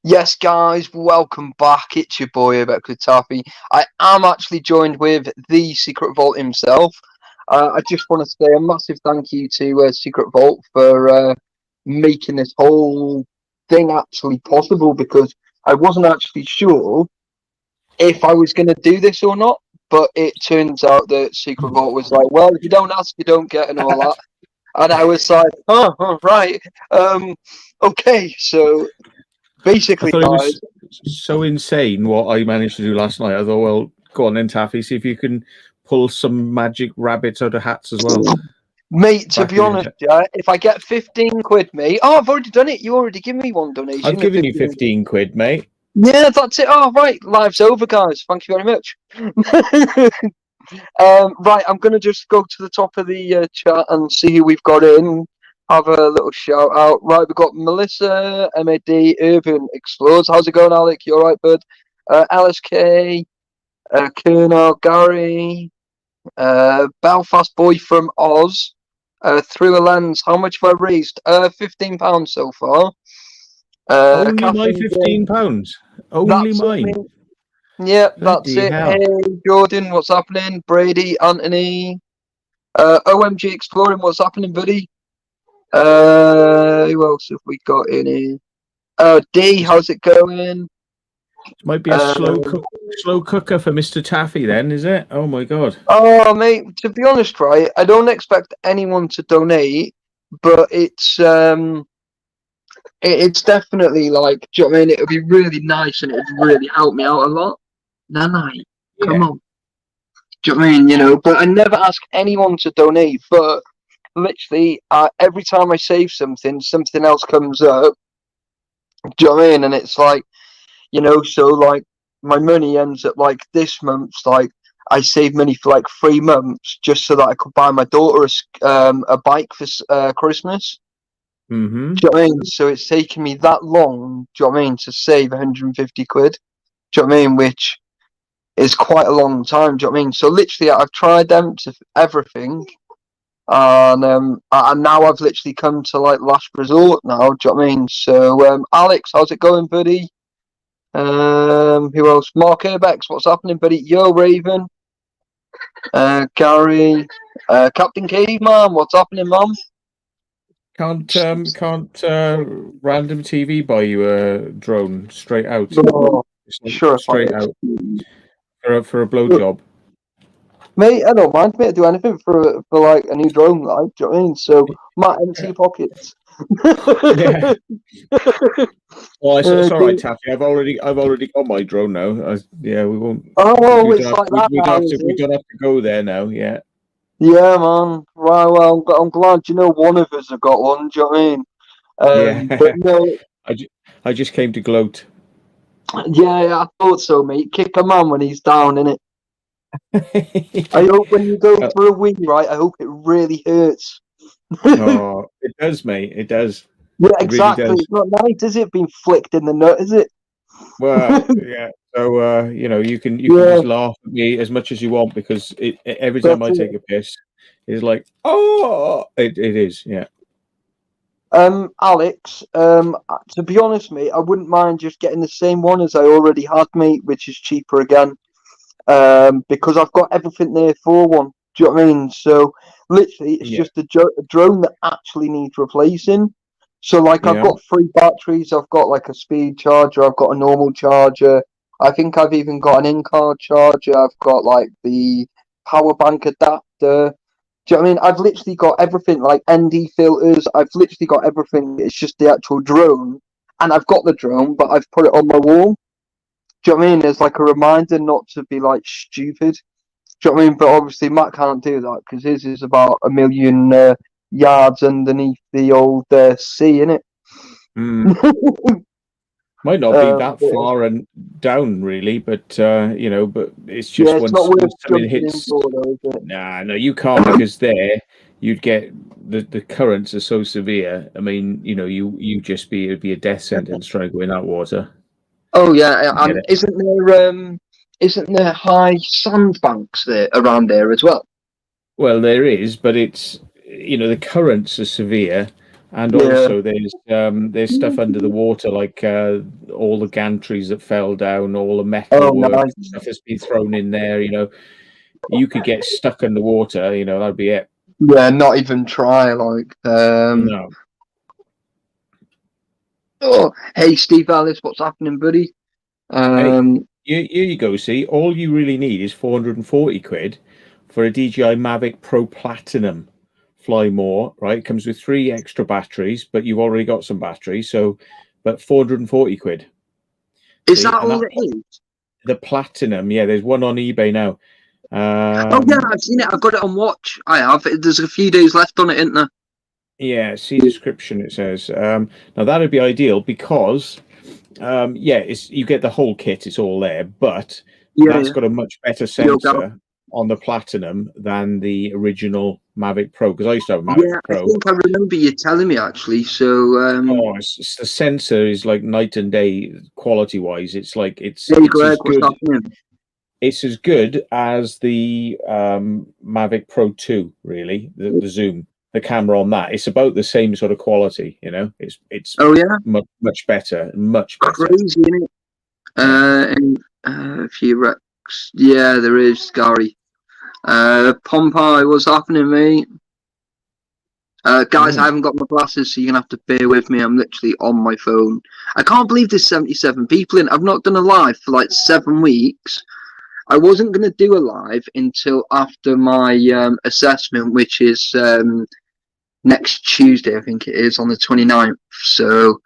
Yes, guys, welcome back. It's your boy, Rebecca Taffy. I am actually joined with the Secret Vault himself. I just want to say a massive thank you to Secret Vault for making this whole thing actually possible because I wasn't actually sure if I was going to do this or not. But it turns out that Secret Vault was like, well, if you don't ask, you don't get, and all that. And I was like, oh right. Okay, so I basically, thought it guys. was so insane what I managed to do last night. I thought, well, go on then, Taffy, see if you can pull some magic rabbits out of hats as well. Mate, to Back be in honest, yeah, if I get 15 quid, mate. Oh, I've already done it. You already give me one donation. I've Of given you 15 quid, mate. Yeah, that's it. Oh, right. Life's over, guys. Thank you very much. Right, I'm going to just go to the top of the chat and see who we've got in. Have a little shout out. Right, we've got Melissa, MAD, Urban Explores. How's it going, Alec? You all right, bud? LSK, Colonel, Gary, Belfast Boy from Oz. Through a lens, how much have I raised? £15 so far. Only my Catherine, £15. Only that's mine. it, mate. Yep, that's Bloody it. hell. Hey, Jordan, what's happening? Brady, Anthony, OMG Exploring, what's happening, buddy? Who else have we got in here? D, how's it going? Might be a slow cooker for Mr. Taffy then, is it? Oh my god. Oh, mate, to be honest, right, I don't expect anyone to donate, but it's definitely like, do you know what I mean? It would be really nice and it would really help me out a lot. Nanai, come on. Do you know what I mean? You know, but I never ask anyone to donate, but literally every time I save something, something else comes up. Do you know what I mean? And it's like, you know, so like my money ends up like this month's like I saved money for like 3 months just so that I could buy my daughter a bike for Christmas. Mm-hmm. Do you know what I mean? So it's taken me that long, do you know what I mean, to save 150 quid. Do you know what I mean? Which is quite a long time, do you know what I mean? So literally I've tried everything and now I've literally come to like last resort now, do you know what I mean? So Alex, how's it going, buddy? Who else? Mark Urbex, what's happening, buddy? Yo, Raven. Gary. Captain Caveman, what's happening, mum? Can't random TV buy you a drone straight out? Oh, sure, straight out for a blowjob. Mate, I don't mind, mate. I do anything for like a new drone, like, do you know what I mean? So, my empty pockets. Yeah. Well, it's all right, Taffy. I've already got my drone now. Yeah, we won't. Oh, we it's like that. We don't have to go there now. Yeah. Yeah, man. Right, well, I'm glad you know one of us have got one. Do you know what I mean? Yeah. But no, I just came to gloat. yeah, I thought so, mate. Kick a man when he's down, innit? I hope when you go for a wee, right? I hope it really hurts. Oh, it does, mate. It does. Yeah, exactly. It really does. It's not nice, is it? Being flicked in the nut, is it? Well, yeah. So you know, you can just laugh at me as much as you want because every time I take a piss, it's like, oh, it is, yeah. Alex, to be honest, mate, I wouldn't mind just getting the same one as I already had, mate, which is cheaper again. Because I've got everything there for one. Do you know what I mean? So literally, it's just a drone that actually needs replacing. So like, I've got 3 batteries. I've got like a speed charger. I've got a normal charger. I think I've even got an in-car charger. I've got like the power bank adapter. Do you know what I mean? I've literally got everything, like ND filters. I've literally got everything. It's just the actual drone, and I've got the drone, but I've put it on my wall. Do you know what I mean? There's like a reminder not to be like stupid. Do you know what I mean? But obviously Matt can't do that because his is about a million yards underneath the old sea, innit? Might not be that far and down really, but you know, but it's just it's once something hits. No, you can't because there you'd get the currents are so severe. I mean, you know, it'd be a death sentence trying to go in that water. Oh yeah, and isn't there high sandbanks there around there as well? Well, there is, but it's, you know, the currents are severe, And Yeah. also there's stuff under the water, like all the gantries that fell down, all the Oh, metalwork nice. stuff that's been thrown in there. You could get stuck underwater. That'd be it. Yeah, not even try. Like, No. oh, hey, Steve Alice, what's happening, buddy? Hey, here you go. See, all you really need is 440 quid for a DJI Mavic Pro Platinum. Fly more, right? It comes with 3 extra batteries, but you've already got some batteries. But 440 quid. Is See, that and all that it is? the Platinum, yeah, there's one on eBay now. Oh yeah, I've seen it. I've got it on watch. I have. There's a few days left on it, isn't there? Yeah, see description, it says. Now that'd be ideal because you get the whole kit, it's all there, but that's Yeah. got a much better You'll go. sensor on the Platinum than the original Mavic Pro, because I used to have a Mavic Yeah, I Pro. think I remember you telling me actually. So, It's the sensor is like night and day quality wise. It's like it's hey it's Greg, as what's good happening? it's as good as the Mavic Pro 2, really, the zoom, the camera on that. It's about the same sort of quality, It's Oh yeah, much better, much better. crazy, isn't it? Yeah. And a few wrecks. Yeah, there is Gary. Pompeii, what's happening, mate? Guys, I haven't got my glasses, so you're gonna have to bear with me. I'm literally on my phone. I can't believe there's 77 people in. I've not done a live for like 7 weeks. I wasn't gonna do a live until after my assessment, which is next Tuesday, I think it is, on the 29th. So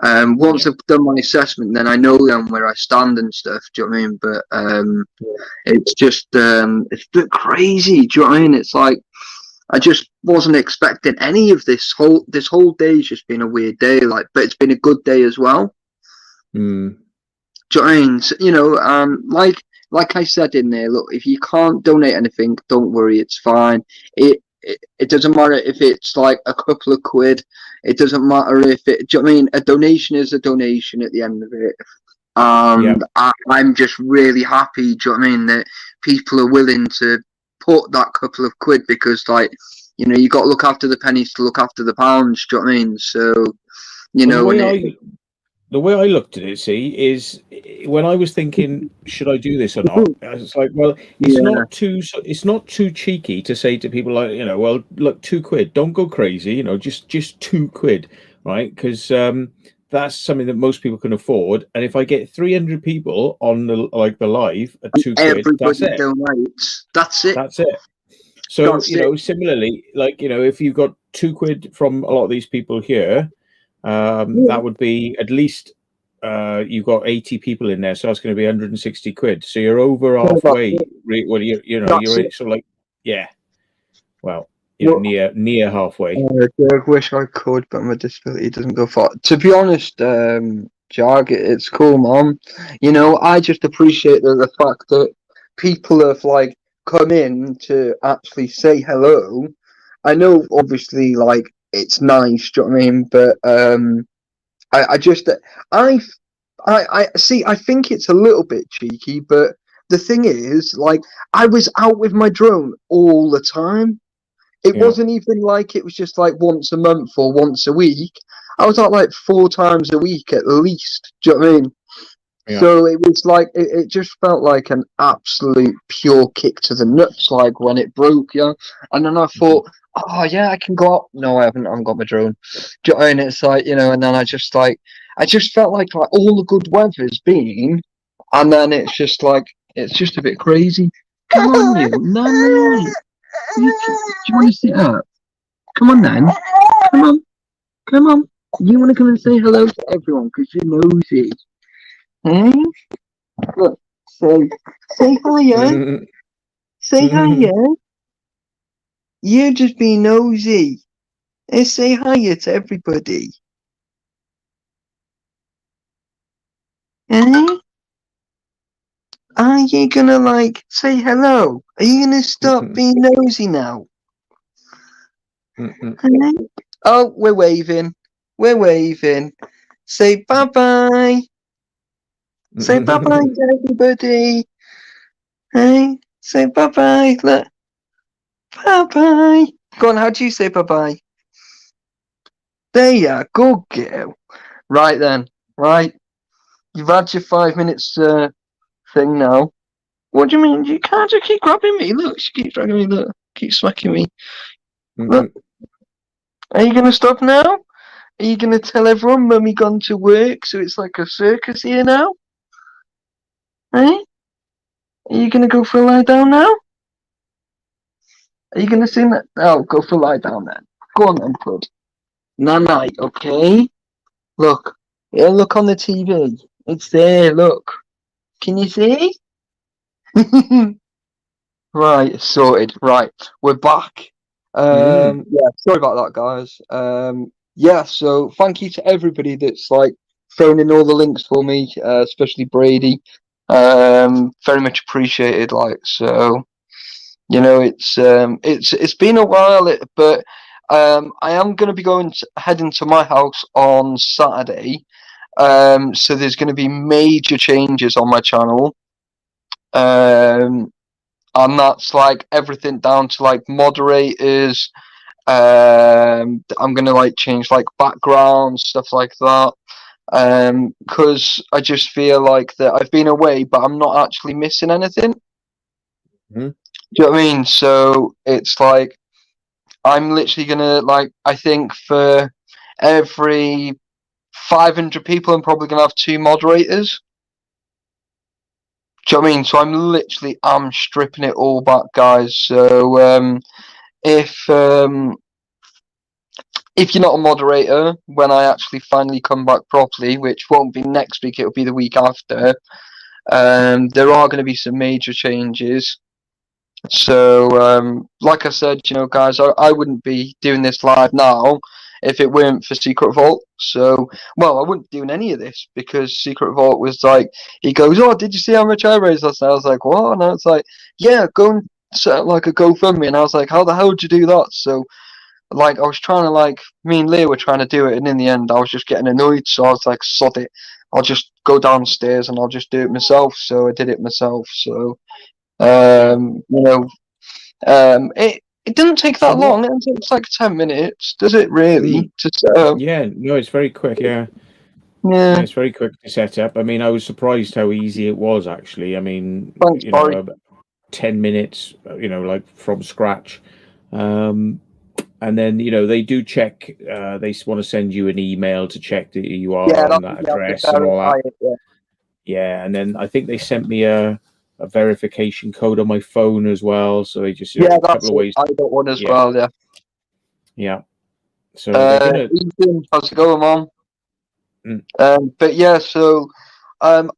once I've done my assessment, then I know then where I stand and stuff. Do you know what I mean? But it's just it's a bit crazy. Do you know what I mean? It's like I just wasn't expecting any of this. Whole day's just been a weird day. Like, but it's been a good day as well. Mm. Do you know what I mean? So, like I said in there, look, if you can't donate anything, don't worry, it's fine. It doesn't matter if it's like a couple of quid. It doesn't matter if it. Do you know what I mean? A donation is a donation at the end of it. And I'm just really happy. Do you know what I mean? That people are willing to put that couple of quid because, like, you got to look after the pennies to look after the pounds. Do you know what I mean? So, Well, the way I looked at it, see, is when I was thinking, should I do this or not? It's like, well, yeah. it's not too cheeky to say to people like, well, look, 2 quid, don't go crazy, just 2 quid, right? Because that's something that most people can afford. And if I get 300 people on the live at 2 quid, that's it. Donates. That's it. That's it. So, That's it. similarly, like, if you got 2 quid from a lot of these people here, that would be at least you've got 80 people in there, so that's going to be 160 quid. So you're over halfway. Well, you're sort of like, yeah. Well, near halfway. I wish I could, but my disability doesn't go far. To be honest, Jag, it's cool, Mom. I just appreciate the fact that people have like come in to actually say hello. I know, obviously, like it's nice. Do you know what I mean? But I see. I think it's a little bit cheeky, but the thing is, like, I was out with my drone all the time. It wasn't even like it was just like once a month or once a week. I was out like 4 times a week at least. Do you know what I mean? Yeah. So it was like it just felt like an absolute pure kick to the nuts, like when it broke, yeah. And then I thought, oh yeah, I can go up. No, I haven't got my drone. Do you know what I mean? It's like, and then I just felt like all the good weather's been, and then it's just a bit crazy. Come on, you. No. Do you want to sit up? Come on then. Come on. You want to come and say hello to everyone because you're nosy. Hey? Look, say hiya. Say hiya. You're just being nosy. Hey, say hiya to everybody. Hey? Are you gonna say hello? Are you gonna stop being nosy now? Hey? Oh, we're waving. We're waving. Say bye-bye. Say bye-bye to everybody. Hey, say bye-bye. Look. Bye-bye. Go on, how do you say bye-bye? There you are. Good girl. Right then. Right. You've had your 5 minutes thing now. What do you mean? You can't just keep grabbing me. Look, she keeps dragging me. Look, keep smacking me. Look. Are you gonna stop now? Are you gonna tell everyone Mummy gone to work, so it's like a circus here now? Eh? Are you gonna go for a lie down now? Are you gonna sing that? Oh, go for a lie down then. Go on then, bud. Night, okay? Look. Yeah, look on the TV. It's there, look. Can you see? Right, sorted. Right, we're back. Yeah, sorry about that, guys. Yeah, so thank you to everybody that's like thrown in all the links for me, especially Brady. Very much appreciated. Like, so you know, it's been a while, but I am going to be heading to my house on Saturday. So there's going to be major changes on my channel. And that's like everything down to like moderators. I'm gonna like change like backgrounds, stuff like that. Because I just feel like that I've been away, but I'm not actually missing anything. Do you know what I mean? So it's like I'm literally gonna like I think for every 500 people, I'm probably gonna have 2 moderators. Do you know what I mean? So I'm stripping it all back, guys. So if you're not a moderator when I actually finally come back properly, which won't be next week, it'll be the week after, there are going to be some major changes. So, like I said, you know, guys, I wouldn't be doing this live now if it weren't for Secret Vault. So, well, I wouldn't be doing any of this because Secret Vault was like, he goes, "Oh, did you see how much I raised last night?" I was like, "What?" And I was like, "Yeah, go and set up like a GoFundMe." And I was like, "How the hell did you do that?" So, like, I was trying to, like, me and Leah were trying to do it, and in the end, I was just getting annoyed. So I was like, "Sod it, I'll just go downstairs and I'll just do it myself." So I did it myself. So, you know. It didn't take that long. It takes like 10 minutes. Does it really? To set up? Yeah, no, it's very quick. Yeah, Yeah. it's very quick to set up. I mean, I was surprised how easy it was actually. I mean, Thanks, you know, Barry. 10 minutes, you know, like from scratch. And then, you know, they do check, they want to send you an email to check that you are Yeah, on that's that yeah, to address and all verify that. it. Yeah. Yeah, and then I think they sent me a verification code on my phone as well. So they just, you know, Yeah, a couple that's of it. ways. I got one as Yeah, well. Yeah. yeah. So they're gonna. Ethan, how's it going, Mom? Mm, But yeah, so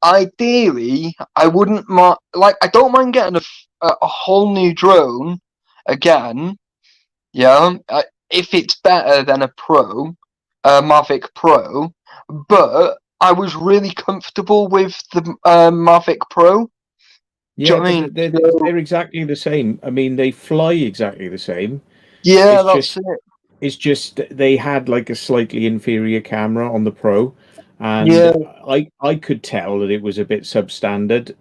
ideally, I wouldn't mind. Like, I don't mind getting a whole new drone again. Yeah, if it's better than a Pro, Mavic Pro, but I was really comfortable with the Mavic Pro. Do you yeah, know what I but mean? So, they're exactly the same. I mean, they fly exactly the same. yeah, It's that's just it. It's just they had like a slightly inferior camera on the Pro, and Yeah, I could tell that it was a bit substandard.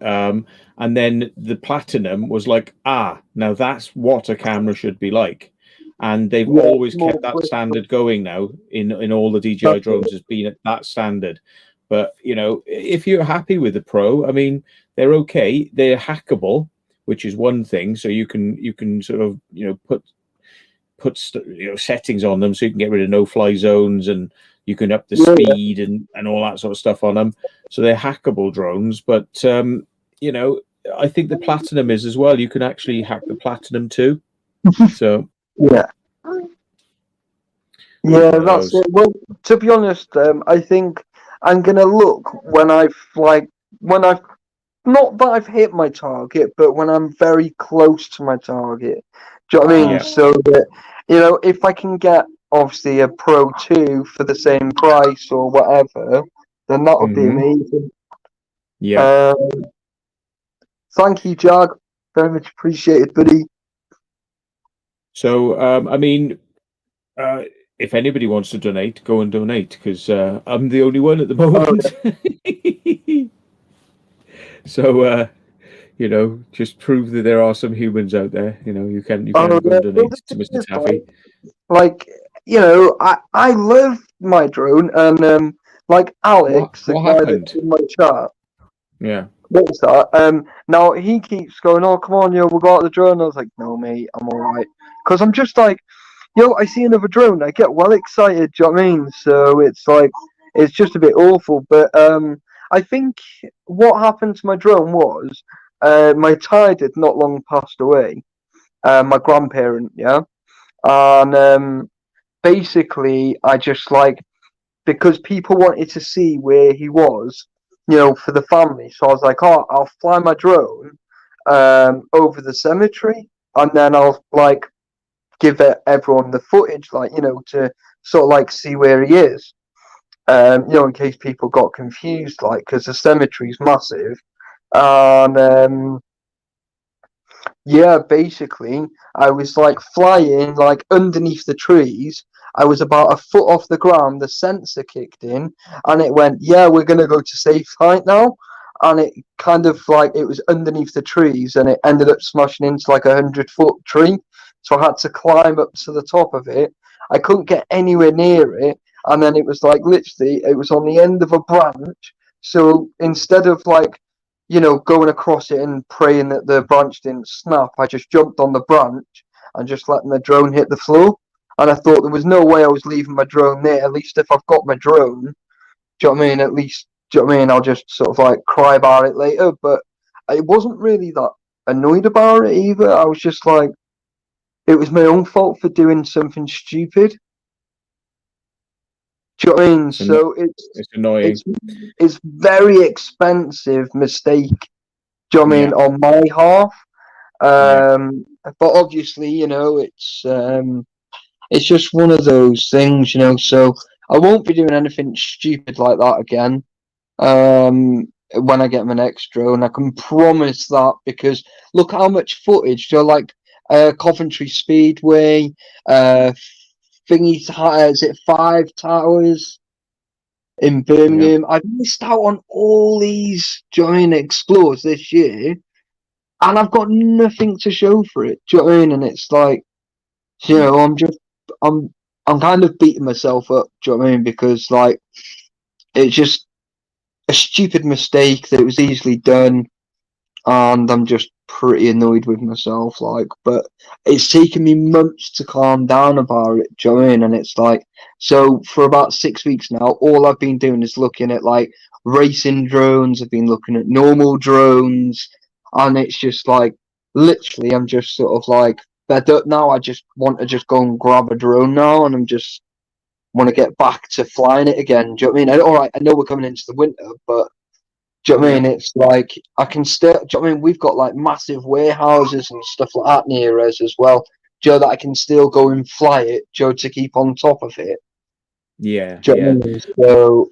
And then the Platinum was like, now that's what a camera should be like. And they've yeah, it's always more kept that crystal. standard going now in all the DJI That's drones has been at that standard. But you know, if you're happy with the Pro, I mean, they're okay. They're hackable, which is one thing. So you can sort of put settings on them so you can get rid of no-fly zones and you can up the yeah, speed and all that sort of stuff on them. So they're hackable drones, but you know, I think the Platinum is as well. You can actually hack the Platinum too. So yeah, it's yeah. one of That's those. it. Well, to be honest, I think I'm gonna look when I've not that I've hit my target, but when I'm very close to my target. Do you know what I mean? Yeah. So that, you know, if I can get obviously a Pro 2 for the same price or whatever, then that would be Hmm. amazing. Yeah. Um, Thank you, Jag. Very much appreciated, buddy. So I mean, uh, if anybody wants to donate, go and donate because I'm the only one at the Oh, moment. So you know, just prove that there are some humans out there. You know, you can oh go yeah. and Well, donate the to thing Mr. is, Taffy. like I love my drone, and like Alex, the What guy happened? that's in my chat, Yeah. what was that? Now he keeps going, "Oh, come on, we got the drone." I was like, "No, mate, I'm all right," because I'm just like, I see another drone, I get well excited. Do you know what I mean? So it's like, it's just a bit awful. But I think what happened to my drone was, my Thai had not long passed away. My grandparent, yeah, and basically I just like, because people wanted to see where he was, for the family. So I was like, "Oh, I'll fly my drone over the cemetery, and then I'll like give everyone the footage, like to sort of like see where he is." In case people got confused, like because the cemetery's massive, and yeah, basically, I was like flying like underneath the trees. I was about a foot off the ground. The sensor kicked in, and it went, "Yeah, we're gonna go to safe height now." And it kind of like, it was underneath the trees, and it ended up smashing into like 100-foot tree. So I had to climb up to the top of it. I couldn't get anywhere near it, and then it was like literally, it was on the end of a branch. So instead of like, going across it and praying that the branch didn't snap, I just jumped on the branch and just letting the drone hit the floor. And I thought there was no way I was leaving my drone there. At least if I've got my drone, do you know what I mean? At least, do you know what I mean? I'll just sort of like cry about it later. But I wasn't really that annoyed about it either. I was just like, it was my own fault for doing something stupid. Do you know what I mean? It's, anno- So it's annoying. it's it's very expensive mistake. Do you know what I Yeah. mean? On my half. Yeah. But obviously, it's just one of those things. So I won't be doing anything stupid like that again. When I get my next drone, I can promise that, because look how much footage. So like, Coventry Speedway, thingy, is it Five Towers in Yeah. Birmingham? I've missed out on all these giant explores this year, and I've got nothing to show for it. Do you know what I mean? And it's like, I'm, I'm kind of beating myself up. Do you know what I mean? Because like, it's just a stupid mistake that was easily done, and I'm just pretty annoyed with myself. Like, but it's taken me months to calm down about it. Do you know what I mean? And it's like, so for about 6 weeks now, all I've been doing is looking at like racing drones. I've been looking at normal drones, and it's just like, literally, I'm just sort of like fed up now. I just want to just go and grab a drone now, and I'm just want to get back to flying it again. Do you know what I mean? All right, I know we're coming into the winter, but do you know what I Yeah. mean? It's like, I can still. Do you know what I mean? We've got like massive warehouses and stuff like that near us as well, Joe. That I can still go and fly it, Joe, to keep on top of it. Yeah. Do you know Yeah. what I mean? So,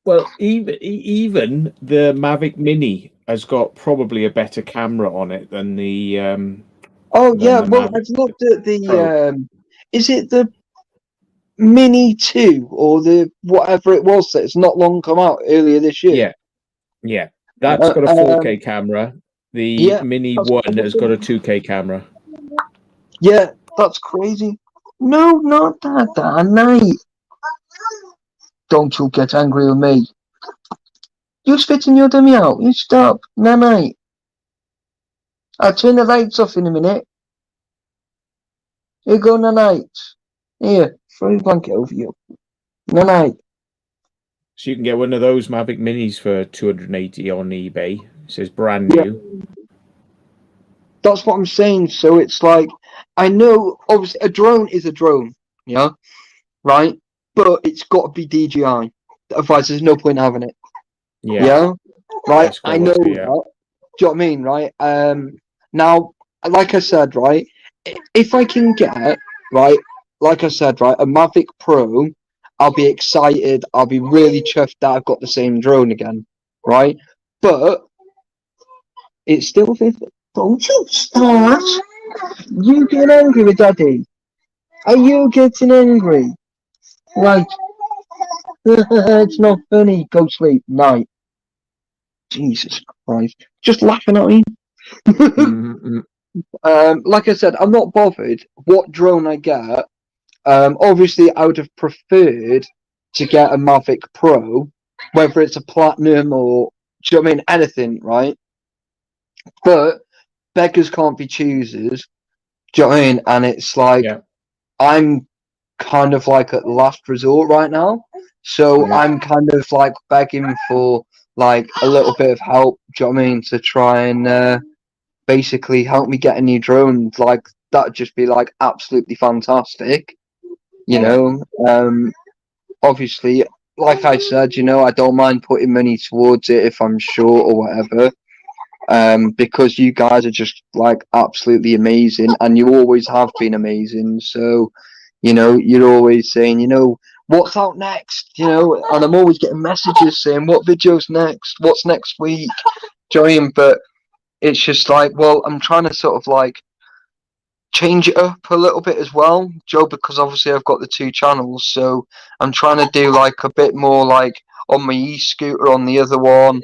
Well, even the Mavic Mini has got probably a better camera on it than the oh than yeah. the Well, Mavic I've looked at the. Pro. Is it the Mini 2 or the whatever it was that's not long come out earlier this year? Yeah. Yeah. That's Uh, got a um, 4K camera. The yeah, Mini that's 1 has got a awesome. 2K camera. Yeah, that's crazy. No, not that, mate. Don't you get angry with me. You're spitting your dummy out. You stop. No, mate. I'll turn the lights off in a minute. Here go, no nights. Here, throw your blanket over you. No night. So you can get one of those Mavic Minis for 280 on eBay. It says brand Yeah, new. that's what I'm saying. So it's like, I know, obviously, a drone is a drone, yeah, right? But it's got to be DJI. Otherwise, there's no point having it. Yeah. Yeah, right. Best I know quality, that. yeah. Do you know what I mean, right? Now, like I said, right, if I can get, right, like I said, right, a Mavic Pro, I'll be excited. I'll be really chuffed that I've got the same drone again, right? But it's still 50. Don't you start. You getting angry with Daddy? Are you getting angry? Right. It's not funny. Go sleep. Night. Jesus Christ. Just laughing at me. Mm-hmm. Like I said, I'm not bothered what drone I get, Obviously, I would have preferred to get a Mavic Pro, whether it's a Platinum or, do you know what I mean, anything, right? But beggars can't be choosers, do you know what I mean? And it's like, Yeah. I'm kind of like at last resort right now. So Yeah. I'm kind of like begging for like a little bit of help, do you know what I mean, to try and basically help me get a new drone. Like that'd just be like absolutely fantastic, you Yeah. know. Obviously, like I said, you know, I don't mind putting money towards it if I'm short or whatever. Because you guys are just like absolutely amazing, and you always have been amazing. So, you know, you're always saying, you know, what's out next, you know, and I'm always getting messages saying what video's next, what's next week, join. But it's just like, well, I'm trying to sort of like change it up a little bit as well, Joe, because obviously I've got the two channels, so I'm trying to do like a bit more like on my e-scooter on the other one.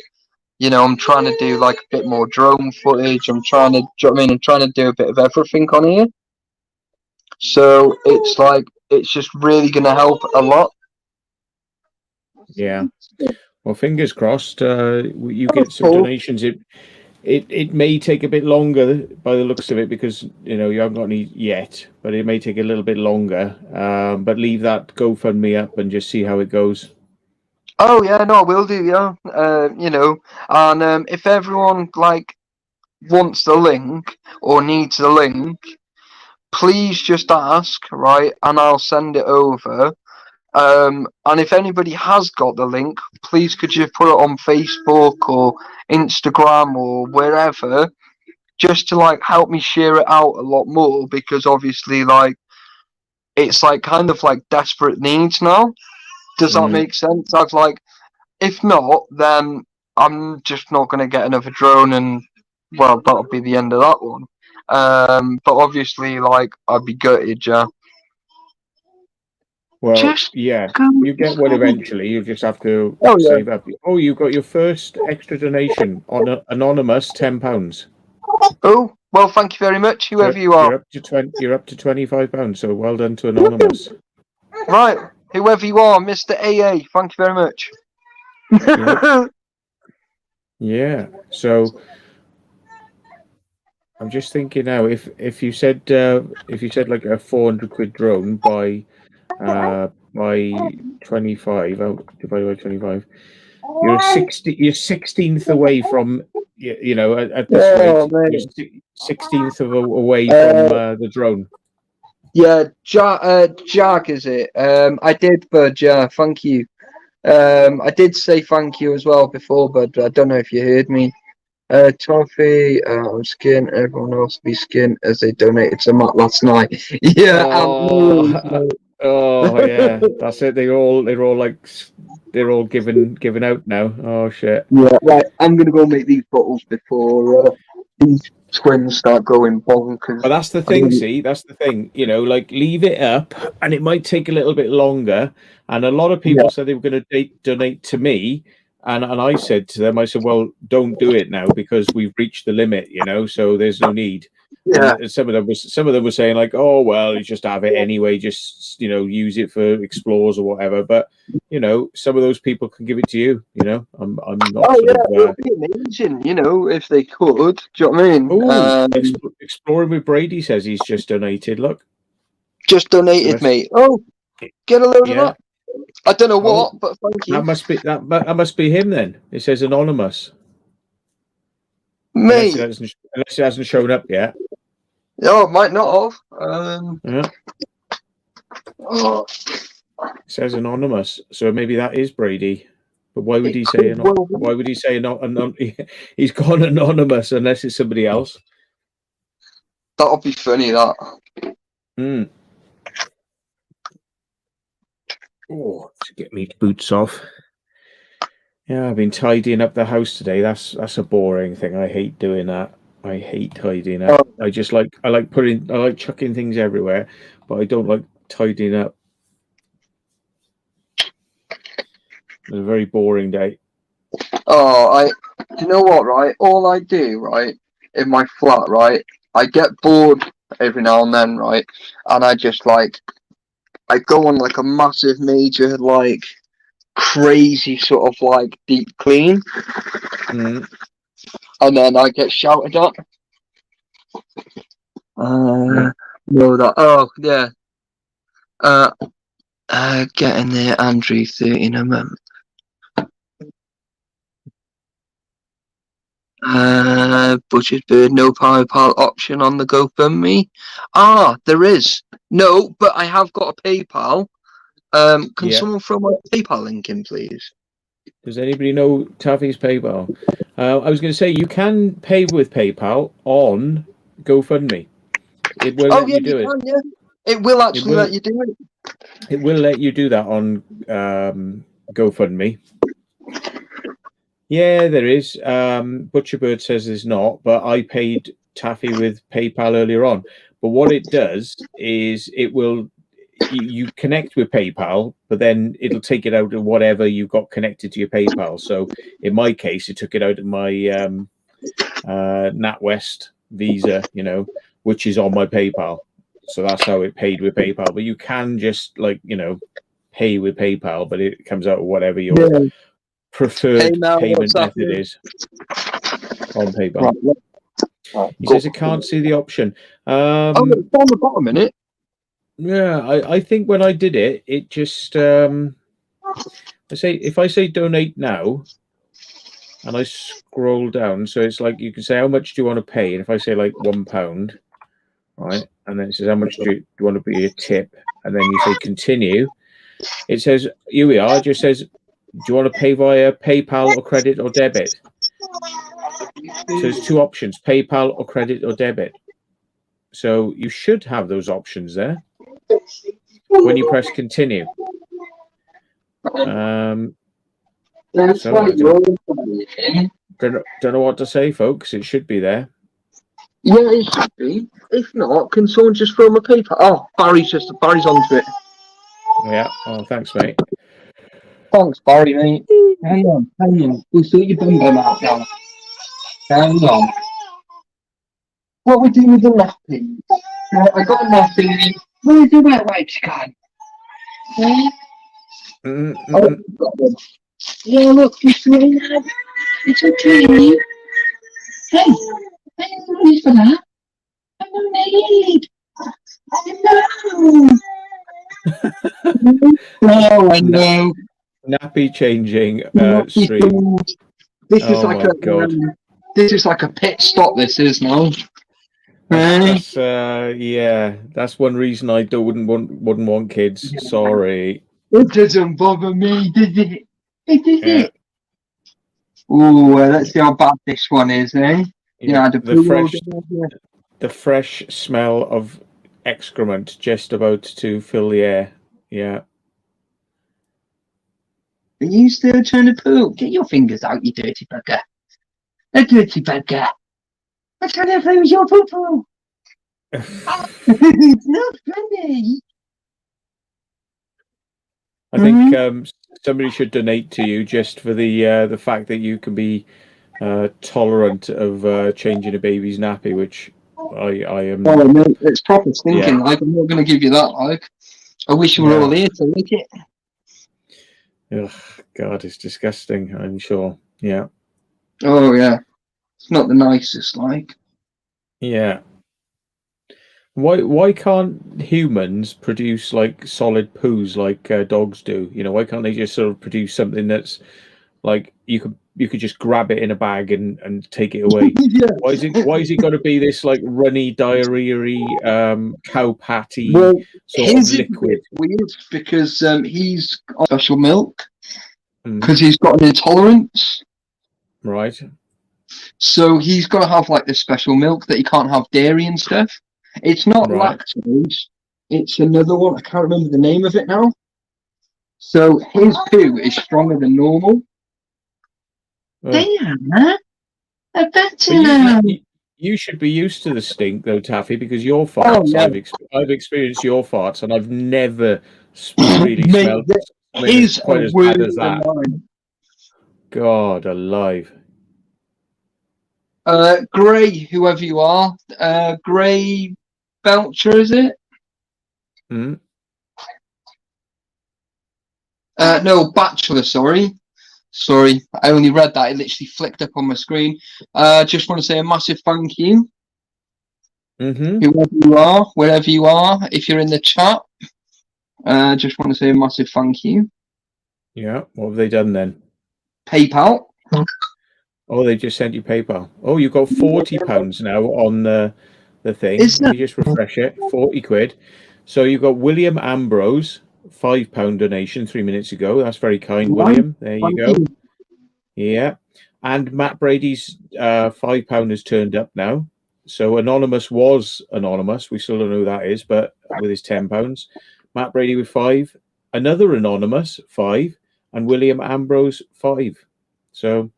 You know, I'm trying to do like a bit more drone footage. I'm trying to, do you know what I mean? I'm trying to do a bit of everything on here. So it's like, it's just really going to help a lot. Yeah. Well, fingers crossed. You Of get some course. donations. It may take a bit longer by the looks of it because you know you haven't got any yet, but it may take a little bit longer. But leave that GoFundMe up and just see how it goes. Oh yeah, no, I will do. Yeah, you know, and if everyone like wants the link or needs the link, please just ask, right, and I'll send it over. And if anybody has got the link, please could you put it on Facebook or Instagram or wherever, just to like help me share it out a lot more, because obviously like it's like kind of like desperate needs now. Does that Mm, make sense? I've like, if not, then I'm just not gonna get another drone, and well, that'll be the end of that one. But obviously, like I'd be gutted, yeah. well, Just yeah, go. you get one eventually. You just have to Oh yeah. save up. Oh, you got your first extra donation on anonymous £10. Oh well, thank you very much, whoever you are. You're up to 20. You're up to £25. So well done to anonymous. Right, whoever you are, Mr. AA, thank you very much. Yep. Yeah. So I'm just thinking now, if you said like a 400 quid drone by 25 out divided by 25, you're 16th away from you know at this Oh rate you're man. 16th away from Uh, the drone. yeah, Jack, is it? I did, but yeah, thank you. I did say thank you as well before, but I don't know if you heard me. Toffee, I'm skin. Everyone else be skin as they donated to Matt last night. Yeah, Oh, oh yeah, yeah, that's it. They're all given out now. Oh shit. right. I'm gonna go make these bottles before these twins start going bonkers. But that's the I thing, don't. see, that's the thing, like leave it up and it might take a little bit longer. And a lot of Yeah, people said they were going to donate to me. And I said to them, I said, well, don't do it now because we've reached the limit, so there's no need. yeah. And some of them were saying like, oh, well, you just have it anyway, just, use it for explores or whatever. But, some of those people can give it to you, I'm not Oh sort yeah, of, it would be amazing, if they could. Do you know what I mean? oh, exploring with Brady says he's just donated. Look. Just So donated, that's mate. Oh, get a load of yeah. that. I don't know Oh, what, but thank that you, must be that must be him then. It says anonymous, mate. unless it hasn't shown up yet. Oh, might not have. Yeah, Oh, it says anonymous, so maybe that is Brady. But why would it he say could well be. Why would he say he's gone anonymous unless it's somebody else? That'll be funny. That. Hmm. Oh, to get me boots off. Yeah, I've been tidying up the house today. That's a boring thing. I hate doing that. I hate tidying up. Oh, I like chucking things everywhere, but I don't like tidying up. It's a very boring day. oh, do you know what? Right, all I do, right, in my flat, right, I get bored every now and then, right, and I just like I go on like a massive, major, like crazy sort of like deep clean, Mm. and then I get shouted at. Yeah. No, that. Oh, yeah. Uh, get in there, Andrew. 30 in a month. Butcher's Bird, no PayPal option on the GoFundMe. Ah, there is. No, but I have got a PayPal. Can Yeah. someone throw my PayPal link in, please? Does anybody know Taffy's PayPal? I was going to say you can pay with PayPal on GoFundMe. It will Oh let yeah, you you do it. can. Yeah, it will It actually will. let you do it. It will let you do that on GoFundMe. Yeah, there is. Butcherbird says there's not, but I paid Taffy with PayPal earlier on. But what it does is it will you connect with PayPal, but then it'll take it out of whatever you've got connected to your PayPal. So in my case, it took it out of my NatWest Visa, which is on my PayPal. So that's how it paid with PayPal. But you can just pay with PayPal, but it comes out of whatever your Yeah. Hey preferred Mel, what's payment method happening? is on PayPal. Right, right, He go. says I can't see the option. Oh, it's on the bottom, isn't it? Yeah, I think when I did it, it just if I say donate now and I scroll down, so it's like you can say how much do you want to pay, and if I say like £1, right, and then it says how much do you want to be a tip, and then you say continue, it says here we are. It just says, do you want to pay via PayPal or credit or debit? So there's two options: PayPal or credit or debit. So you should have those options there when you press continue. That's So I right, don't know what to say, folks. It should be there. Yeah, it should be. If not, can someone just throw my PayPal? Oh, Barry's onto it. Yeah. Oh, thanks, mate. Thanks, Barry, mate. Hang on. We'll sort your bum bum out now. Hang on. What we doing with the nappy? I got a nappy. Where's the wet wipes gone? Oh, got them. Yeah, look, it's really hard. It's okay. Hey, I didn't need for that. I don't need. I know. No, I know. Nappy changing stream. This is Oh like my god. this is like a pit stop. This is now. That's yeah. That's one reason I wouldn't want kids. Sorry. It doesn't bother me, does it? It does Yeah. it. Oh, let's see how bad this one is, eh? Yeah. Yeah, the blue old. The fresh smell of excrement just about to fill the air. Yeah. Are you still trying to poo? Get your fingers out, you dirty bugger. A dirty bugger. I'm trying to play with your poo poo. It's not funny. I think somebody should donate to you just for the fact that you can be tolerant of changing a baby's nappy, which I am. Oh no, it's proper stinking. Yeah. Like I'm not going to give you that. Like I wish you were all here to lick it. Ugh, God, it's disgusting. I'm sure. Yeah. Oh yeah, it's not the nicest. Like Yeah. Why can't humans produce like solid poos like dogs do? Why can't they just sort of produce something that's like you could just grab it in a bag and take it away? yeah. Why is it got to be this like runny diarrhea cow patty Well, sort of his is a liquid? bit weird because he's got special milk Mm, because he's got an intolerance. right. So he's got to have like this special milk that he can't have dairy and stuff. It's not Right. lactose. It's another one. I can't remember the name of it now. So his poo is stronger than normal. Oh. Yeah, I bet But you should be used to the stink though, Taffy, because your Oh farts. yeah, I've experienced your farts, and I've never really mate. smelled something that's His are quite as worse bad as than that. mine. God alive. Gray, whoever you are, Gray Belcher, is it? Hmm? No, bachelor, sorry. Sorry, I only read that. It literally flicked up on my screen. Just want to say a massive thank you. Whoever you are, wherever you are, if you're in the chat, just want to say a massive thank you. Yeah, what have they done then? PayPal. Oh, they just sent you PayPal. Oh, you've got £40 now on the thing. Is Let that? me just refresh it. 40 quid. So you've got William Ambrose, £5 donation 3 minutes ago. That's very kind, William. There you go. Yeah. And Matt Brady's £5 has turned up now. So Anonymous was Anonymous. We still don't know who that is, but with his £10. Matt Brady with 5. Another Anonymous, 5. And William Ambrose, 5. So,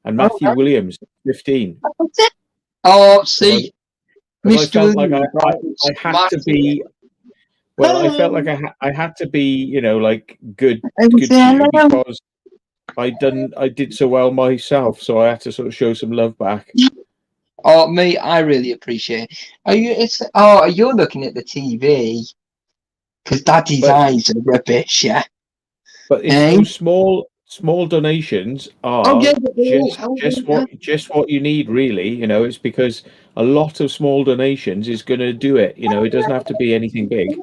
and Matthew Williams, 15. Oh, see, Because I felt like I had to Matthew. be. Well, I felt like I had to be, you know, like good to you because I did so well myself, so I had to sort of show some love back. Oh, mate, I really appreciate it. You're looking at the TV because Daddy's eyes are rubbish, yeah. But it's those small donations are just what you need, really. You know, it's because a lot of small donations is going to do it. You know, it doesn't have to be anything big.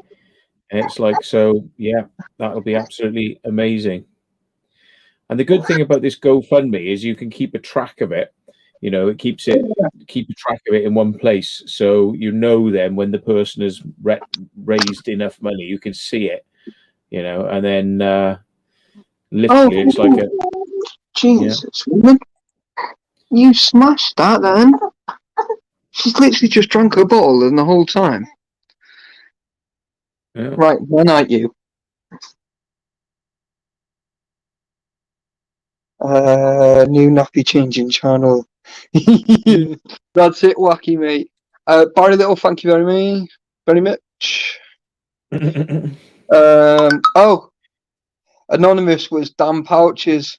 And it's like, so yeah, that'll be absolutely amazing. And the good thing about this GoFundMe is you can keep a track of it. You know, it keep a track of it in one place, so you know then when the person has raised enough money, you can see it. You know, and then literally it's like a Jesus, woman, you smashed that then. She's literally just drunk a bottle and the whole time. Yeah. Right, when aren't you? New nappy changing channel. That's it, wacky mate. Barry Little, thank you very much. Oh, Anonymous was damn pouches.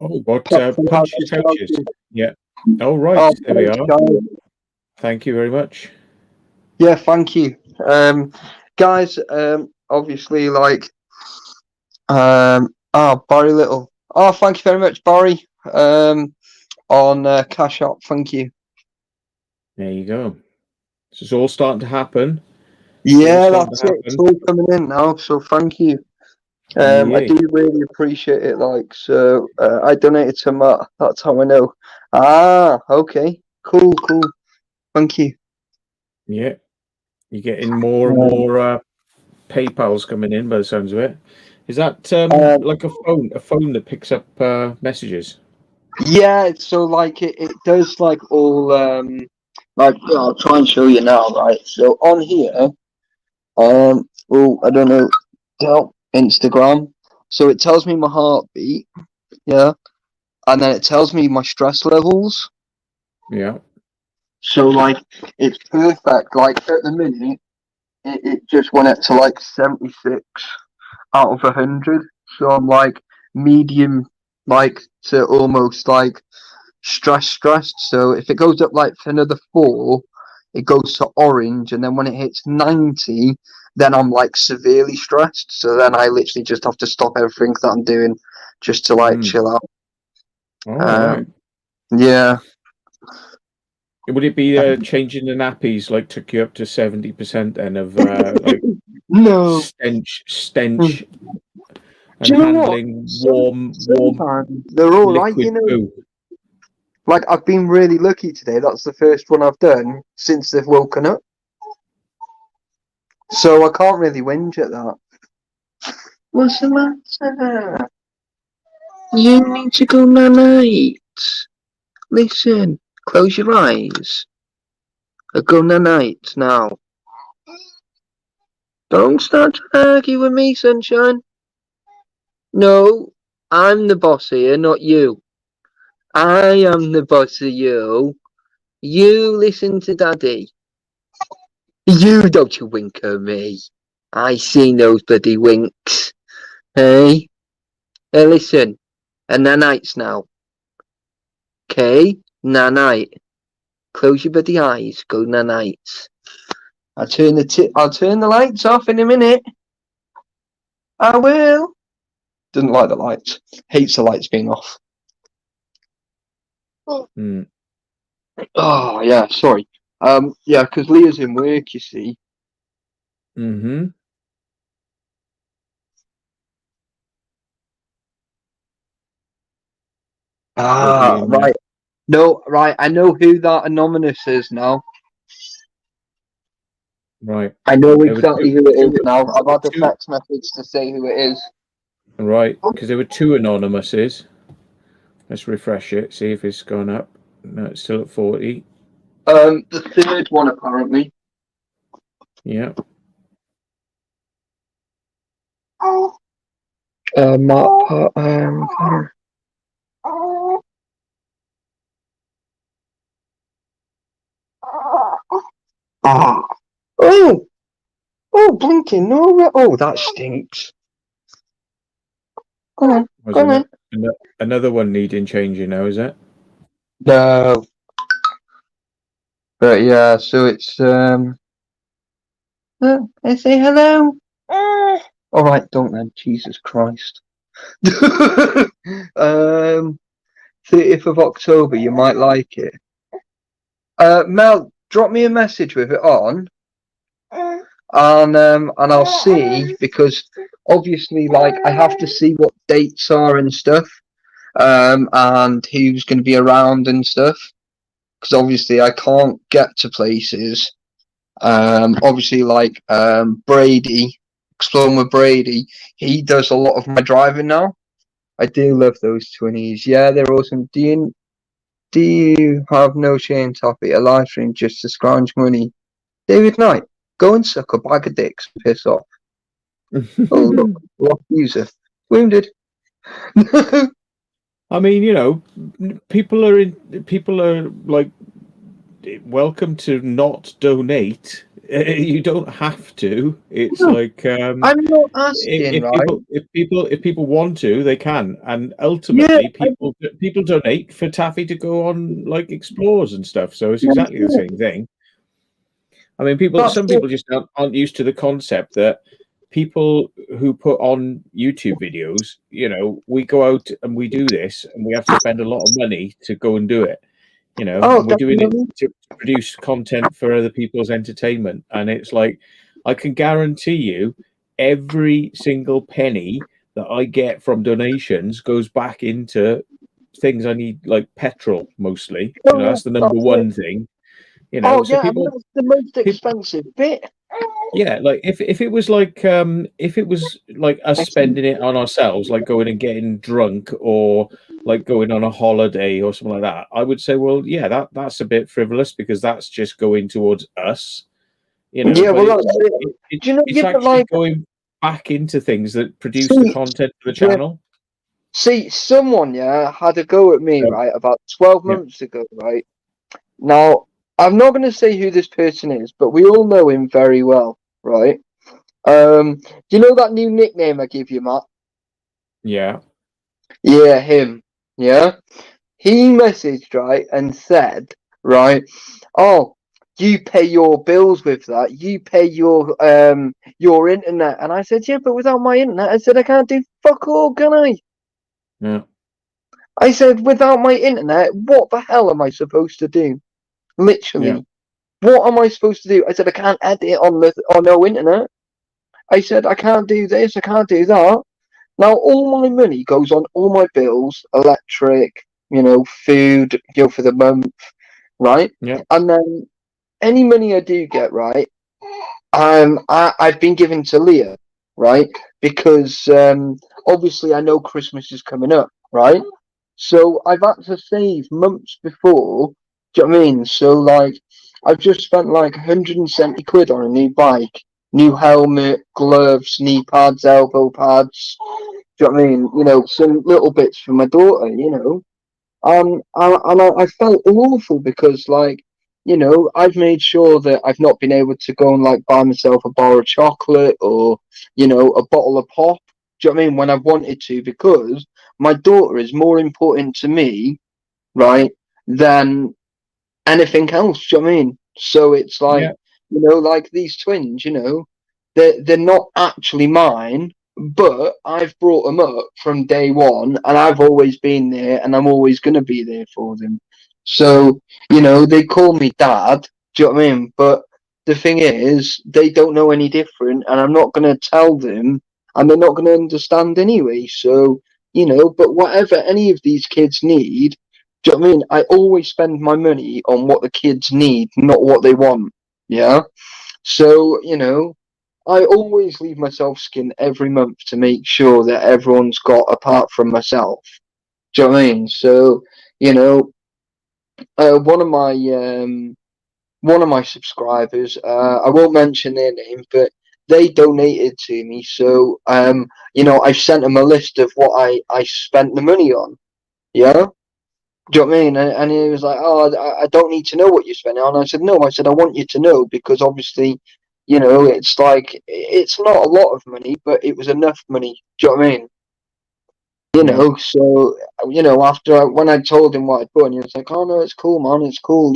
Oh, what punchy pouches? Yeah. Oh, right. Oh, there we are. Guys. Thank you very much. Yeah, thank you. Guys, obviously, like, Barry Little. Oh, thank you very much, Barry. On Cash App, thank you. There you go. So it's all starting to happen. Yeah, that's it. It's all coming in now, so thank you. I do really appreciate it. Like, so I donated to Matt. That's how I know. Ah, okay, cool. Thank you. Yeah, you're getting more and more PayPal's coming in by the sounds of it. Is that like a phone that picks up messages? Yeah, so like it does like all like I'll try and show you now, right? So on here, I don't know, Instagram. So it tells me my heartbeat, yeah, and then it tells me my stress levels. Yeah. So like it's perfect. Like at the minute, it just went up to like 76 out of 100. So I'm like medium, like to almost like stressed. So if it goes up like for another 4, it goes to orange, and then when it hits 90, then I'm like severely stressed. So then I literally just have to stop everything that I'm doing just to like chill out. All right. Yeah. Would it be changing the nappies like took you up to 70% then of like No stench and Do you know handling warm they're all right, liquid poo? Like I've been really lucky today. That's the first one I've done since they've woken up. So I can't really whinge at that. What's the matter? You need to go night. Listen, close your eyes. Go night now. Don't start to argue with me, sunshine. No, I'm the boss here, not you. I am the boss of you. You listen to Daddy. You don't you wink at me. I seen those bloody winks. Hey? Hey, listen. And nights now. Okay? Night. Close your bloody eyes. Go nights. I'll turn the lights off in a minute. I will. Doesn't like the lights. Hates the lights being off. Mm. Oh yeah, sorry. Yeah, because Leah's in work, you see. Mm-hmm. Ah, right. No, right. I know who that anonymous is now. Right. I know There were exactly who it is now. I've had the two, text message to say who it is. right, because there were two anonymouses. Let's refresh it, see if it's gone up. No, it's still at 40. The third one apparently. Yeah. Matt. Ah. Oh. Oh, blinking no. Oh, that stinks. Go on. Was Go on. another one needing changing now, is it? No. But yeah, so it's I say hello. All right, don't then. Jesus Christ. 30th of October. You might like it. Mel, drop me a message with it on, and I'll see, because obviously, like, I have to see what dates are and stuff, and who's going to be around and stuff, because obviously I can't get to places. Obviously, like Brady, exploring with Brady, he does a lot of my driving now. I do love those 20s. Yeah, they're awesome. Do you have no shame topic a live stream just to scrounge money? David Knight, go and suck a bag of dicks and piss off. Oh look, lost user. Wounded. I mean, people are like welcome to not donate. You don't have to. It's No, like I'm not asking, if right? people want to, they can. And Yeah, ultimately, people donate for Taffy to go on like explores and stuff. So it's exactly the same thing. I mean, some people just aren't used to the concept that people who put on YouTube videos, we go out and we do this and we have to spend a lot of money to go and do it, Oh, and we're doing it definitely. to produce content for other people's entertainment. And it's like, I can guarantee you every single penny that I get from donations goes back into things I need, like petrol mostly. Oh, That's the number that's it. one thing. Oh So yeah, I mean that's the most people expensive bit. yeah, like if it was like us spending it on ourselves, like going and getting drunk or like going on a holiday or something like that, I would say, well, yeah, that's a bit frivolous because that's just going towards us, Yeah, but well that's it. Do you know? it's Yeah, but actually like, going back into things that produce the see, content for the yeah, channel. see, someone had a go at me, So right, about 12 yeah, months ago, right. Now, I'm not going to say who this person is, but we all know him very well, right? Do you know that new nickname I give you, Matt? yeah, Yeah, him. Yeah, he messaged, right, and said, right, oh, you pay your bills with that. You pay your internet. And I said, yeah, but without my internet, I said I can't do fuck all, can I? yeah, I said, without my internet, what the hell am I supposed to do? yeah, Literally. What am I supposed to do? I said, I can't edit on no internet. I said, I can't do this, I can't do that. Now, all my money goes on all my bills, electric, food, for the month, right? yeah, And then any money I do get, right, I've been given to Leah, right? Because obviously I know Christmas is coming up, right? So I've had to save months before. Do you know what I mean? So like, I've just spent like 170 quid on a new bike, new helmet, gloves, knee pads, elbow pads. Do you know what I mean? Some little bits for my daughter. I felt awful because, like, I've made sure that I've not been able to go and like buy myself a bar of chocolate or, a bottle of pop. Do you know what I mean? When I've wanted to, because my daughter is more important to me, right, than anything else. Do you know what I mean? So it's like, yeah, like these twins, they're not actually mine. but I've brought them up from day one, and I've always been there, and I'm always going to be there for them. So, they call me dad. Do you know what I mean? But the thing is, they don't know any different, and I'm not going to tell them, and they're not going to understand anyway. So, but whatever any of these kids need, do you know what I mean? I always spend my money on what the kids need, not what they want. Yeah. So, I always leave myself skin every month to make sure that everyone's got apart from myself. Do you know what I mean? So, you know, uh, one of my um, one of my subscribers, I won't mention their name, but they donated to me. So, I've sent them a list of what I spent the money on. Yeah. Do you know what I mean? And he was like, "Oh, I don't need to know what you're spending on." I said, "No." I said, "I want you to know because obviously, it's like it's not a lot of money, but it was enough money." Do you know what I mean? Yeah. So when I told him what I'd done, he was like, "Oh no, it's cool, man. It's cool.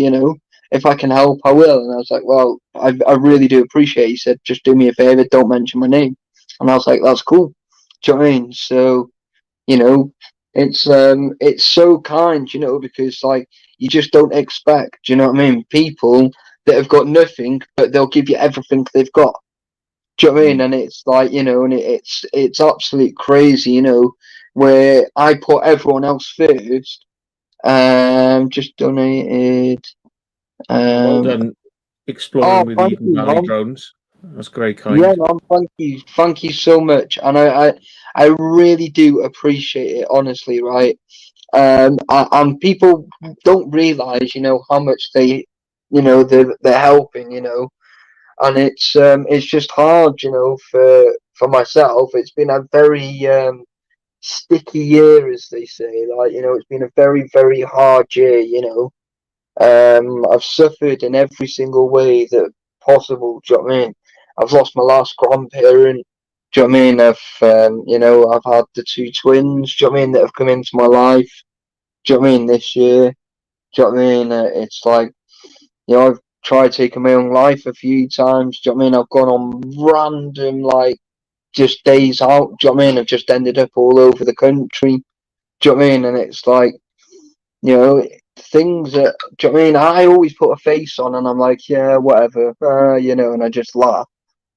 If I can help, I will." And I was like, "Well, I really do appreciate it." He said, "Just do me a favor, don't mention my name." And I was like, "That's cool." Do you know what I mean? So you know it's so kind, because like you just don't expect, what I mean, people that have got nothing but they'll give you everything they've got. Do you know what I mean? Mm. And it's like, and it's absolute crazy, where I put everyone else first. Just donated. Well um done oh, exploring with thank Eden you, Valley man. drones. That's very Yeah, kind. man, thank you so much, and I really do appreciate it, honestly, right? And people don't realize, how much they're helping, and it's just hard, for myself. It's been a very sticky year, as they say. Like, it's been a very, very hard year. I've suffered in every single way that possible. Do you know what I mean? I've lost my last grandparent. Do you know what I mean? I've had the two twins. Do you know what I mean, that have come into my life? Do you know what I mean? This year. Do you know what I mean? It's like, I've tried taking my own life a few times. Do you know what I mean? I've gone on random, like, just days out. Do you know what I mean? I've just ended up all over the country. Do you know what I mean? And it's like, you know, things that, do you know what I mean? I always put a face on and I'm like, yeah, whatever, and I just laugh.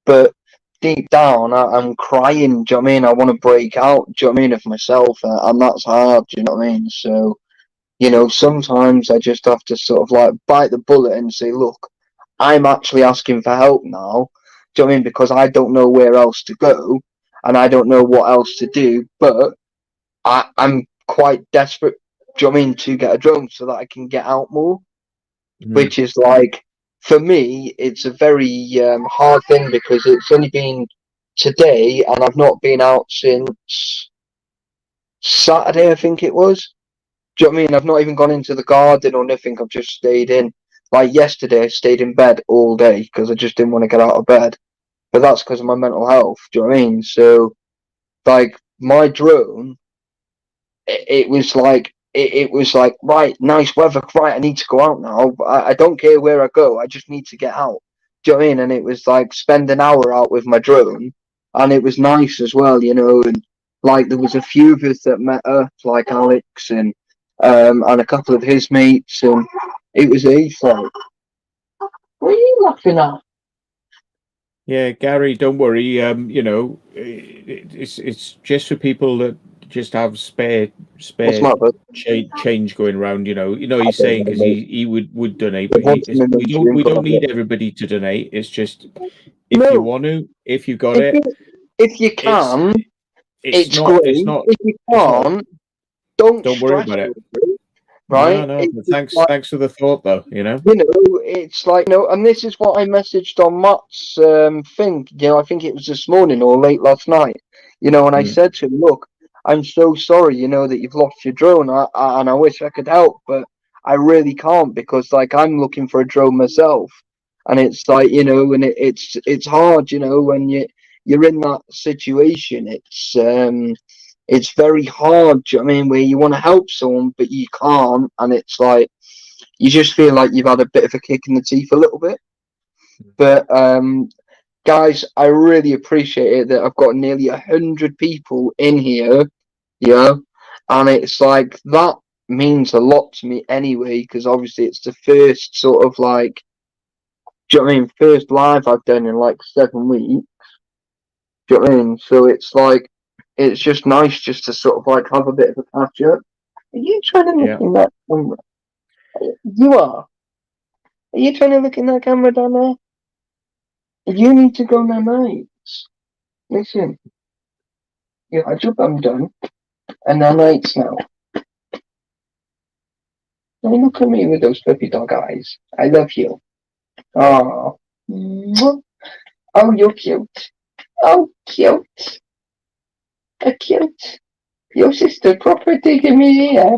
But deep down, I'm crying. Do you know what I mean? I want to break out. Do you know what I mean? Of myself. And that's hard. Do you know what I mean? So, sometimes I just have to sort of like bite the bullet and say, look, I'm actually asking for help now. Do you know what I mean? Because I don't know where else to go and I don't know what else to do, but I'm quite desperate, do you know what I mean, to get a drone so that I can get out more, Mm. which is like, for me, it's a very hard thing because it's only been today and I've not been out since Saturday, I think it was. Do you know what I mean? I've not even gone into the garden or nothing. I've just stayed in. Like yesterday, I stayed in bed all day because I just didn't want to get out of bed. But that's because of my mental health. Do you know what I mean? So, like, my drone, it was like, right, nice weather. Right, I need to go out now. I don't care where I go. I just need to get out. Do you know what I mean? And it was like spend an hour out with my drone, and it was nice as well. And like there was a few of us that met up, like Alex and a couple of his mates, and it was easy. Like, what are you laughing at? Yeah, Gary, don't worry. It's just for people that just have What's spare my bad? change going around. I He's don't saying know, because mate. he would donate, It but wants an we don't drink we on don't it. need everybody to donate. It's just if you No, want to, if you got if it, you, if you it's can, it's it's not great. If you it's not. can't, don't Don't worry stress about it. over it, No, right? no. It's But just thanks for the thought, though. it's like, and this is what I messaged on Matt's thing. I think it was this morning or late last night. And I Mm, said to him, look, I'm so sorry, that you've lost your drone, and I wish I could help, but I really can't because, like, I'm looking for a drone myself, and it's like, and it's hard, when you're in that situation. It's very hard. Do you know what I mean? Where you want to help someone, but you can't, and it's like you just feel like you've had a bit of a kick in the teeth a little bit. But guys, I really appreciate it that I've got nearly 100 people in here, yeah, and it's like that means a lot to me anyway, because obviously it's the first sort of like, do you know what I mean, first live I've done in like 7 weeks. Do you know what I mean? So it's like, it's just nice just to sort of like have a bit of a catch up. Are you trying to look Yeah. in that camera? You are. Are you trying to look in that camera down there? You need to go nights. Listen, you had your bum done, and nights now. Don't look at me with those puppy dog eyes. I love you. Oh, oh, you're cute. Oh, cute. Cute. Your sister proper taking me here.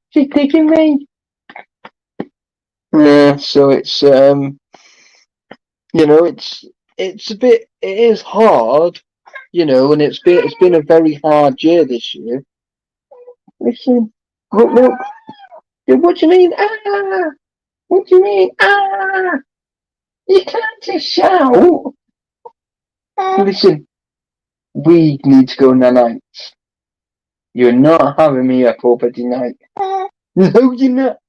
She's taking me. Yeah, so it's you know, it's a bit, it is hard, you know, and it's been a very hard year this year. Listen, look, what do you mean? Ah, what do you mean? Ah, you can't just shout. Listen, we need to go night. You're not having me up all bloody night. No, you're not.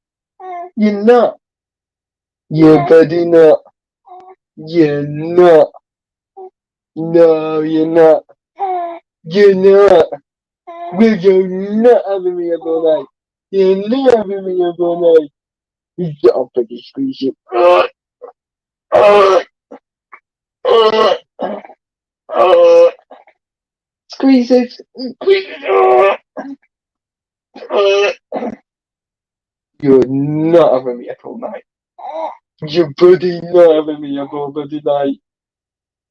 You're not. You're bloody not. You're not. No, you're not. You're not. Will you're not having me up all night. You're not having me up all night. You get up and squeeze it. Squeeze it. Squeeze it. You're not having me up all night. You're bloody not having me up all bloody night.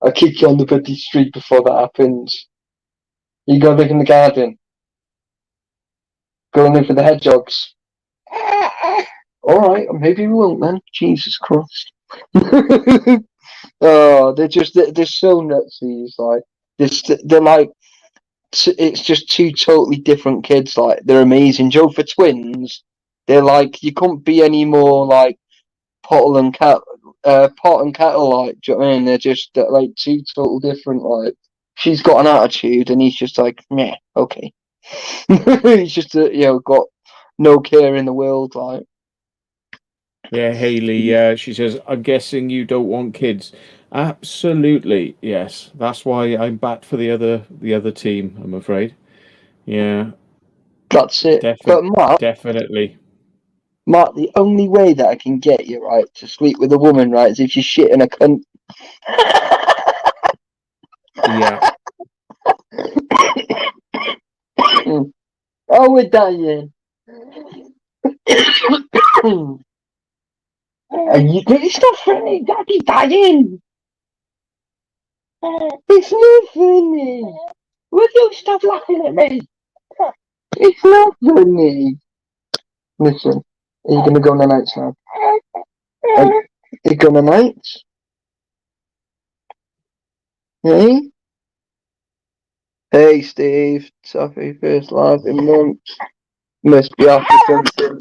I'll kick you on the bloody street before that happens. You go live in the garden. Go and live with the hedgehogs. Alright, maybe we won't then. Jesus Christ. Oh, they're so nuts, these, like, they're like, it's just two totally different kids, like, they're amazing. Joe, for twins, they're like, you couldn't be any more, like, pot and kettle, like, do you know what I mean? They're like two total different, like, she's got an attitude and he's just like, meh, okay. He's just, got no care in the world, like. Yeah, Haley, she says, I'm guessing you don't want kids. Absolutely, yes. That's why I'm bat for the other team, I'm afraid. Yeah, That's it. But definitely. Mark, the only way that I can get you, right, to sleep with a woman, right, is if you shit in a cunt. Yeah. Oh, we're dying. It's not funny. Daddy's dying. It's not funny. Will you stop laughing at me? It's not funny. Listen, are you going to go on the nights now? Are you going on the nights? Hey? Hey, Steve. Sophie, first live in months. Must be after something.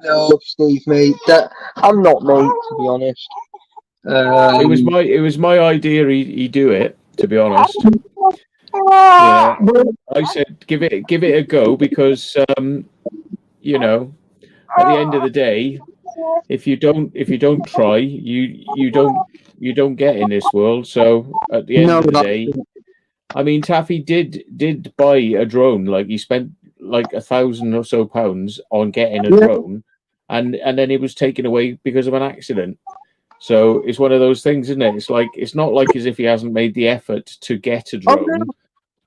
No, Steve, mate. I'm not, mate. To be honest. It was my idea. He do it. To be honest. Yeah, I said give it a go because you know, at the end of the day, if you don't try, you don't get in this world. So at the end of the day, I mean, Taffy did buy a drone. Like he spent like £1,000 or so on getting a drone, and then it was taken away because of an accident. So it's one of those things, isn't it? It's like it's not like as if he hasn't made the effort to get a drone,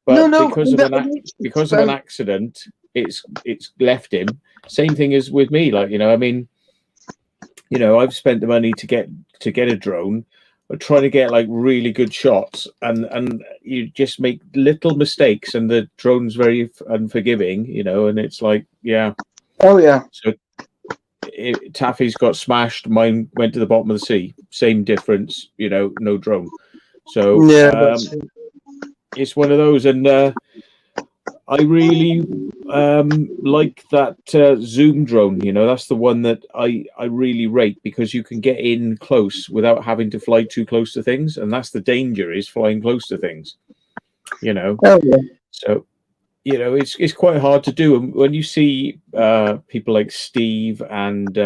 but because of an accident, it's left him. Same thing as with me. Like I mean, I've spent the money to get a drone, but trying to get like really good shots, and you just make little mistakes, and the drone's very unforgiving, and it's like, yeah. Oh yeah. So Taffy's got smashed. Mine went to the bottom of the sea. Same difference, no drone. So yeah, it's one of those, and I really like that Zoom drone. You know, that's the one that I really rate because you can get in close without having to fly too close to things, and that's the danger, is flying close to things. You know, Oh, yeah. so you know it's quite hard to do. And when you see people like Steve and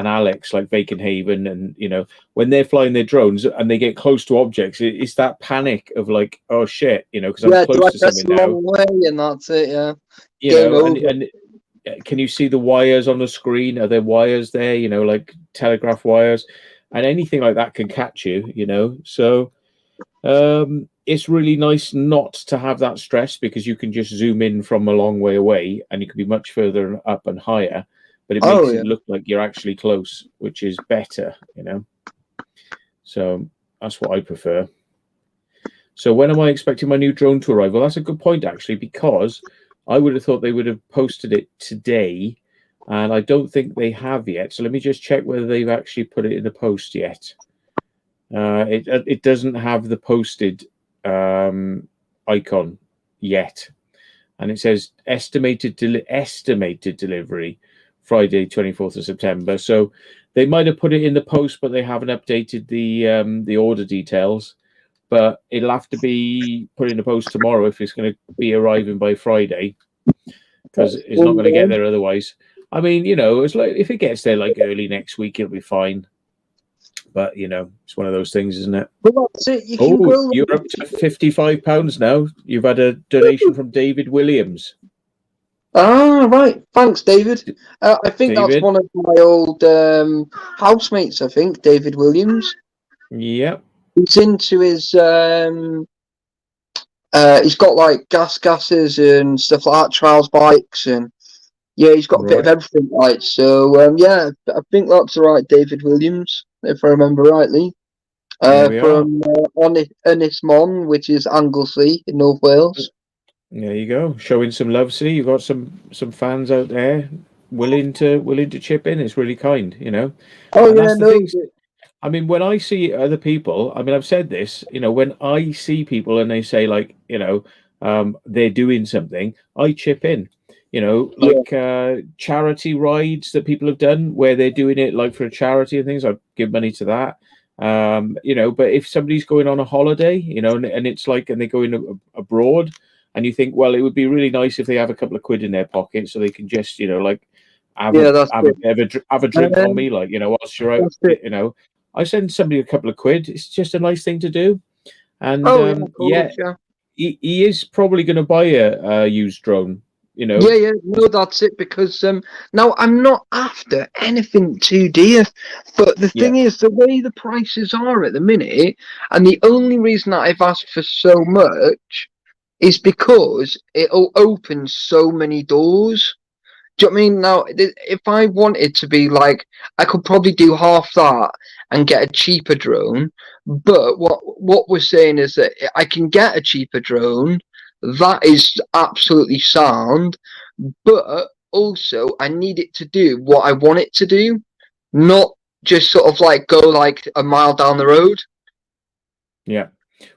Alex, like Vacant Haven, and you know, when they're flying their drones and they get close to objects, it's that panic of like, oh shit, you know, because I'm Yeah, do I close to press something the now, wrong way and that's it, yeah. you Game know, over. and can you see the wires on the screen? Are there wires there, you know, like telegraph wires, and anything like that can catch you, you know. So it's really nice not to have that stress because you can just zoom in from a long way away and you can be much further up and higher, but it Oh, makes yeah. it look like you're actually close, which is better, you know. So that's what I prefer. So when am I expecting my new drone to arrive? Well, that's a good point, actually, because I would have thought they would have posted it today, and I don't think they have yet. So let me just check whether they've actually put it in the post yet. It doesn't have the posted icon yet, and it says estimated delivery Friday 24th of September. So they might have put it in the post, but they haven't updated the order details. But it'll have to be put in the post tomorrow if it's going to be arriving by Friday, because it's not going to get there otherwise. I mean, you know, it's like if it gets there like early next week, it'll be fine. But you know, it's one of those things, isn't it? Well, that's it. You can Oh, go. you're up to £55 now. You've had a donation from David Williams. Ah, right. Thanks, David. I think that's David? one of my old housemates, I think, David Williams. Yep. He's into his he's got like gases and stuff like that, trials bikes, and yeah, he's got a bit of Right. everything, right? So yeah, I think that's the right David Williams, if I remember rightly. There we are. From Ynys Mon, which is Anglesey in North Wales. There you go. Showing some love. See, you've got some fans out there willing to chip in. It's really kind, you know. Oh And yeah, that's the no, thing. I mean, when I see other people, I mean, I've said this, you know, when I see people and they say like, you know, they're doing something, I chip in, you know, yeah, like charity rides that people have done where they're doing it like for a charity and things. I give money to that. You know, but if somebody's going on a holiday, you know, and it's like, and they're going abroad, and you think, well, it would be really nice if they have a couple of quid in their pocket so they can just, you know, like have yeah, that's it. have a drink on Um, me, like, you know, whilst you're out, that's it. you know. I send somebody a couple of quid. It's just a nice thing to do. And Oh yeah, of yeah, course, yeah. he is probably going to buy a used drone, you know. Yeah, yeah, no, that's it. Because now I'm not after anything too dear, but the Yeah, thing is, the way the prices are at the minute, and the only reason that I've asked for so much is because it'll open so many doors. Do you know what I mean? Now, if I wanted to be like, I could probably do half that and get a cheaper drone. But what we're saying is that I can get a cheaper drone. That is absolutely sound. But also, I need it to do what I want it to do, not just sort of like go like a mile down the road. yeah.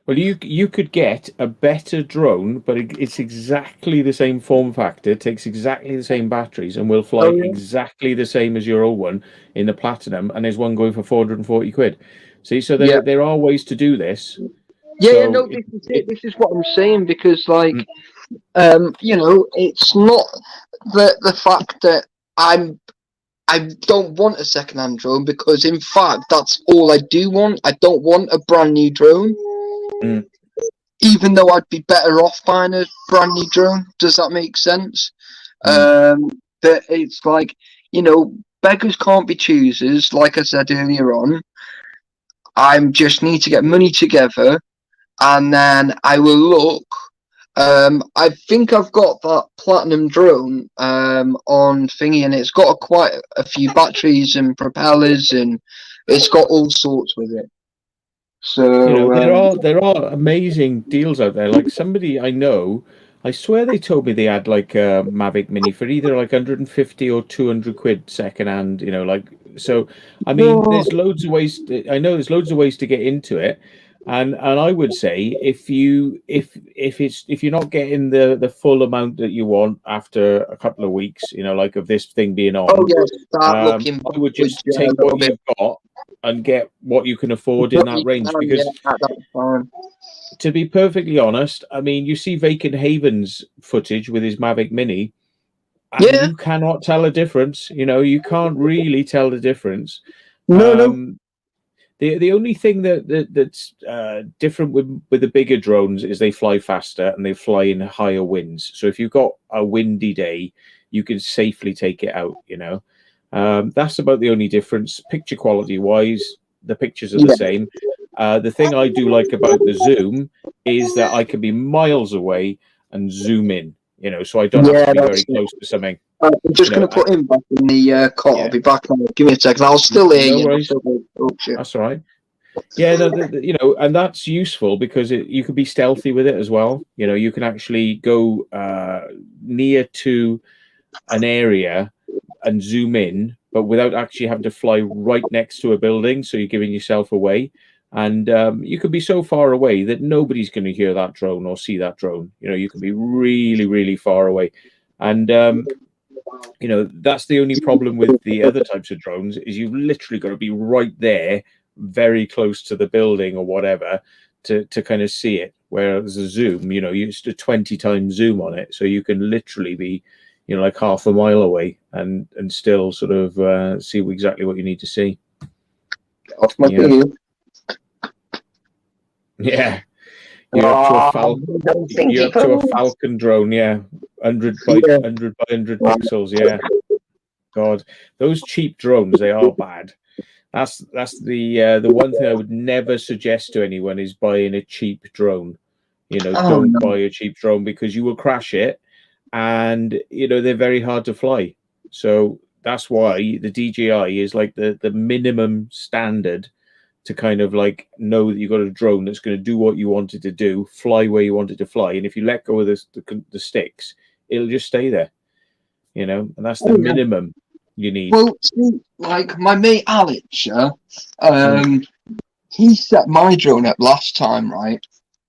Well, you could get a better drone, but it's exactly the same form factor, takes exactly the same batteries, and will fly Oh yeah, exactly the same as your old one in the platinum. And there's one going for 440 quid. See, so yeah, there are ways to do this. yeah, yeah. So No, this is it. This is what I'm saying because, like, mm, you know, it's not the fact that I don't want a second-hand drone because, in fact, that's all I do want. I don't want a brand new drone, mm, even though I'd be better off buying a brand new drone. Does that make sense? mm. But it's like, you know, beggars can't be choosers. Like I said earlier on, I just need to get money together, and then I will look. I think I've got that platinum drone on thingy, and it's got quite a few batteries and propellers, and it's got all sorts with it. You know, So there are amazing deals out there. Like somebody I know, I swear they told me they had like a Mavic Mini for either like 150 or 200 quid second hand. You know, like so. I mean, well, there's loads of ways. I know there's loads of ways to get into it. And I would say if you're not getting the full amount that you want after a couple of weeks, like of this thing being Oh on, yeah, start looking I would backwards, just yeah, take a little what bit. you've got and get what you can afford in What that you range. can, yeah, Because at that time. to be perfectly honest, I mean, you see Vacant Haven's footage with his Mavic Mini, and Yeah, you cannot tell a difference. You can't really tell the difference. no. The only thing that's different with the bigger drones is they fly faster and they fly in higher winds. So if you've got a windy day, you can safely take it out. That's about the only difference. Picture quality wise, the pictures are the Yeah, same. The thing I do like about the zoom is that I can be miles away and zoom in. So I don't have to yeah, be that's very it. close to something. I'm just going to I, put him back in the cot. I'll yeah, be back now. Give me a second. I'll still hear no you. I'll worries. still be oh, shit. That's all right. Yeah, no, and that's useful because you can be stealthy with it as well. You can actually go near to an area and zoom in, but without actually having to fly right next to a building. So you're giving yourself away, and you can be so far away that nobody's going to hear that drone or see that drone. You can be really, really far away, and that's the only problem with the other types of drones is you've literally got to be right there, very close to the building or whatever to kind of see it. Whereas a zoom, you used a 20 times zoom on it, so you can literally be, like half a mile away and still sort of see exactly what you need to see. Off my Yeah, field. yeah. You're up to a Oh, You're up to a Falcon drone, yeah. 100 by yeah. 100 by 100 pixels, yeah. God, those cheap drones, they are bad. That's the one thing I would never suggest to anyone is buying a cheap drone. Oh Don't no. buy a cheap drone because you will crash it, and they're very hard to fly. So that's why the DJI is like the minimum standard to kind of like know that you've got a drone that's going to do what you want it to do, fly where you want it to fly, and if you let go of the sticks, it'll just stay there. And that's the Oh, yeah. minimum you need. Well, see, like my mate Alex, yeah, Mm, um, he set my drone up last time, right?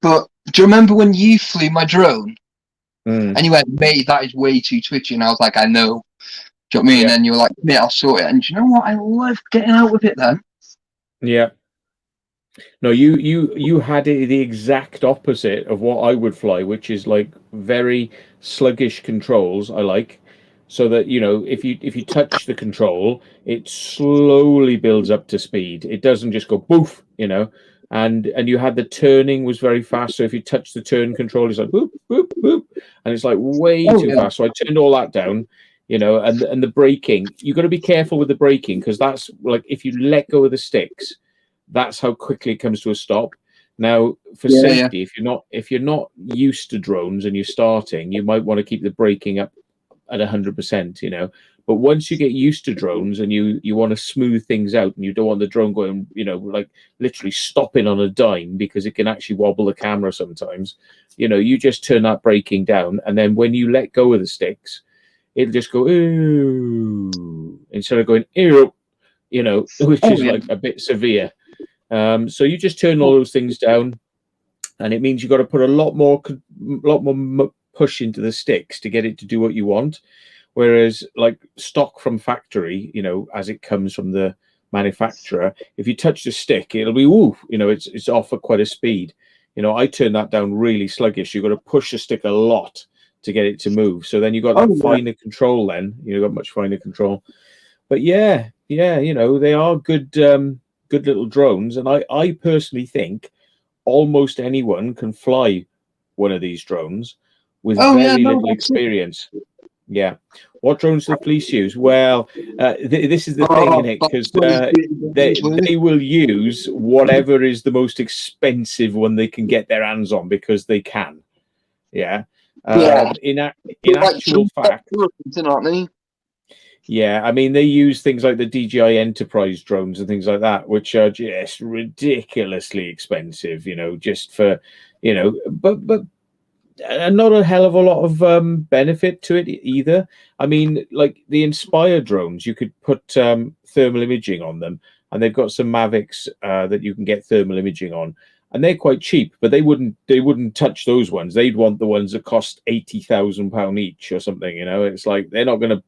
But do you remember when you flew my drone? mm, And you went, mate, that is way too twitchy. And I was like, I know. Do you know what I mean? yeah. And you were like, mate, I'll sort it. And do you know what? I loved getting out with it then. Yeah. No, you had the exact opposite of what I would fly, which is like very sluggish controls. I like so that if you touch the control, it slowly builds up to speed. It doesn't just go boof. And you had the turning was very fast. So if you touch the turn control, it's like boop boop boop, and it's like way Oh, too yeah. fast. So I turned all that down. And the braking, you got to be careful with the braking because that's like if you let go of the sticks, that's how quickly it comes to a stop. Now, for Yeah, yeah. safety, if you're not used to drones and you're starting, you might want to keep the braking up at 100%. But once you get used to drones and you want to smooth things out and you don't want the drone going, like literally stopping on a dime because it can actually wobble the camera sometimes. You just turn that braking down, and then when you let go of the sticks, it'll just go ooh instead of going ew, which Oh, is yeah. like a bit severe. So you just turn all those things down, and it means you've got to put a lot more push into the sticks to get it to do what you want. Whereas, like stock from factory, as it comes from the manufacturer, if you touch the stick, it'll be ooh, it's off at quite a speed. I turn that down really sluggish. You've got to push the stick a lot to get it to move. So then you've got Oh, that yeah. finer control. Then you've got much finer control. But yeah, they are good little drones, and I personally think almost anyone can fly one of these drones with Oh, yeah. very No, little that's it. experience. Yeah. What drones do the police use? Well, this is the thing, Oh, in it, that's because what he's doing. they will use whatever is the most expensive one they can get their hands on because they can. Yeah. Yeah. In Like actual fact, aren't they? yeah, I mean they use things like the DJI Enterprise drones and things like that, which are just ridiculously expensive. Just for, but and not a hell of a lot of benefit to it either. I mean, like the Inspire drones, you could put thermal imaging on them, and they've got some Mavics that you can get thermal imaging on, and they're quite cheap, but they wouldn't touch those ones. They'd want the ones that cost £80,000 each or something. You know, it's like they're not gonna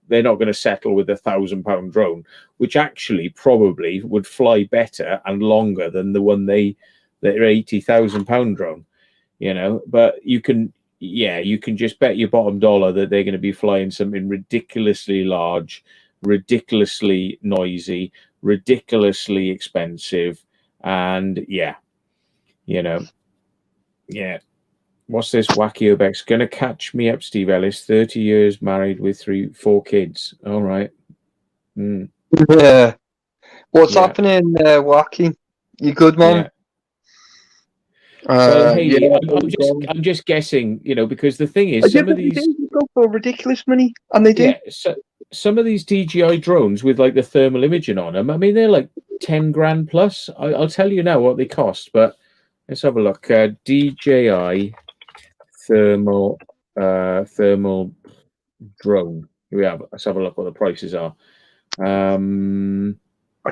settle with £1,000 drone, which actually probably would fly better and longer than the one that are £80,000 drone. You know, but you can just bet your bottom dollar that they're going to be flying something ridiculously large, ridiculously noisy, ridiculously expensive, and you know, what's this wacky Ubex? Gonna catch me up, Steve Ellis. 30 years married with 4 kids. All right. Yeah. What's happening, Wacky? You good, man? Well, hey, I'm just guessing, you know, because the thing is, some of these go for ridiculous money, and they do. Yeah, so some of these DJI drones with like the thermal imaging on them, I mean, they're like 10 grand plus. I'll tell you now what they cost, but let's have a look. DJI thermal drone. Here we have. Let's have a look what the prices are. I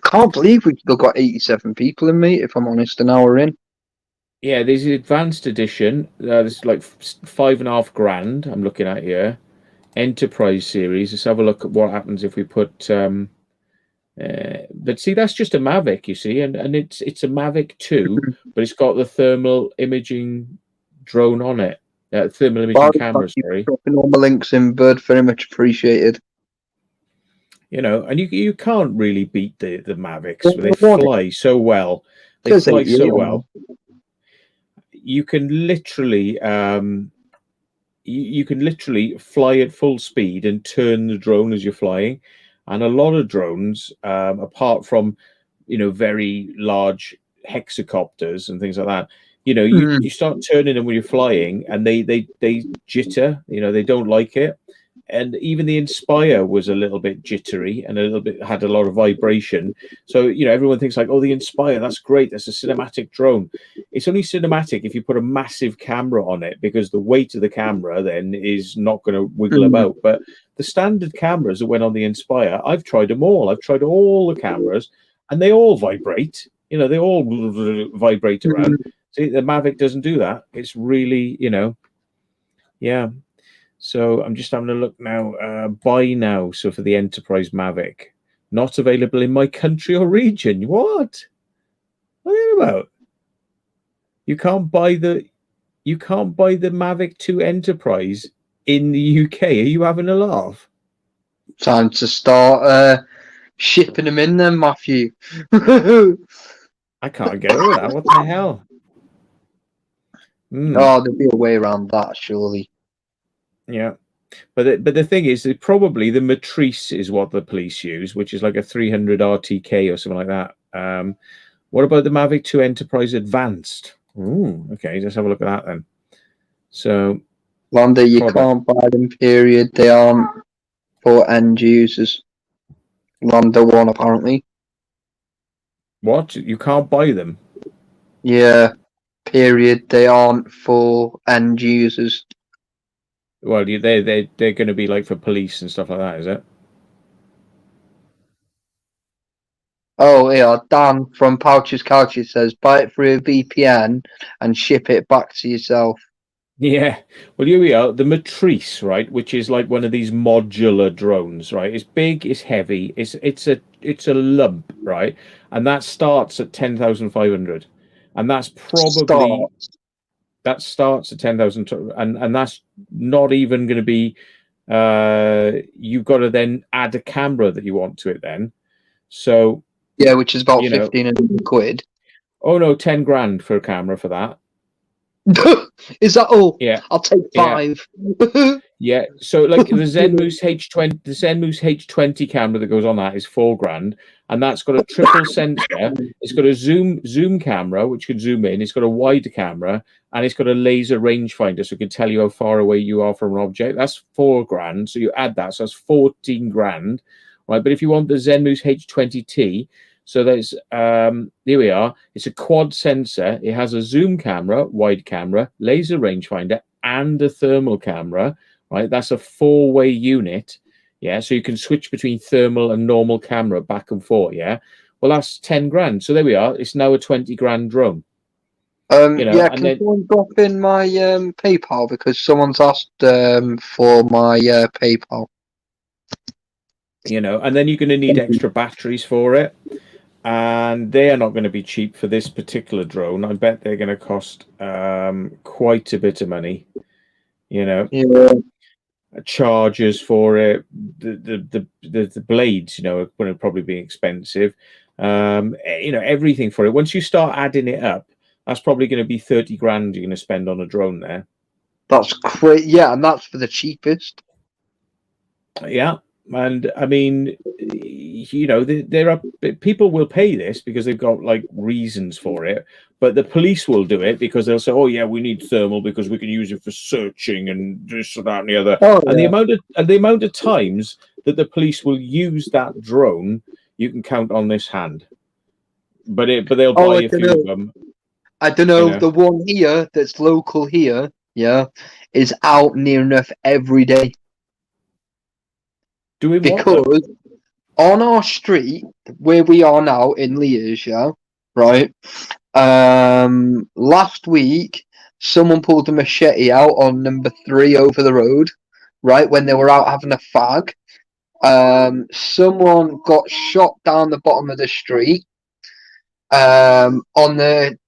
can't believe we've still got 87 people in, mate, if I'm honest, an hour in. Yeah, there's the advanced edition. There's like 5.5 grand. I'm looking at here. Enterprise series. Let's have a look at what happens if we put. But see, that's just a Mavic, you see, and it's a Mavic 2, but it's got the thermal imaging drone on it. Thermal imaging camera. Sorry. Dropping all the links in, Bird. Very much appreciated. You know, and you can't really beat the Mavics. They fly so well. They fly so well. You can literally you can literally fly at full speed and turn the drone as you're flying. And a lot of drones, apart from, you know, very large hexacopters and things like that, you know, you start turning them when you're flying, and they jitter. You know, they don't like it. And even the Inspire was a little bit jittery and had a lot of vibration. So, you know, everyone thinks like, oh, the Inspire, that's great. That's a cinematic drone. It's only cinematic if you put a massive camera on it, because the weight of the camera then is not going to wiggle about. But the standard cameras that went on the Inspire, I've tried them all. I've tried all the cameras, and they all vibrate. You know, they all vibrate around. See, the Mavic doesn't do that. It's really, you know, yeah. So I'm just having a look now. Buy now. So for the Enterprise Mavic, not available in my country or region. What? What are you about? You can't buy the Mavic 2 Enterprise in the UK. Are you having a laugh? Time to start shipping them in then, Matthew. I can't get over that. What the hell? Oh, there'll be a way around that, surely. Yeah, but the thing is, that probably the Matrice is what the police use, which is like a 300 RTK or something like that. What about the Mavic 2 Enterprise Advanced? Ooh, okay, let's have a look at that then. So, Landa, you can't buy them, period. They aren't for end users. Landa 1, apparently. What? You can't buy them? Yeah, period. They aren't for end users. Well, they're going to be like for police and stuff like that, is it? Oh yeah, Dan from Pouches Couches says buy it through a VPN and ship it back to yourself. Yeah, well, here we are, the Matrice, right, which is like one of these modular drones, right? It's big, it's heavy, it's a lump, right? And that starts at 10,500, and that's probably that starts at 10,000, and that's not even going to be. You've got to then add a camera that you want to it then, so yeah, which is about 1,500 quid. Oh no, 10 grand for a camera for that. Is that all? Yeah, I'll take 5. Yeah, so like the Zenmuse H20, the Zenmuse H20 camera that goes on that is 4 grand, and that's got a triple sensor. It's got a zoom camera which can zoom in. It's got a wide camera, and it's got a laser rangefinder, so it can tell you how far away you are from an object. That's 4 grand. So you add that, so that's 14 grand, right? But if you want the Zenmuse H20T, so there's here we are. It's a quad sensor. It has a zoom camera, wide camera, laser rangefinder, and a thermal camera. Right, that's a 4-way unit. Yeah, so you can switch between thermal and normal camera back and forth. Yeah, well, that's 10 grand. So there we are. It's now a 20 grand drone. Yeah, And can then someone drop in my PayPal because someone's asked for my PayPal. and then you're going to need extra batteries for it, and they are not going to be cheap for this particular drone. I bet they're going to cost quite a bit of money. Yeah. Chargers for it, the blades, are going to probably be expensive. Everything for it. Once you start adding it up, that's probably going to be 30 grand you're going to spend on a drone there. That's great. Yeah, and that's for the cheapest. Yeah, and I mean, there are people will pay this because they've got like reasons for it, but the police will do it because they'll say, "Oh yeah, we need thermal because we can use it for searching and this or that and the other." Oh And yeah. the amount of times that the police will use that drone, you can count on this hand. But they'll Oh, buy I a don't few of know. them. I don't You know. know, The one here that's local here, yeah, is out near enough every day doing what though? because on our street where we are now in Lears, yeah, right. Last week someone pulled a machete out on number 3 over the road, right when they were out having a fag. Someone got shot down the bottom of the street. On the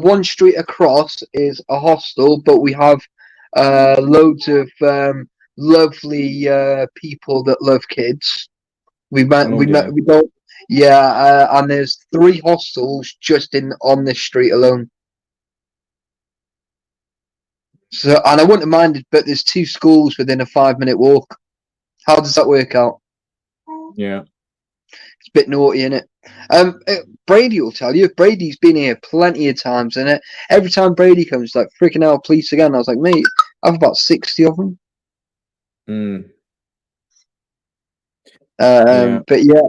one street across is a hostel, but we have loads of lovely people that love kids. Oh dear. We don't. Yeah, and there's 3 hostels just on this street alone. So, and I wouldn't have minded, but there's 2 schools within a 5-minute walk. How does that work out? Yeah. It's a bit naughty, isn't it? Brady will tell you. Brady's been here plenty of times, and every time Brady comes, like freaking out, police again. I was like, mate, I have about 60 of them. Mm. Yeah. But yeah,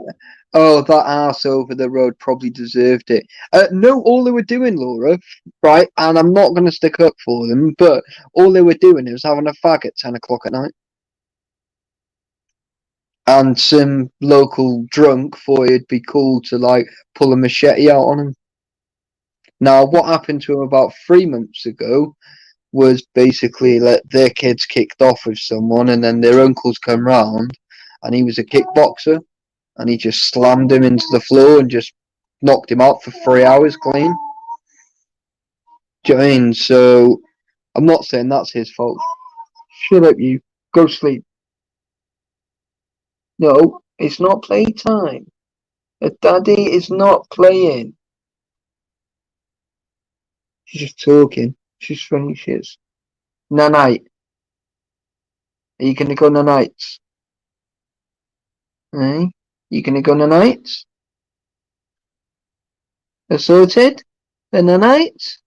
oh, that ass over the road probably deserved it. No, all they were doing, Laura, right? And I'm not going to stick up for them, but all they were doing was having a fag at 10 o'clock at night. And some local drunk thought it'd be cool to like pull a machete out on him. Now, what happened to him about 3 months ago was basically like their kids kicked off with someone, and then their uncles come round, and he was a kickboxer, and he just slammed him into the floor and just knocked him out for 3 hours clean. Do you know what I mean? So I'm not saying that's his fault. Shut up, you. Go sleep. No, it's not playtime. Daddy is not playing. She's just talking. She's throwing shits. Nanite. Are you gonna go nanites? Eh? You gonna go nanites? Assorted? The nanites?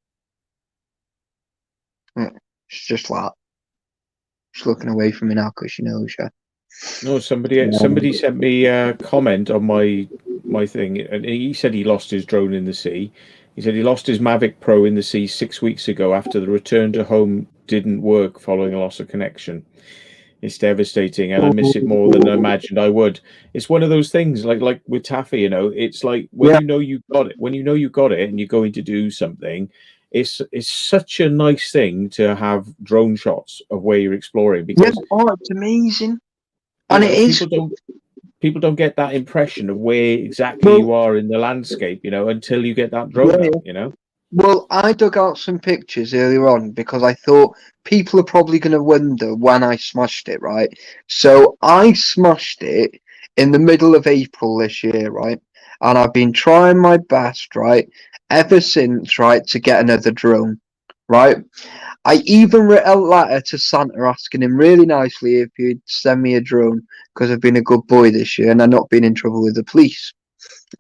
Yeah, she's just like she's looking away from me now because she knows you. No, somebody sent me a comment on my thing, and he said he lost his drone in the sea. He said he lost his Mavic Pro in the sea 6 weeks ago after the return to home didn't work following a loss of connection. It's devastating, and I miss it more than I imagined I would. It's one of those things, like with Taffy, it's like when Yeah, you know you got it, and you're going to do something. It's such a nice thing to have drone shots of where you're exploring yeah. because Oh, it's amazing, and it is. people don't get that impression of where exactly Well, you are in the landscape, until you get that drone yeah. out. Well, I dug out some pictures earlier on because I thought people are probably going to wonder when I smashed it, right? So I smashed it in the middle of April this year, right? And I've been trying my best, right, ever since, right, to get another drone, right? I even wrote a letter to Santa asking him really nicely if he'd send me a drone because I've been a good boy this year and I've not been in trouble with the police.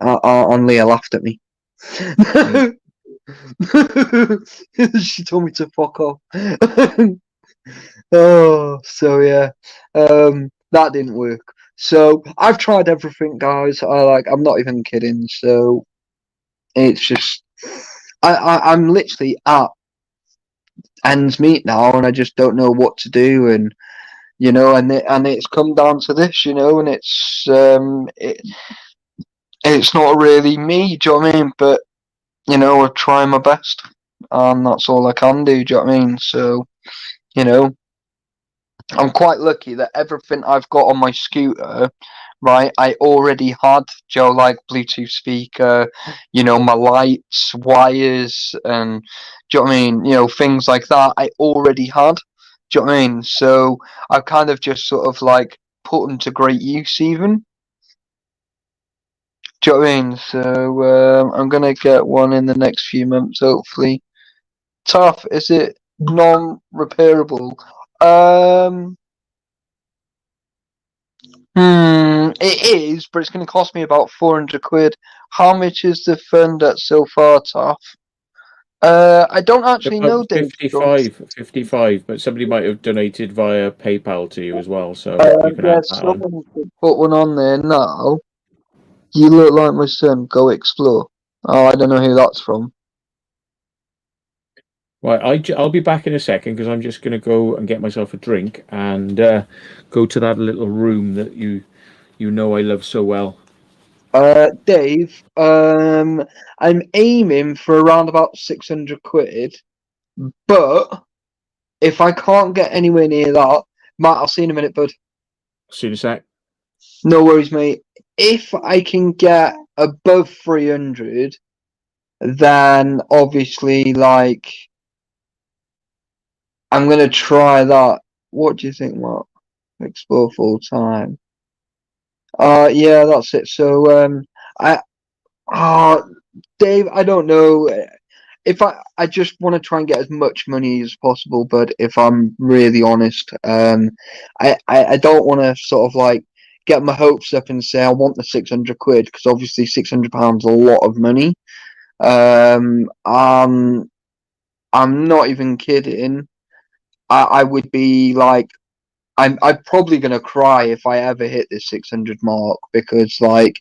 And Leah laughed at me. Mm. She told me to fuck off. Oh, so yeah, that didn't work. So I've tried everything, guys. I'm not even kidding. So it's just, I'm literally at ends meet now, and I just don't know what to do, and and it's come down to this, and it's not really me. Do you know what I mean? But I try my best. and that's all I can do. Do you know what I mean? So, you know, I'm quite lucky that everything I've got on my scooter, right, I already had, Joe, like Bluetooth speaker, you know, my lights, wires, and do you know what I mean? You know, things like that I already had. Do you know what I mean? So I've kind of just sort of like put them to great use, even. Do you know what I mean? So I'm gonna get one in the next few months, hopefully. Tough, is it non-repairable? Um, it is, but it's going to cost me about 400 quid. How much is the fund at so far, Tough? I don't actually know, About Dave. 55, but somebody might have donated via PayPal to you as well, so you can Yeah, add that on. someone could put one on there now. You look like my son. Go explore. Oh, I don't know who that's from. Right, I'll be back in a second because I'm just going to go and get myself a drink and go to that little room that you know I love so well. Dave. I'm aiming for around about 600 quid, but if I can't get anywhere near that, Matt, I'll see you in a minute, bud. See you in a sec. No worries, mate. If I can get above 300, then obviously, like, I'm gonna try that. What do you think, Mark? Explore full time. Yeah, that's it. So, I, uh, Dave, I don't know. If I just want to try and get as much money as possible, but if I'm really honest, I don't want to sort of like get my hopes up and say I want the 600 quid because obviously £600 is a lot of money. Um, um, I'm not even kidding. I would be like, I'm probably gonna cry if I ever hit this 600 mark because like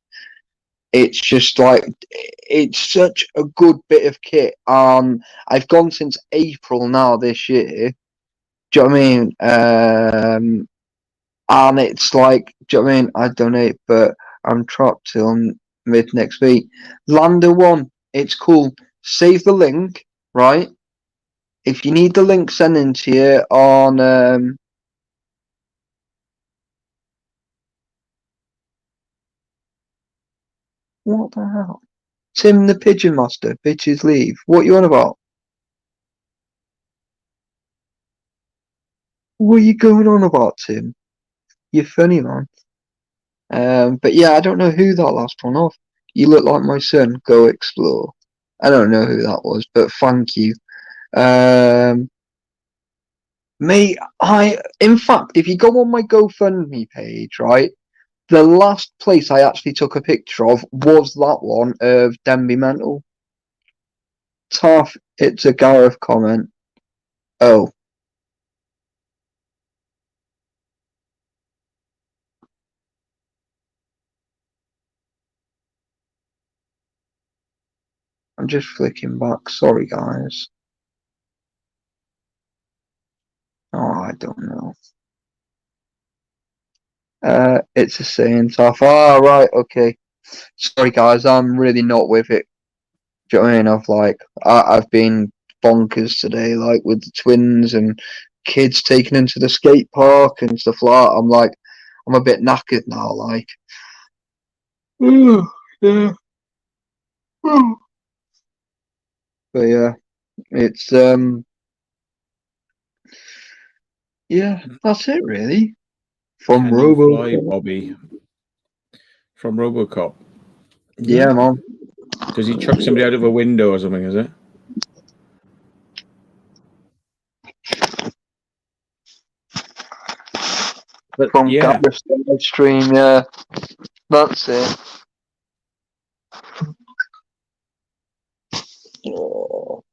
it's just like it's such a good bit of kit. I've gone since April now this year. Do you know what I mean? And it's like, do you know what I mean? I donate, but I'm trapped till mid next week. Lander one, it's cool. Save the link, right? If you need the link sent in to you on what the hell? Tim the Pigeon Master, bitches leave. What you on about? What are you going on about, Tim? You're funny, man. But yeah, I don't know who that last one off. You look like my son. Go explore. I don't know who that was, but thank you. Um, mate, in fact, if you go on my GoFundMe page, right, the last place I actually took a picture of was that one of Denby Mental. Tough. It's a Gareth comment. Oh, I'm just flicking back. Sorry, guys. Oh, I don't know. It's a saying tough. Ah, right, okay. Sorry, guys, I'm really not with it. Do you know what I mean? I've been bonkers today, like with the twins and kids taking into the skate park and stuff like that. I'm a bit knackered now, like. Yeah. But yeah, it's yeah, that's it really. From Can you Robo. fly, Bobby? From RoboCop. Yeah, Yeah. man. Does he chuck somebody out of a window or something? Is it? But From yeah, Gareth live stream, yeah. That's it. Oh.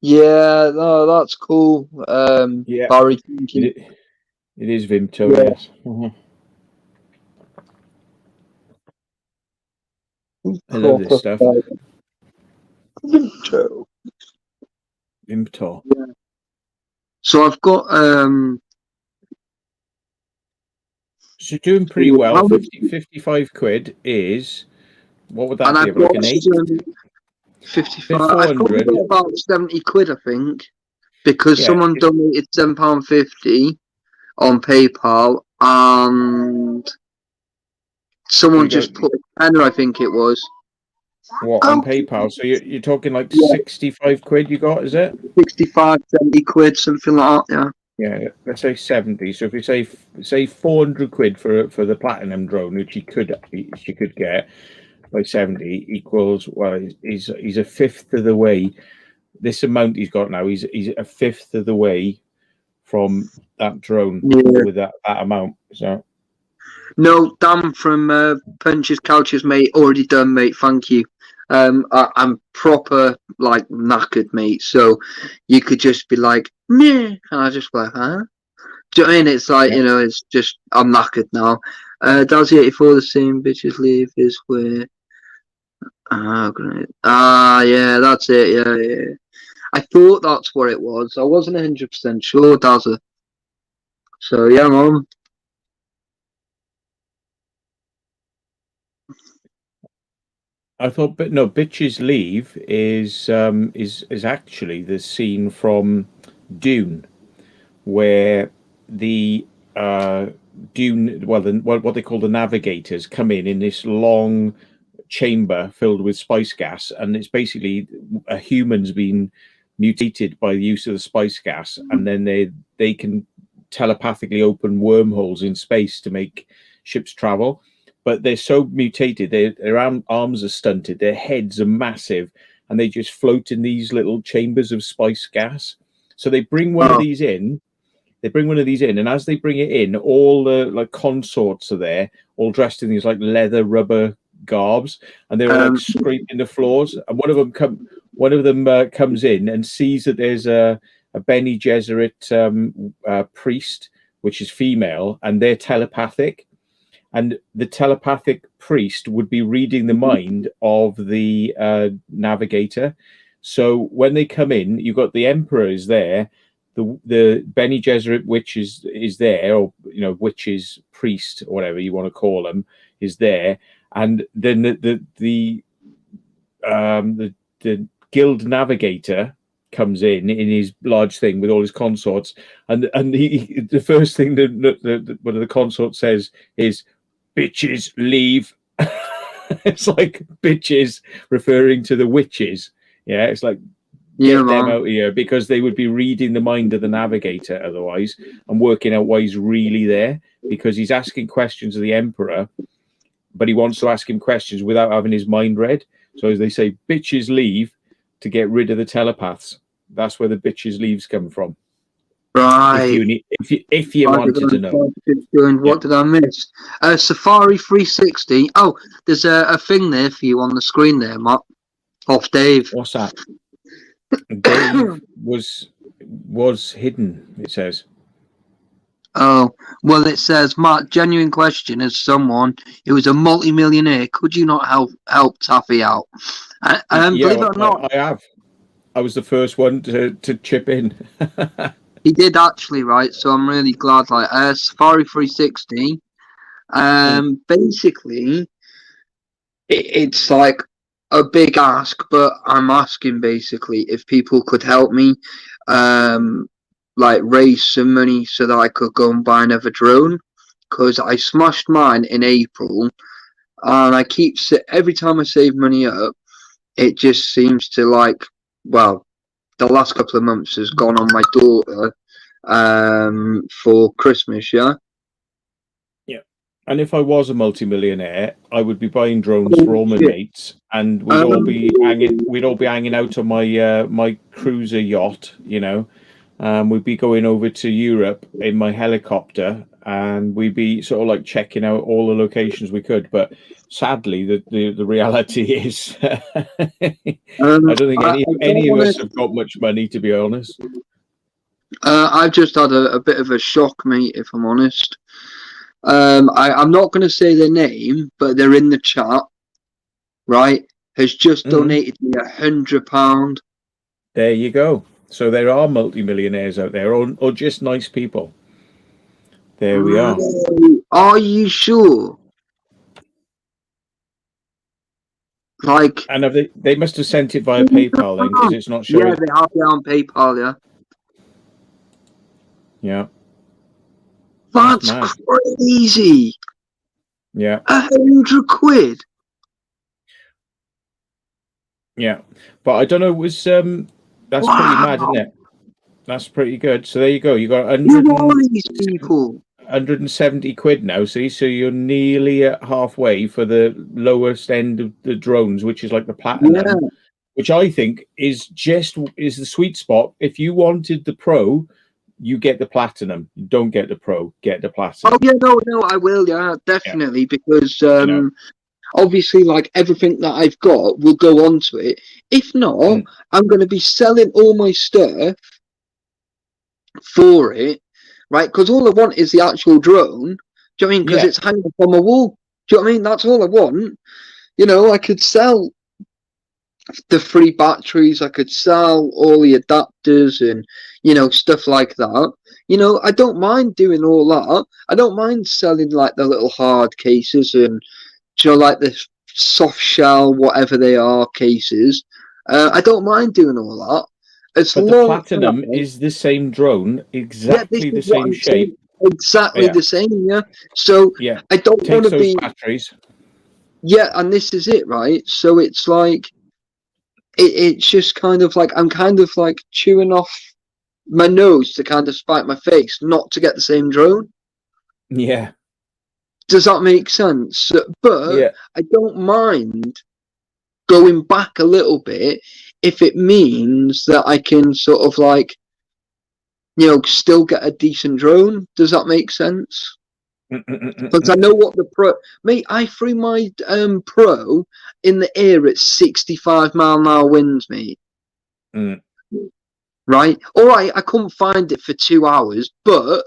Yeah, no, that's cool. yeah, Barry, thank you. it is Vimto. Yeah. Yes. I love this Proper stuff. Vimto. Vimto. So I've got So you're doing pretty well. 55 quid is What would that And be? I've Like got an 8? 55. I've probably 400. got about 70 quid, I think, because Yeah. someone donated £7.50 on PayPal, and someone You got just put a tenner, I think it was. what on Oh, PayPal? So you're talking like yeah, 65 quid you got, is it? 65, 70 quid, something like that, yeah. Yeah, let's say 70. So if we say 400 quid for the platinum drone, which she could get by 70 equals, well, he's a fifth of the way. This amount he's got now, he's a fifth of the way from that drone Yeah. with that amount. So No, Dan from Punches Couches, mate, already done, mate, thank you. I'm proper, like, knackered, mate, so you could just be like, meh, and I just like, huh? Do you know what I mean? It's like, yeah. you know, it's just, I'm knackered now. Dalsy 84, the same bitches leave is where. Yeah, that's it, yeah. I thought that's what it was. I wasn't 100% sure, Dazza. So, yeah, man. I thought, but no, bitches leave is actually the scene from Dune, where the Dune, well, what they call the navigators come in this long chamber filled with spice gas, and it's basically a human's been mutated by the use of the spice gas, and then they can telepathically open wormholes in space to make ships travel. But they're so mutated, their arms are stunted, their heads are massive, and they just float in these little chambers of spice gas. So they bring one of Oh, these in. They bring one of these in, and as they bring it in, all the like consorts are there, all dressed in these like leather rubber garbs, and they're all like um, scraping the floors. And one of them comes in and sees that there's a Bene Gesserit priest, which is female, and they're telepathic. And the telepathic priest would be reading the mind of the navigator. So when they come in, you've got the emperor is there, the Bene Gesserit witch is there, or witches priest or whatever you want to call them is there, and then the guild navigator comes in his large thing with all his consorts, and the first thing that one of the consorts says is, "Bitches leave." It's like bitches referring to the witches. Yeah, it's like, yeah, get them man. out of here, because they would be reading the mind of the navigator otherwise and working out why he's really there, because he's asking questions of the emperor, but he wants to ask him questions without having his mind read. So as they say, bitches leave to get rid of the telepaths. That's where the bitches leaves come from. Right. If you wanted to know. Yeah. What did I miss? Safari 360. Oh, there's a thing there for you on the screen there, Matt. Off Dave. What's that? Dave was hidden, it says. Oh, well, it says, Matt, genuine question, as someone who is a multi-millionaire, could you not help Taffy out? Believe Yeah, it or not, I have. I was the first one to chip in. he did actually, right? So I'm really glad. Like, Safari 360. Basically, it's like a big ask, but I'm asking basically if people could help me, like raise some money so that I could go and buy another drone, because I smashed mine in April, and I keep every time I save money up, it just seems to like, well, the last couple of months has gone on my daughter, for Christmas, yeah. Yeah. And if I was a multimillionaire, I would be buying drones for Oh, all my shit. mates, and we'd all be hanging out on my my cruiser yacht, we'd be going over to Europe in my helicopter, and we'd be sort of like checking out all the locations we could. But sadly, the reality is, I don't think I don't any of want us to. have got much money, to be honest. I've just had a bit of a shock, mate, if I'm honest. I'm not going to say their name, but they're in the chat, right? Has just Mm. donated me £100. There you go. So there are multimillionaires out there, or just nice people. There we are. Really? Are you sure? Like, And have they must have sent it via PayPal then, because it's not yeah, showing. they have it on PayPal. Yeah, Yeah, that's mad. crazy. Yeah, 100 quid. yeah. But I don't know. That's pretty mad, isn't Wow. it? That's pretty good. So there you go. You got Who are these people? 170 quid now. See, so you're nearly at halfway for the lowest end of the drones, which is like the Yeah. platinum, which I think is the sweet spot. If you wanted the pro, you get the platinum. You don't get the pro, get the Oh platinum. yeah, no, I will. Yeah, Yeah, definitely, because you know. obviously, like everything that I've got will go onto it. If not, Mm, I'm going to be selling all my stuff for it, right? Because all I want is the actual drone. Do you know what I mean? Because yeah, it's hanging up on my wall. Do you know what I mean? That's all I want. You know, I could sell the free batteries, I could sell all the adapters and, you know, stuff like that. You know, I don't mind doing all that. I don't mind selling like the little hard cases and, you know, like the soft shell, whatever they are, cases. I don't mind doing all that as but the long platinum as, is the same drone, yeah, this exactly the is what same I'm saying. shape. Exactly Yeah, the same, yeah. So yeah. I don't want Takes to those be, batteries. yeah, and this is it, right? So it's like, it's just kind of like, I'm kind of like chewing off my nose to kind of spite my face, not to get the same drone. Yeah, Does that make sense? But yeah. I don't mind going back a little bit if it means that I can sort of like, you know, still get a decent drone. Does that make sense? Because I know what the pro, mate. I threw my pro in the air at 65 mile an hour winds, mate. Mm. Right? All right, I couldn't find it for 2 hours, but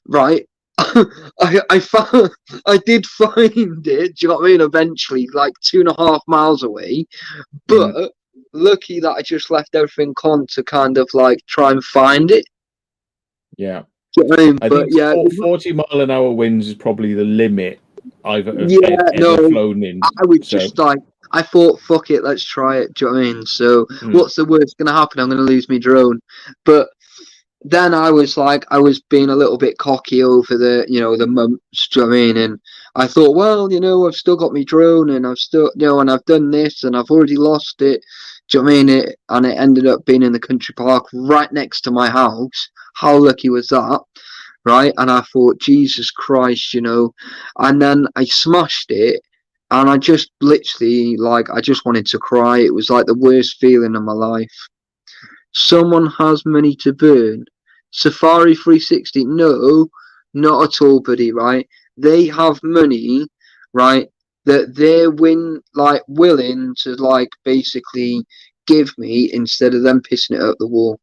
right, I found, I did find it. Do you know what I mean? Eventually, like 2.5 miles away, Mm. but lucky that I just left everything on to kind of like try and find it. Yeah. Do you know what I mean? I But think yeah, 40 mile an hour winds is probably the limit I've yeah, ever no, flown in. I was So, just like, I thought, fuck it, let's try it. Do you know what I mean? So, mm, what's the worst gonna happen? I'm gonna lose my drone. But then I was like, I was being a little bit cocky over the, you know, the months. Do you know what I mean? And I thought, well, you know, I've still got my drone, and I've still, you know, and I've done this, and I've already lost it. Do you know what I mean? And it ended up being in the country park right next to my house. How lucky was that? Right? And I thought, Jesus Christ, you know. And then I smashed it, and I just literally, like, I just wanted to cry. It was like the worst feeling of my life. Someone has money to burn. Safari 360, no, not at all, buddy, right? They have money, right, that they're willing to like basically give me instead of them pissing it up the wall.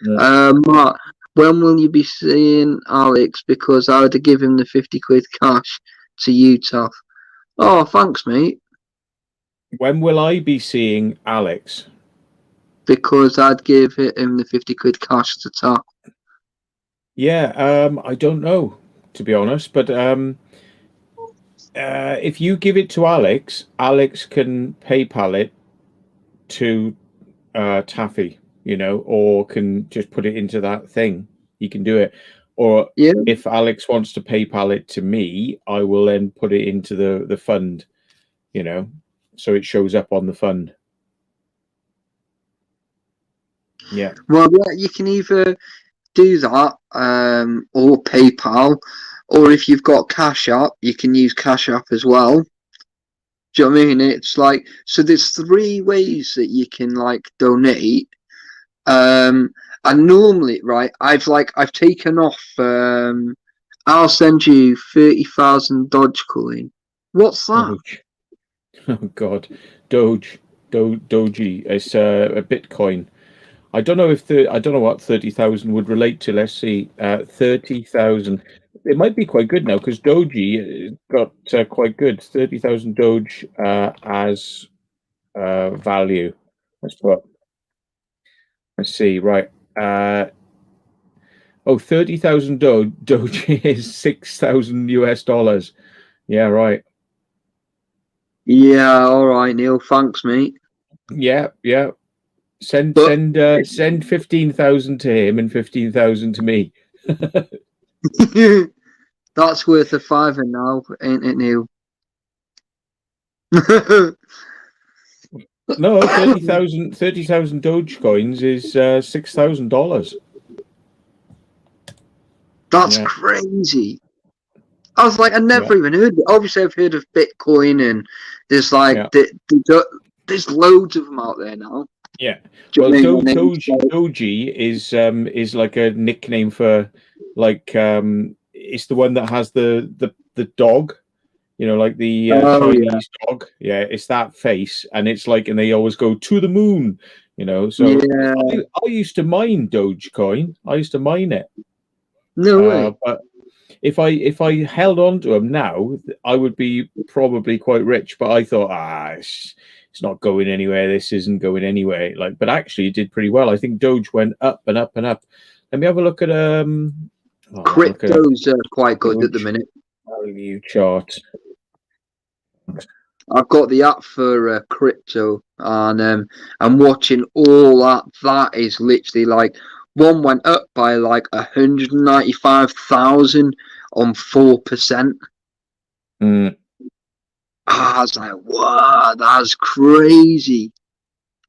yeah. Mark, when will you be seeing Alex? Because I would have given him the 50 quid cash to you, Tough. Oh, thanks, mate. When will I be seeing Alex? Because I'd give him the 50 quid cash to Tough. Yeah, I don't know, to be honest, but if you give it to Alex, Alex can PayPal it to Taffy, you know, or can just put it into that thing. He can do it. Or Yeah. if Alex wants to PayPal it to me, I will then put it into the fund, you know, so it shows up on the fund. Yeah. Well, yeah, you can either do that, or PayPal, or if you've got Cash App, you can use Cash App as well. Do you know what I mean? It's like, so there's three ways that you can like donate. Um, and normally, right, I've taken off. I'll send you 30,000 Dogecoin. What's that? Doge. Oh God, Doji. It's a Bitcoin. I don't know I don't know what 30,000 would relate to. Let's see, 30,000. It might be quite good now because Doji got quite good. 30,000 Doge as value. Let's put. Let's see. Right. Oh, 30,000 Doge is 6,000 US dollars. Yeah. Right. Yeah, all right, Neil. Thanks, mate. Yeah, yeah. Send But send send 15,000 to him and 15,000 to me. that's worth a fiver now, ain't it, Neil? No, 30,000 Doge coins is $6,000. That's Yeah, crazy. I was like, I yeah, never even heard of it. Obviously, I've heard of Bitcoin, and there's like yeah. there's loads of them out there now. Yeah. Do you Well, know what I mean? Doji is like a nickname for like it's the one that has the dog, you know, like the Oh yeah, Chinese dog. Yeah, it's that face, and it's like, and they always go to the moon, you know. So yeah. I used to mine Dogecoin. I used to mine it, No way. but if I held on to them now, I would be probably quite rich. But I thought, it's not going anywhere. This isn't going anywhere. Like, but actually, it did pretty well. I think Doge went up and up and up. Let me have a look at I'll have a look at a Crypto's quite good at the Doge minute. value chart. I've got the app for crypto, and I'm watching all that. That is literally like one went up by like 195,000 on 4%. Mm, I was like, wow, that's crazy.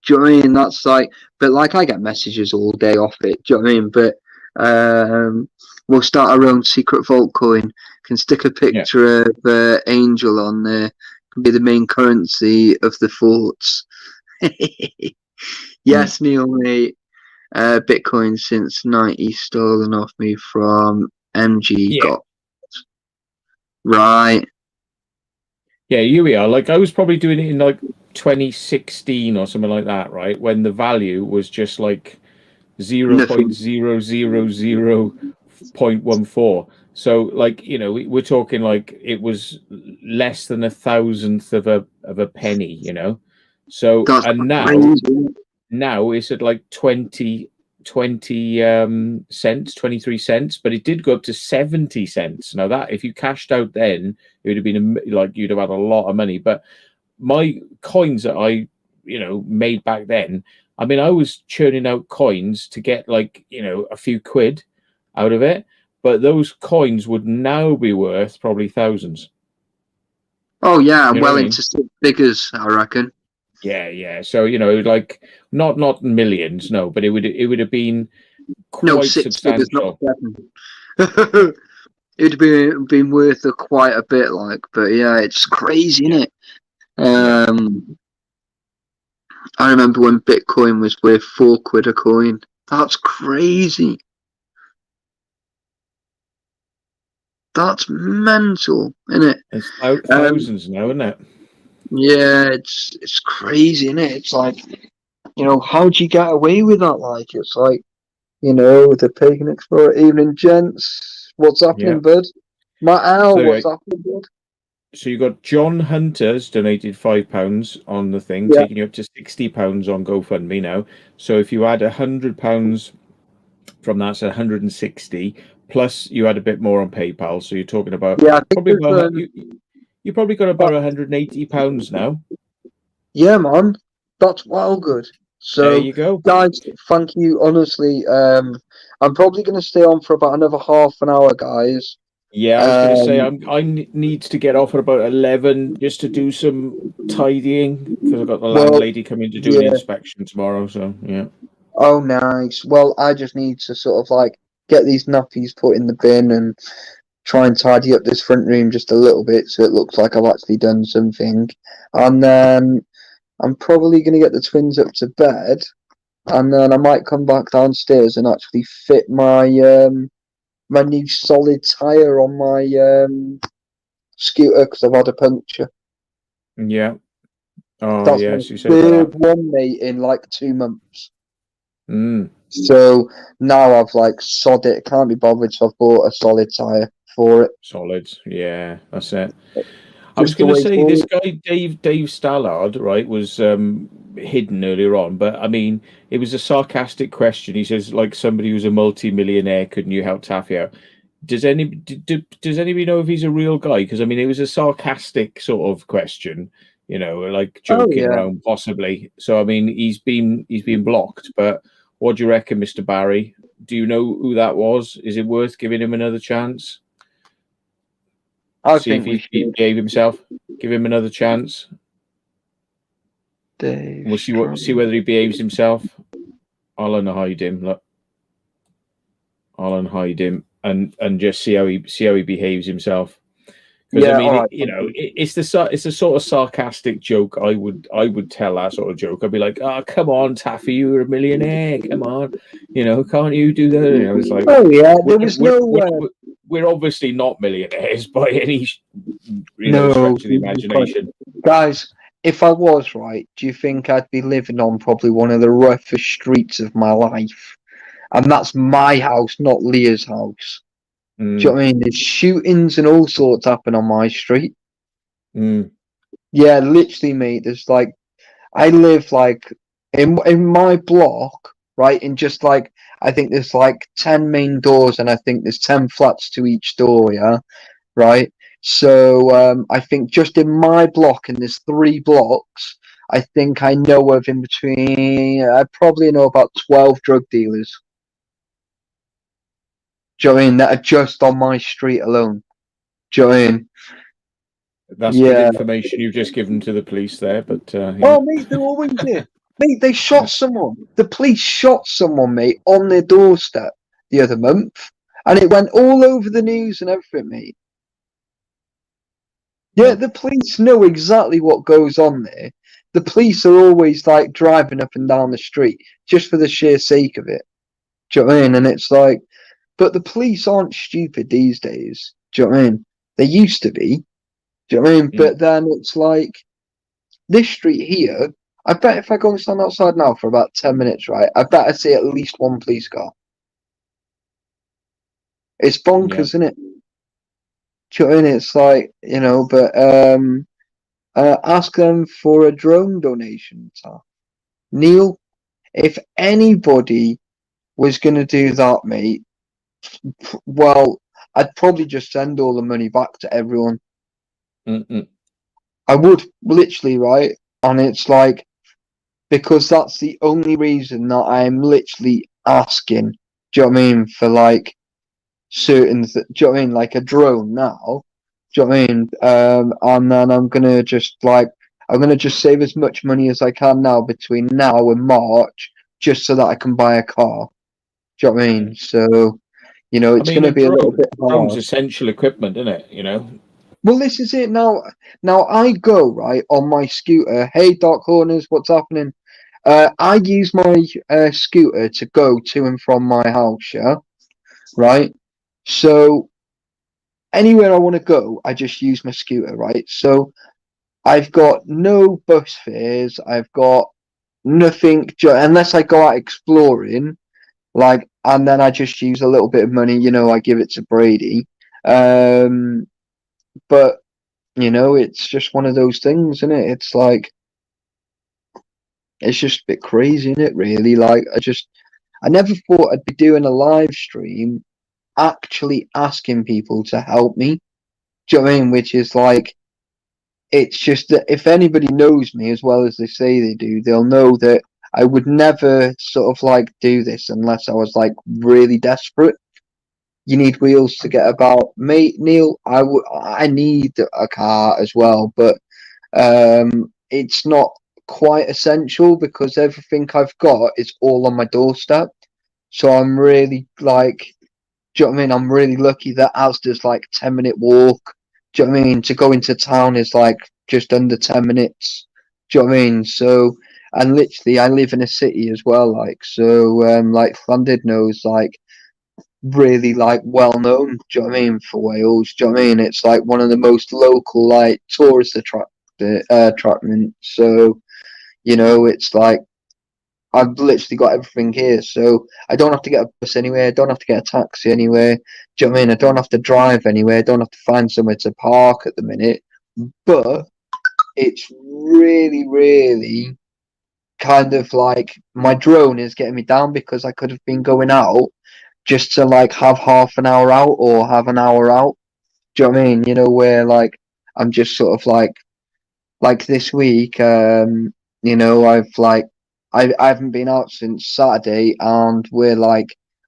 Do you know what I mean? That's like, but like I get messages all day off it. Do you know what I mean? But we'll start our own secret vault coin. Can stick a yeah. picture of Angel on there. Can be the main currency of the forts. Mm. Yes, Neil, mate. Bitcoin since 90 stolen off me from MG. Yeah. Got right. Yeah, here we are. Like, I was probably doing it in like 2016 or something like that, right? When the value was just like Nothing. 0.000.14. So, like, you know, we're talking like it was less than a thousandth of a penny, you know. So, That's and crazy. now it's at like 20 cents, 23 cents, but it did go up to 70 cents. Now that if you cashed out then, it would have been like you'd have had a lot of money. But my coins that I, you know, made back then, I mean, I was churning out coins to get like, you know, a few quid out of it, but those coins would now be worth probably thousands. Oh yeah, You know well what I into mean? six figures, I reckon. Yeah, yeah. So, you know, like not millions, no, but it would have been No, quite six figures, not substantial. seven. It'd been worth quite a bit, like, but yeah, it's crazy, Yeah, isn't it? yeah. I remember when Bitcoin was worth £4 a coin. That's crazy. That's mental, isn't it? It's Um, thousands now, isn't it? yeah, it's crazy, isn't it? It's like, how do you get away with that? Like, it's like, the pagan explorer. Evening, gents. What's Yeah. happening, bud? Matt Al, So, what's happening, bud? so you got John Hunter's donated £5 on the thing, Yeah, taking you up to £60 on GoFundMe now. So if you add £100 from that, so 160 plus you add a bit more on PayPal. So you're talking about yeah. I think probably there's about you probably got about that, £180 now. yeah, man. That's well good. There So, you go. guys, thank you. Honestly, I'm probably going to stay on for about another half an hour, guys. Yeah, I was going to say Um, I need to get off at about 11 just to do some tidying because I've got the well, landlady coming to do an yeah. inspection tomorrow. So yeah, Oh, nice. Well, I just need to sort of like get these nappies put in the bin and try and tidy up this front room just a little bit so it looks like I've actually done something. And then I'm probably going to get the twins up to bed, and then I might come back downstairs and actually fit my new solid tire on my scooter because I've had a puncture. yeah. Oh That's my yes, you said third about one, mate, in like 2 months. that. Mm, So now I've like sod it. Can't be bothered, so I've bought a solid tire for it. solids. Yeah, that's it. I was Just the going to way say this forward. guy Dave Stallard, right, was hidden earlier on, but I mean it was a sarcastic question. He says like somebody who's a multi-millionaire, couldn't you help Taffy out? Does anybody know if he's a real guy? Because I mean it was a sarcastic sort of question. you know, like Oh joking yeah. around possibly. So I mean, he's been blocked. But what do you reckon, Mr. Barry? Do you know who that was? Is it worth giving him another chance? I See if think we he should. behave himself. Give him another chance. Dave We'll see whether he behaves himself. I'll unhide him. Look, I'll unhide him and just see how he behaves himself. Because I Yeah, mean, all right. it's the sort of sarcastic joke I would tell that sort of joke. I'd be like, "Oh, come on, Taffy, you're a millionaire. Come on, you know, can't you do that?" You know, it's like Oh yeah, we're there was we're no we're, we're obviously not millionaires by any no stretch of the imagination. guys. If I was right, do you think I'd be living on probably one of the roughest streets of my life? And that's my house, not Leah's house. Do you know Mm, what I mean? There's shootings and all sorts happen on my street. mm, Yeah, literally, mate. There's like I live like in my block, right? In just like I think there's like 10 main doors, and I think there's 10 flats to each door. Yeah, right. So I think just in my block, and there's 3 blocks. I think I know of in between. I probably know about 12 drug dealers. Do you know what I mean? That are just on my street alone. Do you know what I mean? that's good Yeah. information you've just given to the police there. But yeah, Oh, mate, they're always there. Mate, they shot someone. The police shot someone, mate, on their doorstep the other month. And it went all over the news and everything, mate. Yeah, well, the police know exactly what goes on there. The police are always like driving up and down the street just for the sheer sake of it. Do you know what I mean? And it's like, but the police aren't stupid these days. Do you know what I mean? They used to be. Do you know what I mean? mm, But then it's like, this street here, I bet if I go and stand outside now for about 10 minutes, right, I bet I see at least one police car. It's yeah. bonkers, isn't it? Do you know what I mean? It's like, but ask them for a drone donation, Tom. Neil, if anybody was going to do that, mate, well, I'd probably just send all the money back to everyone. Mm-mm. I would, literally, right? And it's like, because that's the only reason that I'm literally asking. Do you know what I mean? For like certain, do you know what I mean? Like a drone now. Do you know what I mean? And then I'm gonna just save as much money as I can now between now and March, just so that I can buy a car. Do you know what I mean? So, I it's mean, gonna be a little bit drone's hard. essential equipment, isn't it? You know. Well, this is it now. Now I go right on my scooter. Hey, Dark Corners, what's happening? I use my scooter to go to and from my house. Yeah, right. So anywhere I want to go, I just use my scooter. Right. So I've got no bus fares. I've got nothing unless I go out exploring. Like, and then I just use a little bit of money. I give it to Brady. But it's just one of those things, isn't it? It's like, it's just a bit crazy, isn't it, really? Like, I never thought I'd be doing a live stream actually asking people to help me. Do you know what I mean? Which is like, it's just that if anybody knows me as well as they say they do, they'll know that I would never sort of like do this unless I was like really desperate. You need wheels to get about. Mate, Neil, I need a car as well, but it's not quite essential because everything I've got is all on my doorstep. So I'm really like, do you know what I mean? I'm really lucky that Asda's like 10-minute walk. Do you know what I mean? To go into town is like just under 10 minutes. Do you know what I mean? So, and literally, I live in a city as well. Like, so, like Llandudno's like really like well known. Do you know what I mean for Wales? Do you know what I mean? It's like one of the most local like tourist attractment. So it's like I've literally got everything here, so I don't have to get a bus anywhere. I don't have to get a taxi anywhere. Do you know what I mean? I don't have to drive anywhere. I don't have to find somewhere to park at the minute. But it's really, really kind of like my drone is getting me down because I could have been going out just to like have half an hour out or have an hour out. Do you know what I mean? Where like I'm just sort of like like this week, you know, I haven't been out since Saturday, and we're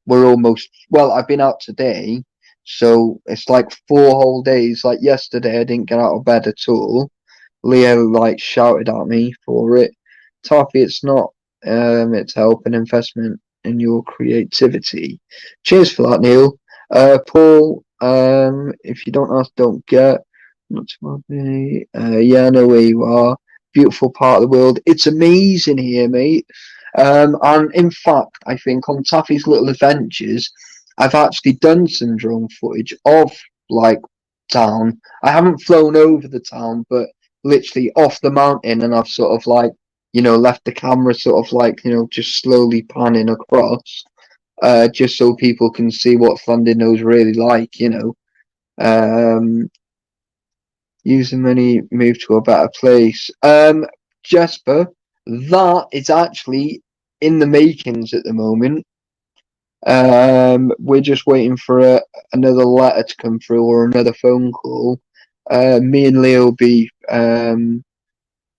almost, well, I've been out today, so it's like 4 whole days. Like yesterday, I didn't get out of bed at all. Leo like shouted at me for it. Toffee, it's not. It's help and investment in your creativity. Cheers for that, Neil. Paul, if you don't ask, don't get. Not to me. Yeah, I know where you are. Beautiful part of the world. It's amazing here, mate. And in fact, I think on Taffy's Little Adventures, I've actually done some drone footage of like town. I haven't flown over the town, but literally off the mountain, and I've sort of like, you know, left the camera sort of like, you know, just slowly panning across, just so people can see what Thunderdino's really like, you know. Use the money, move to a better place. Jesper, that is actually in the makings at the moment. We're just waiting for another letter to come through or another phone call. Me and Leo will be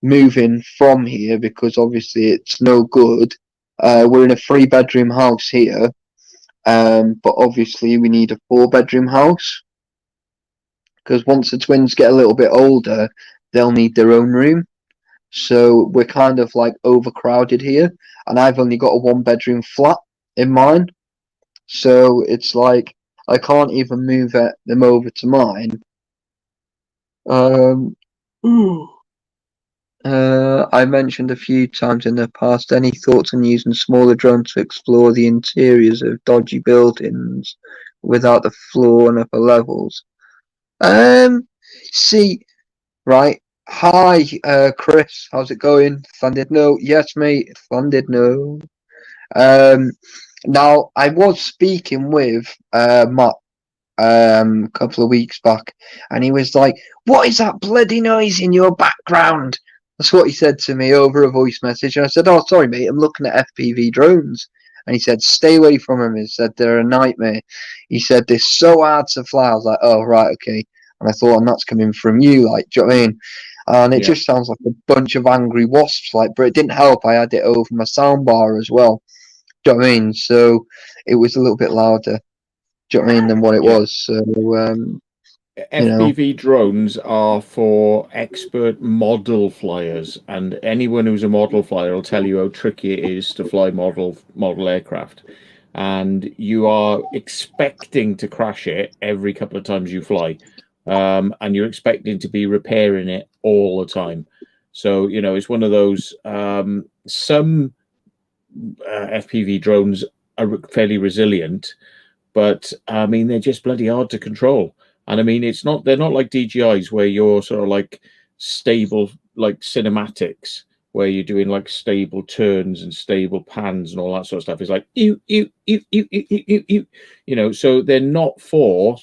moving from here because obviously it's no good. We're in a 3-bedroom house here, but obviously we need a 4-bedroom house because once the twins get a little bit older, they'll need their own room. So we're kind of like overcrowded here, and I've only got a 1-bedroom flat in mine. So it's like I can't even move them over to mine. I mentioned a few times in the past. Any thoughts on using smaller drones to explore the interiors of dodgy buildings without the floor and upper levels? See, right. Hi, Chris. How's it going? Funded no. Yes, mate. Funded no. Now I was speaking with Matt a couple of weeks back, and he was like, "What is that bloody noise in your background?" That's what he said to me over a voice message, and I said, "Oh, sorry, mate. I'm looking at FPV drones." And he said, "Stay away from them." He said, "They're a nightmare." He said, "They're so hard to fly." I was like, "Oh, right, okay." And I thought, and that's coming from you, like, do you know what I mean? And it just sounds like a bunch of angry wasps, like, but it didn't help. I had it over my soundbar as well. Do you know what I mean? So it was a little bit louder. Do you know what I mean, than what it was? So, you know, FPV drones are for expert model flyers, and anyone who's a model flyer will tell you how tricky it is to fly model aircraft. And you are expecting to crash it every couple of times you fly, and you're expecting to be repairing it all the time. So you know it's one of those. Some FPV drones are fairly resilient, but I mean they're just bloody hard to control. And I mean they're not like DJIs where you're sort of like stable, like cinematics where you're doing like stable turns and stable pans and all that sort of stuff. It's like you know, so they're not for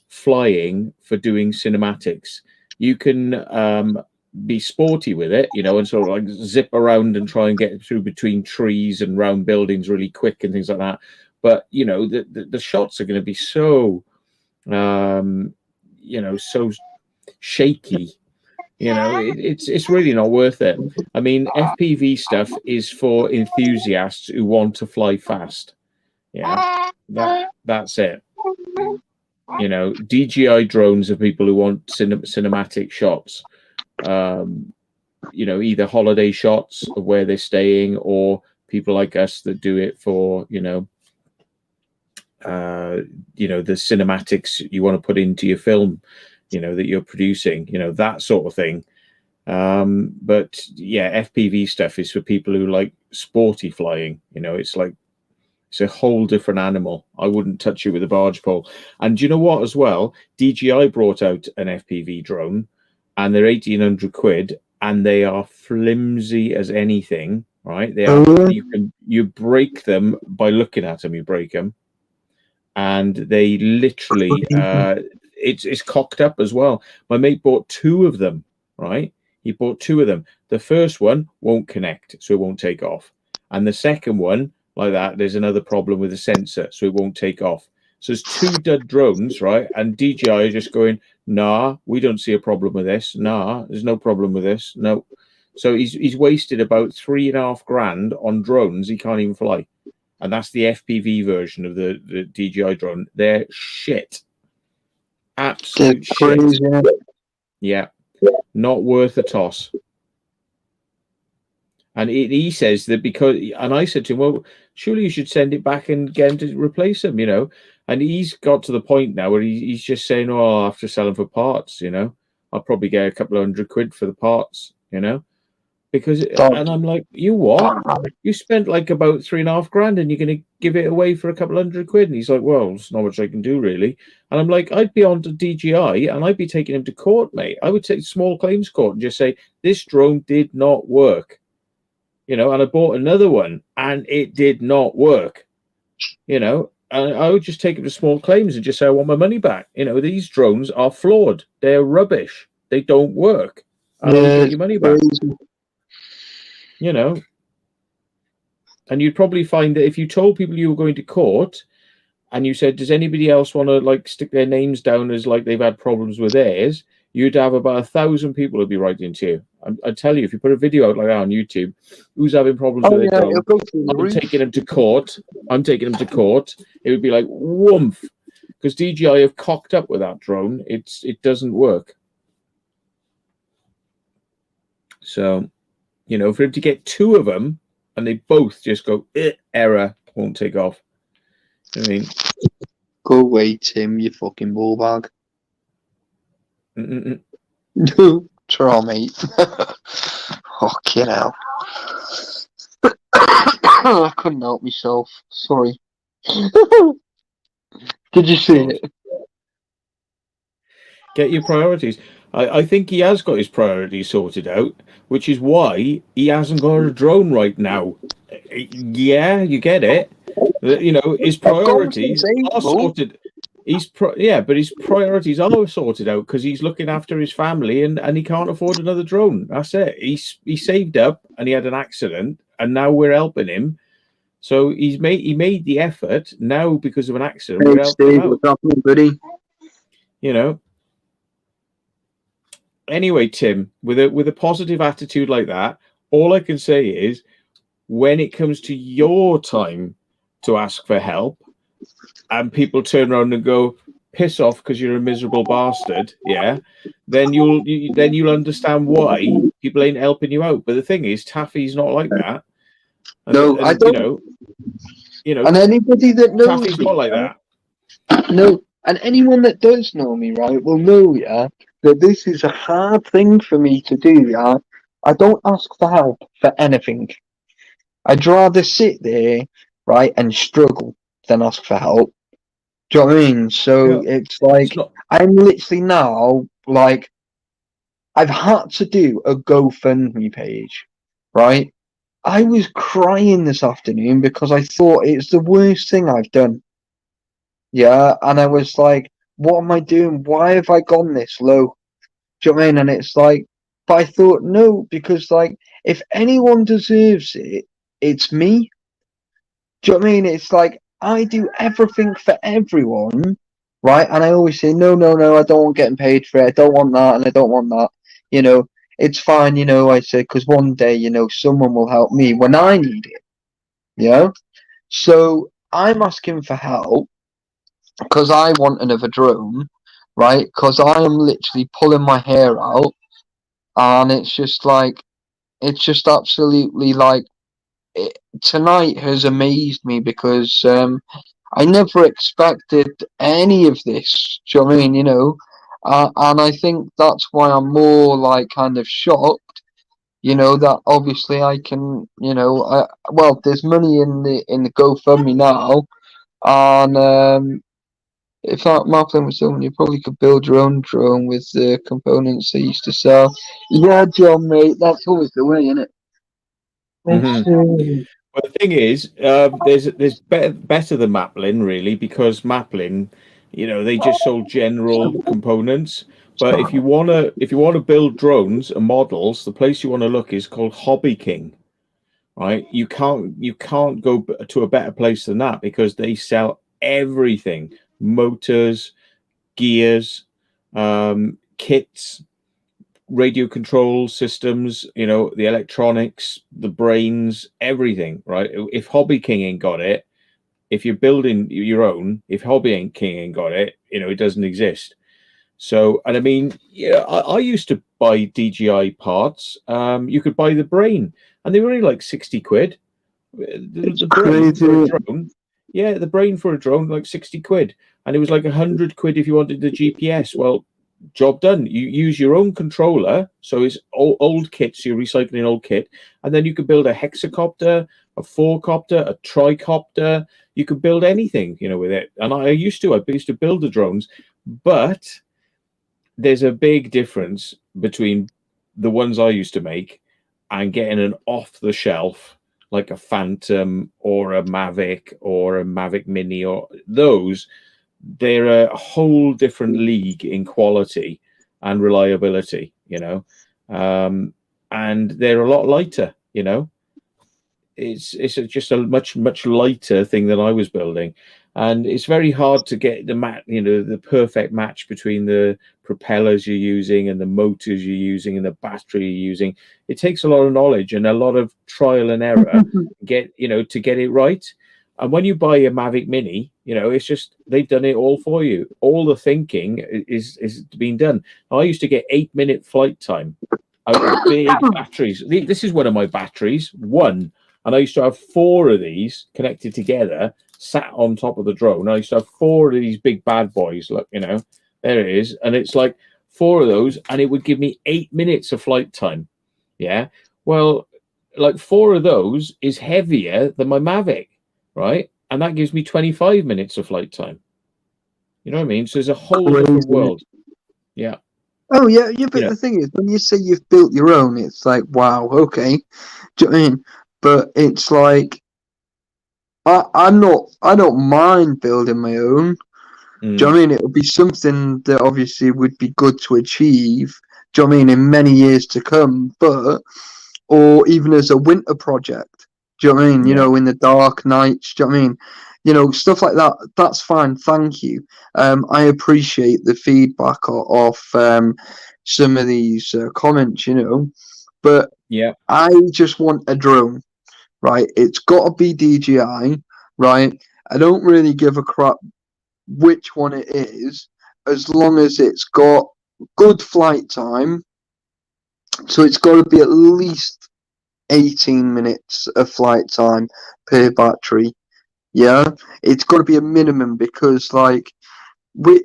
flying, for doing cinematics. You can be sporty with it, you know, and sort of like zip around and try and get through between trees and round buildings really quick and things like that. But you know, the shots are going to be so you know, so shaky. You know, it's really not worth it. I mean, FPV stuff is for enthusiasts who want to fly fast. Yeah, that's it. You know, DJI drones are people who want cinematic shots. You know, either holiday shots of where they're staying, or people like us that do it for, you know, the cinematics you want to put into your film, you know, that you're producing, you know, that sort of thing. But yeah, FPV stuff is for people who like sporty flying. You know, it's like it's a whole different animal. I wouldn't touch it with a barge pole. And do you know what? As well, DJI brought out an FPV drone, and they're 1,800 quid, and they are flimsy as anything. Right? They are. You break them by looking at them. You break them, and they literally it's cocked up as well. My mate bought 2 of them, right? He bought 2 of them. The first one won't connect, so it won't take off. And the second one, like that, there's another problem with the sensor, so it won't take off. So there's 2 dud drones, right? And DJI are just going, Nah, we don't see a problem with this. Nah, there's no problem with this. No. So he's wasted about $3,500 on drones he can't even fly. And that's the FPV version of the DJI drone. They're shit. Absolute shit. Yeah. Not worth a toss. And he says that because, and I said to him, well, surely you should send it back and get him to replace them, you know. And he's got to the point now where he's just saying, oh, I'll have to sell them for parts, you know. I'll probably get a couple of £100 for the parts, you know. Because, and I'm like, you what? You spent like about $3,500 and you're going to give it away for a couple of £100? And he's like, well, there's not much I can do, really. And I'm like, I'd be on to DJI and I'd be taking him to court, mate. I would take small claims court and just say, this drone did not work. You know, and I bought another one and it did not work. You know, and I would just take him to small claims and just say, I want my money back. You know, these drones are flawed. They're rubbish. They don't work. And I'll get your money back. You know, and you'd probably find that if you told people you were going to court and you said, does anybody else want to like stick their names down as like they've had problems with theirs, you'd have about 1,000 people who'd be writing to you. I tell you, if you put a video out like that on YouTube, who's having problems with their drone, I'm taking them to court. I'm taking them to court. It would be like woomph, because DJI have cocked up with that drone. It doesn't work. So, you know, for him to get two of them and they both just go error, won't take off. I mean, go away, Tim, you fucking ball bag. No, try, mate. Fucking hell. I couldn't help myself. Sorry. Did you see it? Get your priorities. I think he has got his priorities sorted out, which is why he hasn't got a drone right now. Yeah, you get it. You know, his priorities are sorted. But his priorities are sorted out because he's looking after his family and he can't afford another drone. That's it. He saved up and he had an accident and now we're helping him. So he made the effort. Now because of an accident, we're helping him out. What's happening, buddy? You know. Anyway, Tim, with a positive attitude like that, all I can say is when it comes to your time to ask for help and people turn around and go, piss off because you're a miserable bastard, yeah, then you'll understand why people ain't helping you out. But the thing is, Taffy's not like that. And, I don't. You know, and anybody that knows Taffy's not like that. No, and anyone that does know me, right, will know, yeah, that this is a hard thing for me to do, yeah. I don't ask for help for anything. I'd rather sit there, right, and struggle than ask for help. Do you know what I mean? So yeah, it's like, I'm literally now, like, I've had to do a GoFundMe page, right? I was crying this afternoon because I thought it's the worst thing I've done. Yeah, and I was like, what am I doing? Why have I gone this low? Do you know what I mean? And it's like, but I thought, no, because like, if anyone deserves it, it's me. Do you know what I mean? It's like, I do everything for everyone, right? And I always say, no, I don't want getting paid for it. I don't want that, and I don't want that. You know, it's fine, you know, I said, because one day, you know, someone will help me when I need it. Yeah? So I'm asking for help because I want another drone, right? Because I am literally pulling my hair out, and it's just like, it's just absolutely like, tonight has amazed me because I never expected any of this. Do you know what I mean? You know, and I think that's why I'm more like kind of shocked. You know that obviously I can. You know, well, there's money in the GoFundMe now, and if that Marklin was someone, you probably could build your own drone with the components they used to sell. Yeah, John, mate, that's always the way, isn't it? Mm-hmm. Well, the thing is, there's better than Maplin really, because Maplin, you know, they just sold general components. But if you wanna build drones and models, the place you want to look is called Hobby King, right? You can't go to a better place than that because they sell everything: motors, gears, kits, radio control systems, the electronics, the brains, everything, right? If Hobby King ain't got it, if you're building your own, if Hobby King ain't got it, it doesn't exist. So, and I mean, I used to buy DJI parts. You could buy the brain, and they were only like 60 quid. The brain for a drone, the brain for a drone, like 60 quid. And it was like 100 quid if you wanted the GPS. Well, job done. You use your own controller. So it's old kit. So you're recycling old kit. And then you could build a hexacopter, a four-copter, a tricopter. You could build anything, with it. And I used to build the drones. But there's a big difference between the ones I used to make and getting an off-the-shelf, like a Phantom or a Mavic or a Mavic Mini, or those. They're a whole different league in quality and reliability, and they're a lot lighter. It's just a much lighter thing than I was building, and it's very hard to get the perfect match between the propellers you're using and the motors you're using and the battery you're using. It takes a lot of knowledge and a lot of trial and error to get it right. And when you buy a Mavic Mini, it's just they've done it all for you. All the thinking is being done. I used to get 8-minute flight time out of big batteries. This is one of my batteries, one. And I used to have 4 of these connected together, sat on top of the drone. I used to have 4 of these big bad boys. Look, there it is. And it's like 4 of those, and it would give me 8 minutes of flight time. Yeah. Well, like 4 of those is heavier than my Mavic, right? And that gives me 25 minutes of flight time. You know what I mean? So there's a whole different world. Yeah. Oh, yeah. But the thing is, when you say you've built your own, it's like, wow, okay. Do you know what I mean? But it's like, I don't mind building my own. Do you know what I mean? It would be something that obviously would be good to achieve. Do you know what I mean? In many years to come, or even as a winter project. Do you know what I mean? Yeah. In the dark nights. Do you know what I mean? Stuff like that. That's fine. Thank you. I appreciate the feedback of some of these comments. But yeah, I just want a drone. Right, it's got to be DJI, right? I don't really give a crap which one it is, as long as it's got good flight time. So it's got to be at least 18 minutes of flight time per battery. Yeah, it's got to be a minimum, because like with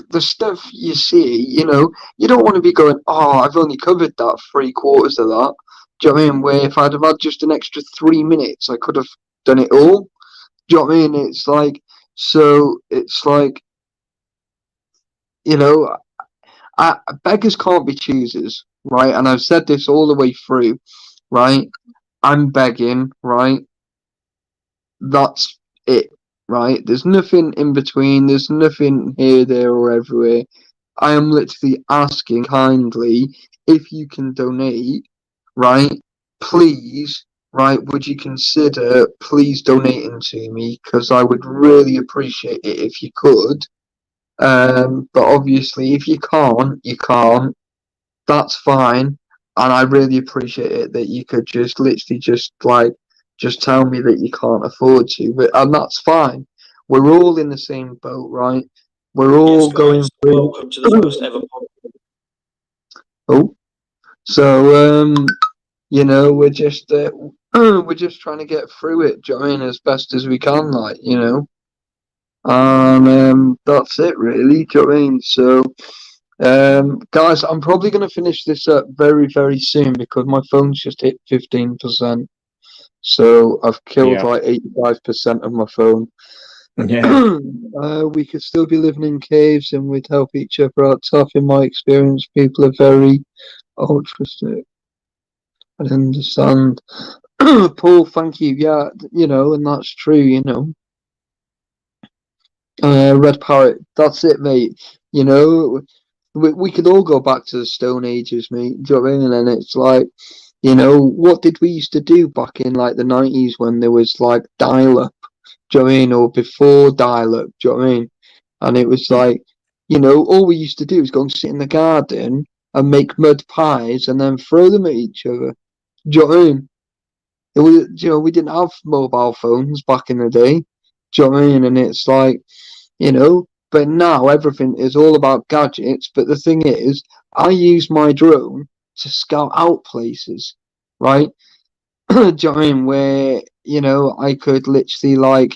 the stuff you see, you don't want to be going, oh, I've only covered that 3/4 of that. Do you know what I mean? Where if I'd have had just an extra 3 minutes, I could have done it all. Do you know what I mean? It's like, beggars can't be choosers, right? And I've said this all the way through, right? I'm begging, right? That's it, right? There's nothing in between. There's nothing here, there, or everywhere. I am literally asking kindly if you can donate, right? Please, right? Would you consider please donating to me? Because I would really appreciate it if you could. But obviously, if you can't, you can't. That's fine. And I really appreciate it that you could just literally just tell me that you can't afford to. And that's fine. We're all in the same boat, right? We're all going through. Welcome to the first ever podcast. Oh, so we're just trying to get through it, do you know what I mean, as best as we can, like, and that's it, really, do you know what I mean? So, guys, I'm probably going to finish this up very, very soon, because my phone's just hit 15%. So I've killed like 85% of my phone. Yeah. We could still be living in caves, and we'd help each other out. Tough, in my experience, people are very altruistic. I understand. Paul, thank you. Yeah, and that's true, Red Parrot, that's it, mate. We could all go back to the Stone Ages, mate. Do you know what I mean? And it's like, what did we used to do back in like the 90s when there was like dial-up? Do you know what I mean? Or before dial-up? Do you know what I mean? And it was like, You know, all we used to do is go and sit in the garden and make mud pies and then throw them at each other. Do you know what I mean? We didn't have mobile phones back in the day. Do you know what I mean? And it's like, but now everything is all about gadgets. But the thing is, I use my drone to scout out places, right? Do you know what I mean? Where, I could literally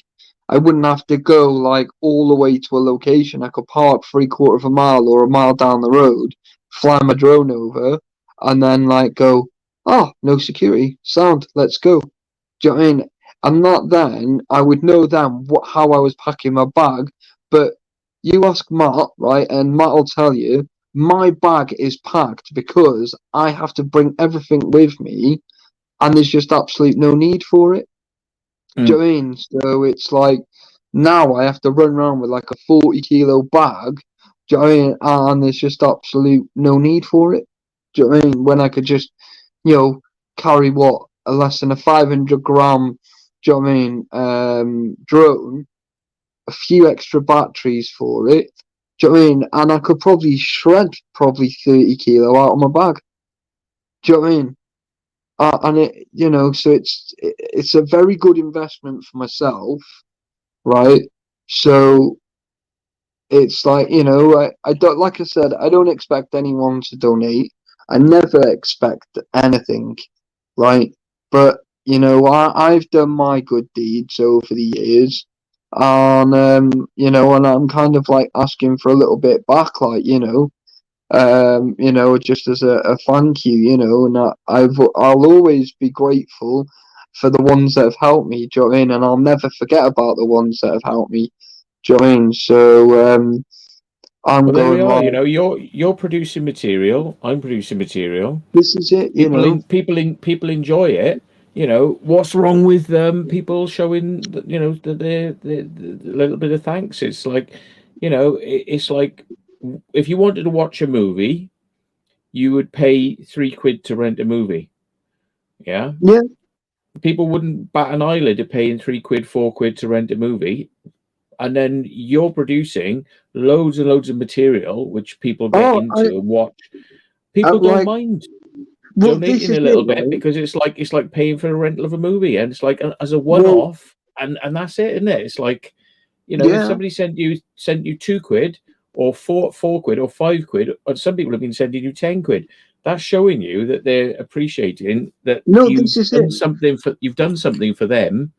I wouldn't have to go all the way to a location. I could park 3/4 of a mile or a mile down the road, fly my drone over, and then go, oh, no security, sound, let's go. Do you know what I mean? And not then, I would know then how I was packing my bag. But you ask Matt, right, and Matt will tell you, my bag is packed because I have to bring everything with me and there's just absolute no need for it. Do you know what I mean? So it's like now I have to run around with a 40-kilo bag. Do you know what I mean? And there's just absolute no need for it. Do you know what I mean? When I could just, carry a less than a 500-gram, do you know what I mean? Drone, a few extra batteries for it. Do you know what I mean? And I could probably shred 30 kilo out of my bag. Do you know what I mean? And so it's a very good investment for myself, right? So it's I don't, like I said, I don't expect anyone to donate. I never expect anything, right? But I've done my good deeds over the years, and and I'm kind of asking for a little bit back, just as a thank you, and I'll always be grateful for the ones that have helped me, do you know what I mean? And I'll never forget about the ones that have helped me, do you know what I mean? So I'm Well, there we going are. You're producing material. I'm producing material. this is it, People enjoy it. What's wrong with people showing the little bit of thanks? It's like, it's like if you wanted to watch a movie, you would pay £3 to rent a movie. Yeah. Yeah. People wouldn't bat an eyelid at paying £3, £4 to rent a movie. And then you're producing loads and loads of material which people get into and watch. People don't mind donating a little bit because it's like paying for a rental of a movie, and it's like as a one-off, and that's it, isn't it? It's like, if somebody sent you £2 or four quid or £5, or some people have been sending you £10, that's showing you that they're appreciating that you've done something for them.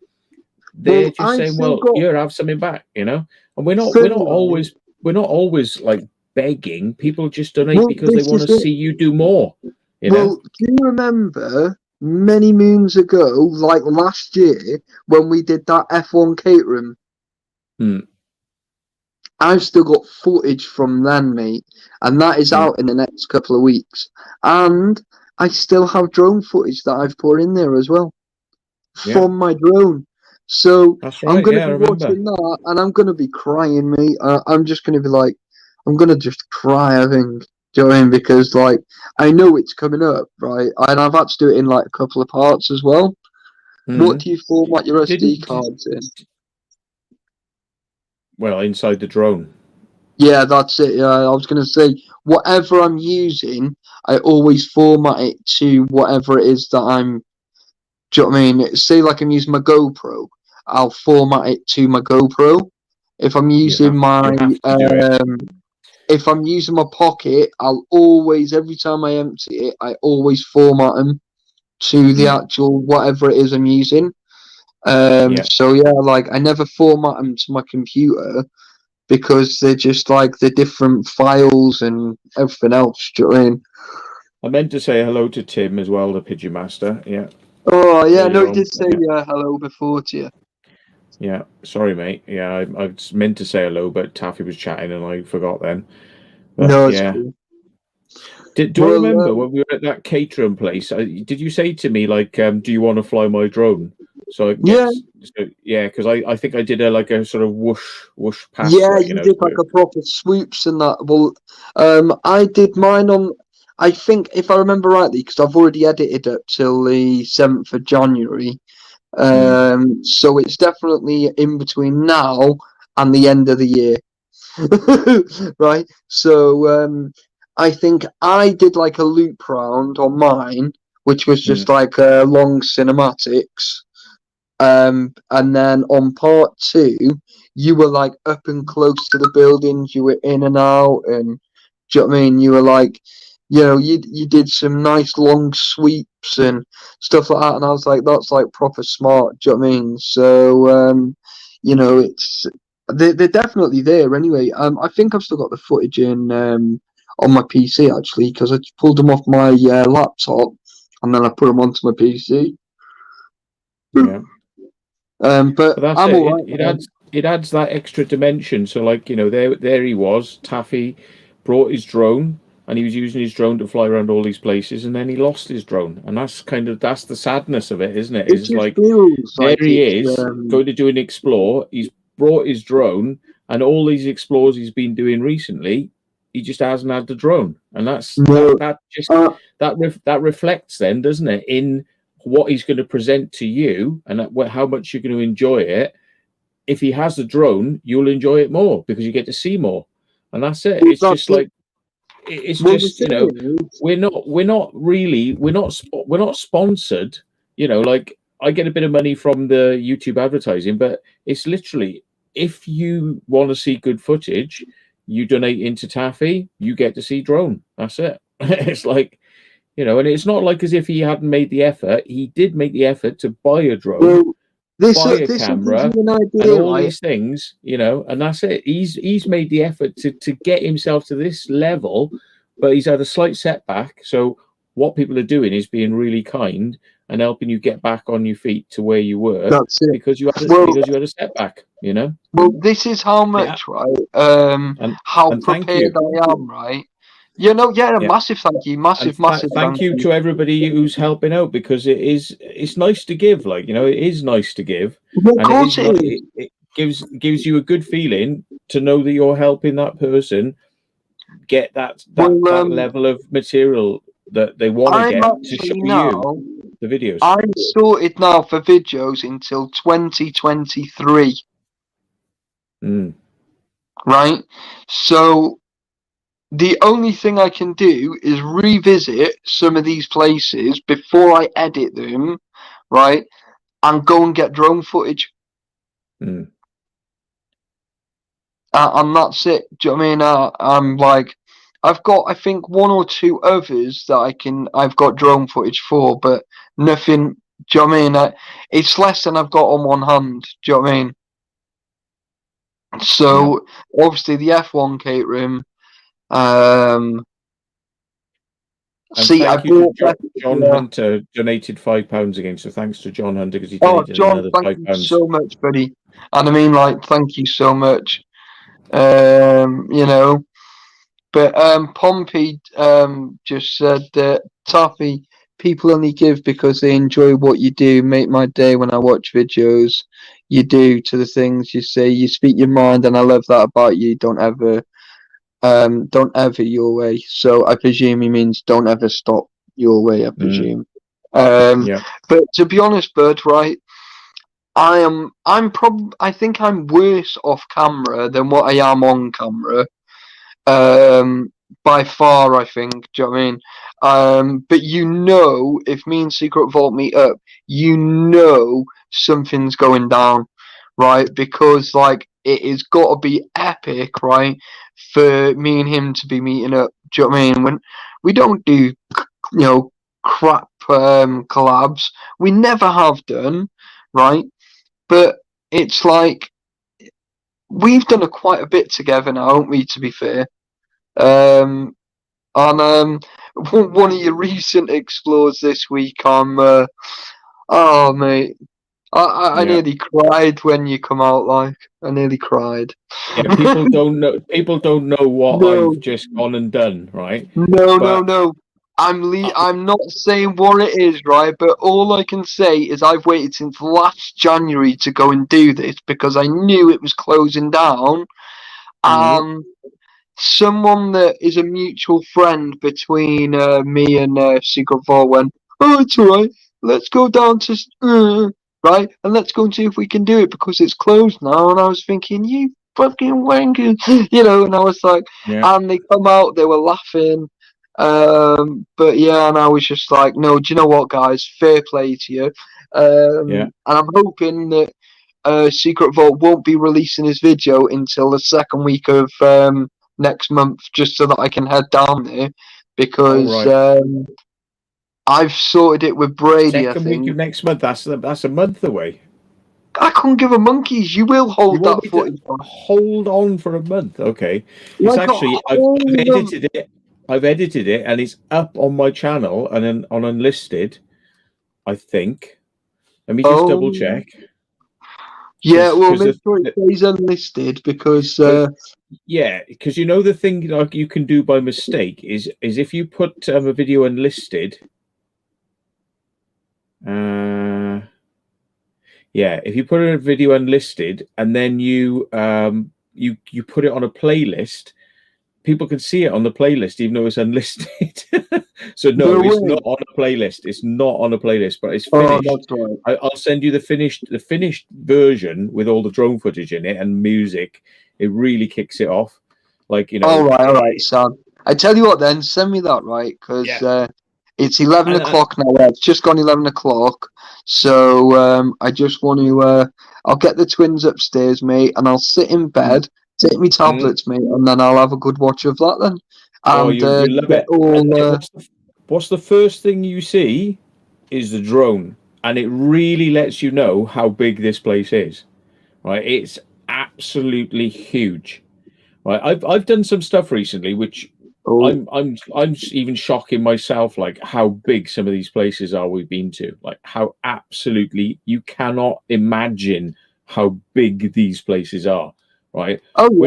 They're just saying, well, here, have something back, and we're not always like begging. People just donate because they want to see you do more. Do you remember many moons ago, like last year, when we did that F1 catering? I've still got footage from then, mate, and that is out in the next couple of weeks. And I still have drone footage that I've put in there as well from my drone. So that's right. I'm going to be watching that, and I'm going to be crying, mate. I'm just going to be I'm going to just cry, I think. Do you know what I mean? Because, I know it's coming up, right? And I've had to do it in, a couple of parts as well. What do you format your SD cards in? Well, inside the drone. Yeah, that's it. I was going to say, whatever I'm using, I always format it to whatever it is that I'm... Do you know what I mean? Say, I'm using my GoPro, I'll format it to my GoPro. If I'm using if I'm using my pocket, I'll always, every time I empty it, I always format them to the actual whatever it is I'm using. So yeah, I never format them to my computer because they're just the different files and everything else. Do you know what I mean? I meant to say hello to Tim as well, the Pigeon Master. Yeah. Oh yeah, no, he did say hello before to you. Yeah, sorry, mate. Yeah, I meant to say hello, but Taffy was chatting and I forgot then. But, no, it's cool. Do I remember when we were at that catering place? Did you say to me do you want to fly my drone? So because I think I did a sort of whoosh pass. Yeah, you did a proper swoops and that. Well, I did mine on. I think if I remember rightly, because I've already edited it till the 7th of January. So it's definitely in between now and the end of the year. Right? So I think I did like a loop round on mine, which was just like long cinematics. And then on part two, you were like up and close to the buildings, you were in and out, and do you know what I mean? You were like, you did some nice long sweeps and stuff like that, and I was like, that's like proper smart. Do you know what I mean? So, it's they're definitely there anyway. I think I've still got the footage in on my PC actually because I just pulled them off my laptop and then I put them onto my PC. Yeah. But But that's I'm it. all It right, it man. adds it adds that extra dimension. So like, there he was. Taffy brought his drone and he was using his drone to fly around all these places, and then he lost his drone. And that's the sadness of it, isn't it? It Is just like, feels there like he it's is going to do an explore. He's brought his drone, and all these explores he's been doing recently, he just hasn't had the drone. And that's no. that just Uh, that reflects then, doesn't it, in what he's going to present to you, and how much you're going to enjoy it. If he has a drone, you'll enjoy it more because you get to see more, and that's it. well, It's that's just it. like, it's Well, the just, thing is, we're not sponsored. Like, I get a bit of money from the YouTube advertising, but it's literally, if you want to see good footage, you donate into Taffy, you get to see drone. That's it. It's like, and it's not like as if he hadn't made the effort. He did make the effort to buy a drone, well, this buy a this will give you camera, an and idea, all right? these things, and that's it. He's made the effort to get himself to this level, but he's had a slight setback. So what people are doing is being really kind and helping you get back on your feet to where you were, That's it. because Well, you had a setback. this is how Yeah. much, right? And How thank you. prepared I am, right? Yeah, Yeah. massive thank you, And massive thank thank you you. to everybody who's helping out, because it's nice to give. Like, it is nice to give, Well, of and it course is it not is. it gives you a good feeling to know that you're helping that person get Well, that level of material that they want to I'm get to show actually you now. the videos. I'm sorted now for videos until 2023, Mm. right? So the only thing I can do is revisit some of these places before I edit them, right? And go and get drone footage. Mm. And that's it. Do you know what I mean? I'm like, I've got, I think, one or two others that I've got drone footage for, but nothing. Do you know what I mean? It's less than I've got on one hand. Do you know what I mean? Yeah. So obviously the F1 Kate room. Um, And see, I thank you to bought that. John Yeah. Hunter, donated £5 again. So thanks to John Hunter, because he Oh, donated John, another thank five you pounds. so much, buddy. And I mean, like, thank you so much. You know, but Pompey just said that Taffy, people only give because they enjoy what you do. Make my day when I watch videos you do to the things you say. You speak your mind, and I love that about you. Don't ever your way. So I presume he means don't ever stop your way. I Mm. presume. Um, Yeah. but to be honest, Bud, right? I think I'm worse off camera than what I am on camera. By far, I think. Do you know what I mean? But if me and Secret Vault meet up, something's going down, right? Because like it has got to be epic, right? For me and him to be meeting up. Do you know what I mean? When we don't do, crap collabs, we never have done, right? But it's like we've done quite a bit together now, haven't we? To be fair. And one of your recent explores this week, oh mate, I Yeah. nearly cried when you come out. Like I nearly cried. Yeah, people don't know. People don't know what No, I've just gone and done, right? no, no, But no. I, I'm not saying what it is, right? But all I can say is I've waited since last January to go and do this because I knew it was closing down. mm, Someone that is a mutual friend between me and Secret Vault went, oh, it's alright, let's go down to, right, and let's go and see if we can do it because it's closed now. And I was thinking, you fucking wankers, and I was like, Yeah. and they come out, they were laughing. But yeah, and I was just like, no, do you know what, guys? Fair play to you. Yeah. And I'm hoping that Secret Vault won't be releasing his video until the second week of next month, just so that I can head down there, All because right. I've sorted it with Brady, I Second week think. of next month. That's a month away. I couldn't give a monkeys. You will You hold want that me to footage. hold on for a month? Okay. It's Like a actually I've whole month. edited it. I've edited it, and it's up on my channel and then on Unlisted, I think. Let me just double Oh, check. yeah. Well, Because make sure it stays unlisted because. yeah, because the thing like you can do by mistake is if you put a video unlisted. Yeah, if you put a video unlisted and then you you put it on a playlist, people can see it on the playlist even though it's unlisted. So No no, it's way. not on a playlist. It's not on a playlist, but it's Oh, finished. that's right. I'll send you the finished version with all the drone footage in it and music. It really kicks it off. Like All right, Sam. I tell you what, then send me that, right? Because yeah, it's 11 and o'clock now. It's just gone 11 o'clock. So I just want to. I'll get the twins upstairs, mate, and I'll sit in bed, take me mm, tablets, mate, and then I'll have a good watch of that then. oh, And you love get it. all. And what's the first thing you see is the drone, and it really lets you know how big this place is. Right, it's absolutely huge. Right, I've done some stuff recently, which Oh, I'm even shocking myself, like how big some of these places are we've been to, like how absolutely you cannot imagine how big these places are. Right, oh yeah.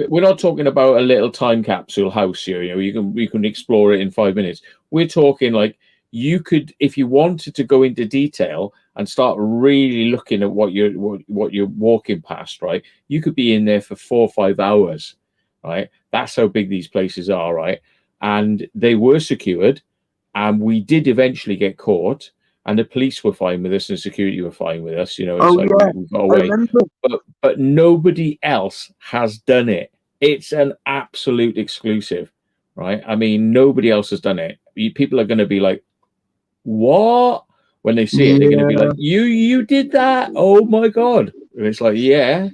we're not talking about a little time capsule house here. You can explore it in 5 minutes. We're talking like you could, if you wanted to go into detail and start really looking at what you're walking past, right? You could be in there for 4 or 5 hours, right? That's how big these places are, right? And they were secured, and we did eventually get caught, and the police were fine with us, and security were fine with us. It's Oh like yeah. we got I away, remember. but nobody else has done it. It's an absolute exclusive, right? I mean, nobody else has done it. People are going to be like, what? When they see it, they're going to be Yeah. like, you did that? Oh my god! And it's like, yeah,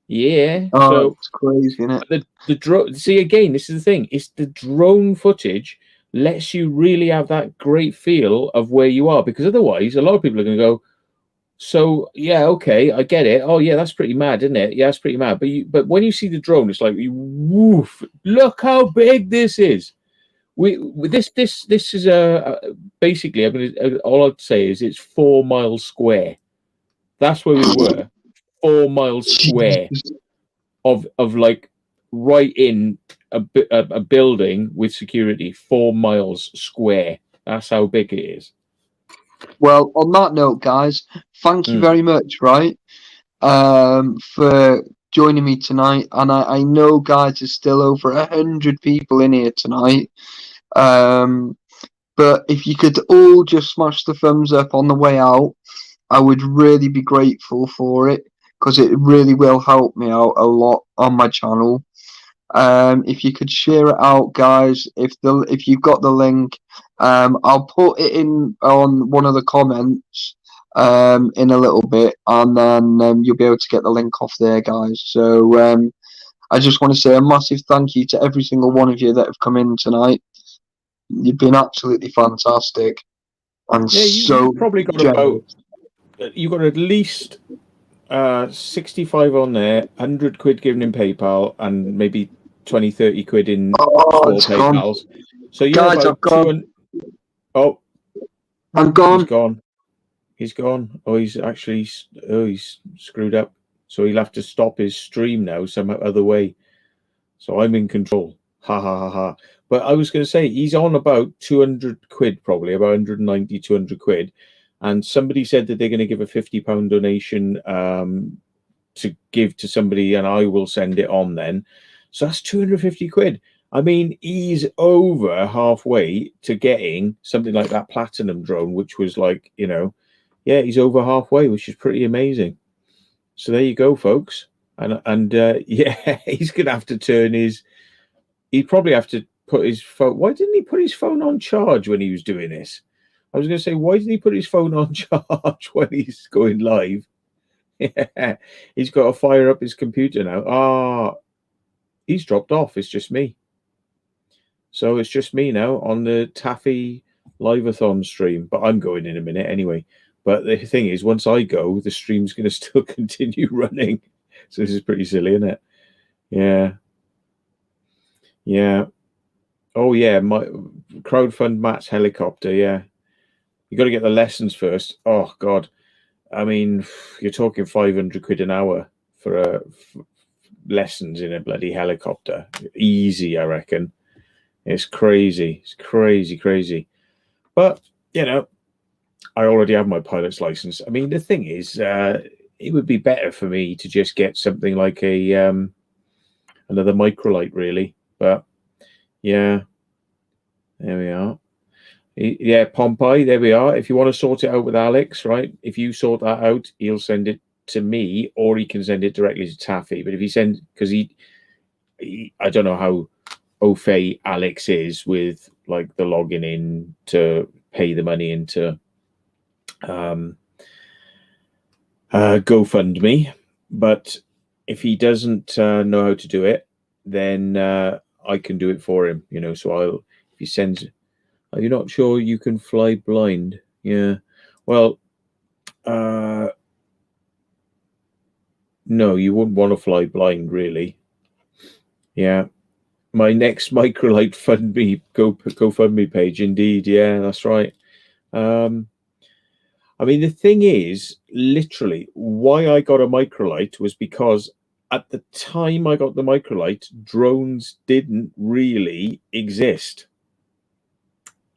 yeah. Oh, So it's crazy, isn't it? the drone. See, again, this is the thing. It's the drone footage lets you really have that great feel of where you are, because otherwise, a lot of people are going to go. So yeah, okay, I get it. Oh yeah, that's pretty mad, isn't it? Yeah, that's pretty mad. But when you see the drone, it's like, woof! Look how big this is. This is basically. All I'd say is it's 4 miles square. That's where we were. 4 miles square Jesus. of like right in a building with security. 4 miles square. That's how big it is. Well, on that note, guys, thank you Mm. very much, right, for joining me tonight. And I know, guys, there's still over 100 people in here tonight. But if you could all just smash the thumbs up on the way out, I would really be grateful for it, because it really will help me out a lot on my channel. If you could share it out, guys. If you've got the link, I'll put it in on one of the comments in a little bit, and then you'll be able to get the link off there, guys. So I just want to say a massive thank you to every single one of you that have come in tonight. You've been absolutely fantastic and Yeah, you so probably got about generous. you got at least 65 on there, 100 quid given in PayPal, and maybe 20, 30 quid in Oh, small it's gone, PayPals. So you're guys. about I've gone. 200. Oh, I'm he's gone. gone. He's gone. Oh, he's screwed up. So he'll have to stop his stream now some other way. So I'm in control. Ha ha ha ha. But I was going to say, he's on about 200 quid, probably about 190, 200 quid. And somebody said that they're going to give a £50 donation to give to somebody, and I will send it on then. So that's 250 quid. I mean, he's over halfway to getting something like that platinum drone, which was like, yeah, he's over halfway, which is pretty amazing. So there you go, folks. and yeah, he's gonna have to turn his. He'd probably have to put his phone. Why didn't he put his phone on charge when he was doing this? I was going to say, why didn't he put his phone on charge when he's going live? Yeah, he's got to fire up his computer now. Ah, he's dropped off. It's just me. So it's just me now on the Taffy Live-a-thon stream. But I'm going in a minute anyway. But the thing is, once I go, the stream's going to still continue running. So this is pretty silly, isn't it? Yeah. Yeah. Oh, yeah. My crowdfund Matt's helicopter. Yeah. You got to get the lessons first. Oh, God. I mean, you're talking 500 quid an hour for lessons in a bloody helicopter. Easy, I reckon. It's crazy. It's crazy, crazy. But, you know, I already have my pilot's license. I mean, the thing is, it would be better for me to just get something like a another microlight, really. But, yeah, there we are. Yeah, Pompey, there we are. If you want to sort it out with Alex, right? If you sort that out, he'll send it to me, or he can send it directly to Taffy. But if he sends, because he I don't know how au fait Alex is with like the logging in to pay the money into GoFundMe. But if he doesn't know how to do it, then I can do it for him. You know, so if he sends. Are you not sure you can fly blind? Yeah. Well, no, you wouldn't want to fly blind, really. Yeah. My next microlight GoFundMe page, indeed. Yeah, that's right. I mean, the thing is, literally, why I got a microlight was because at the time I got the microlight, drones didn't really exist.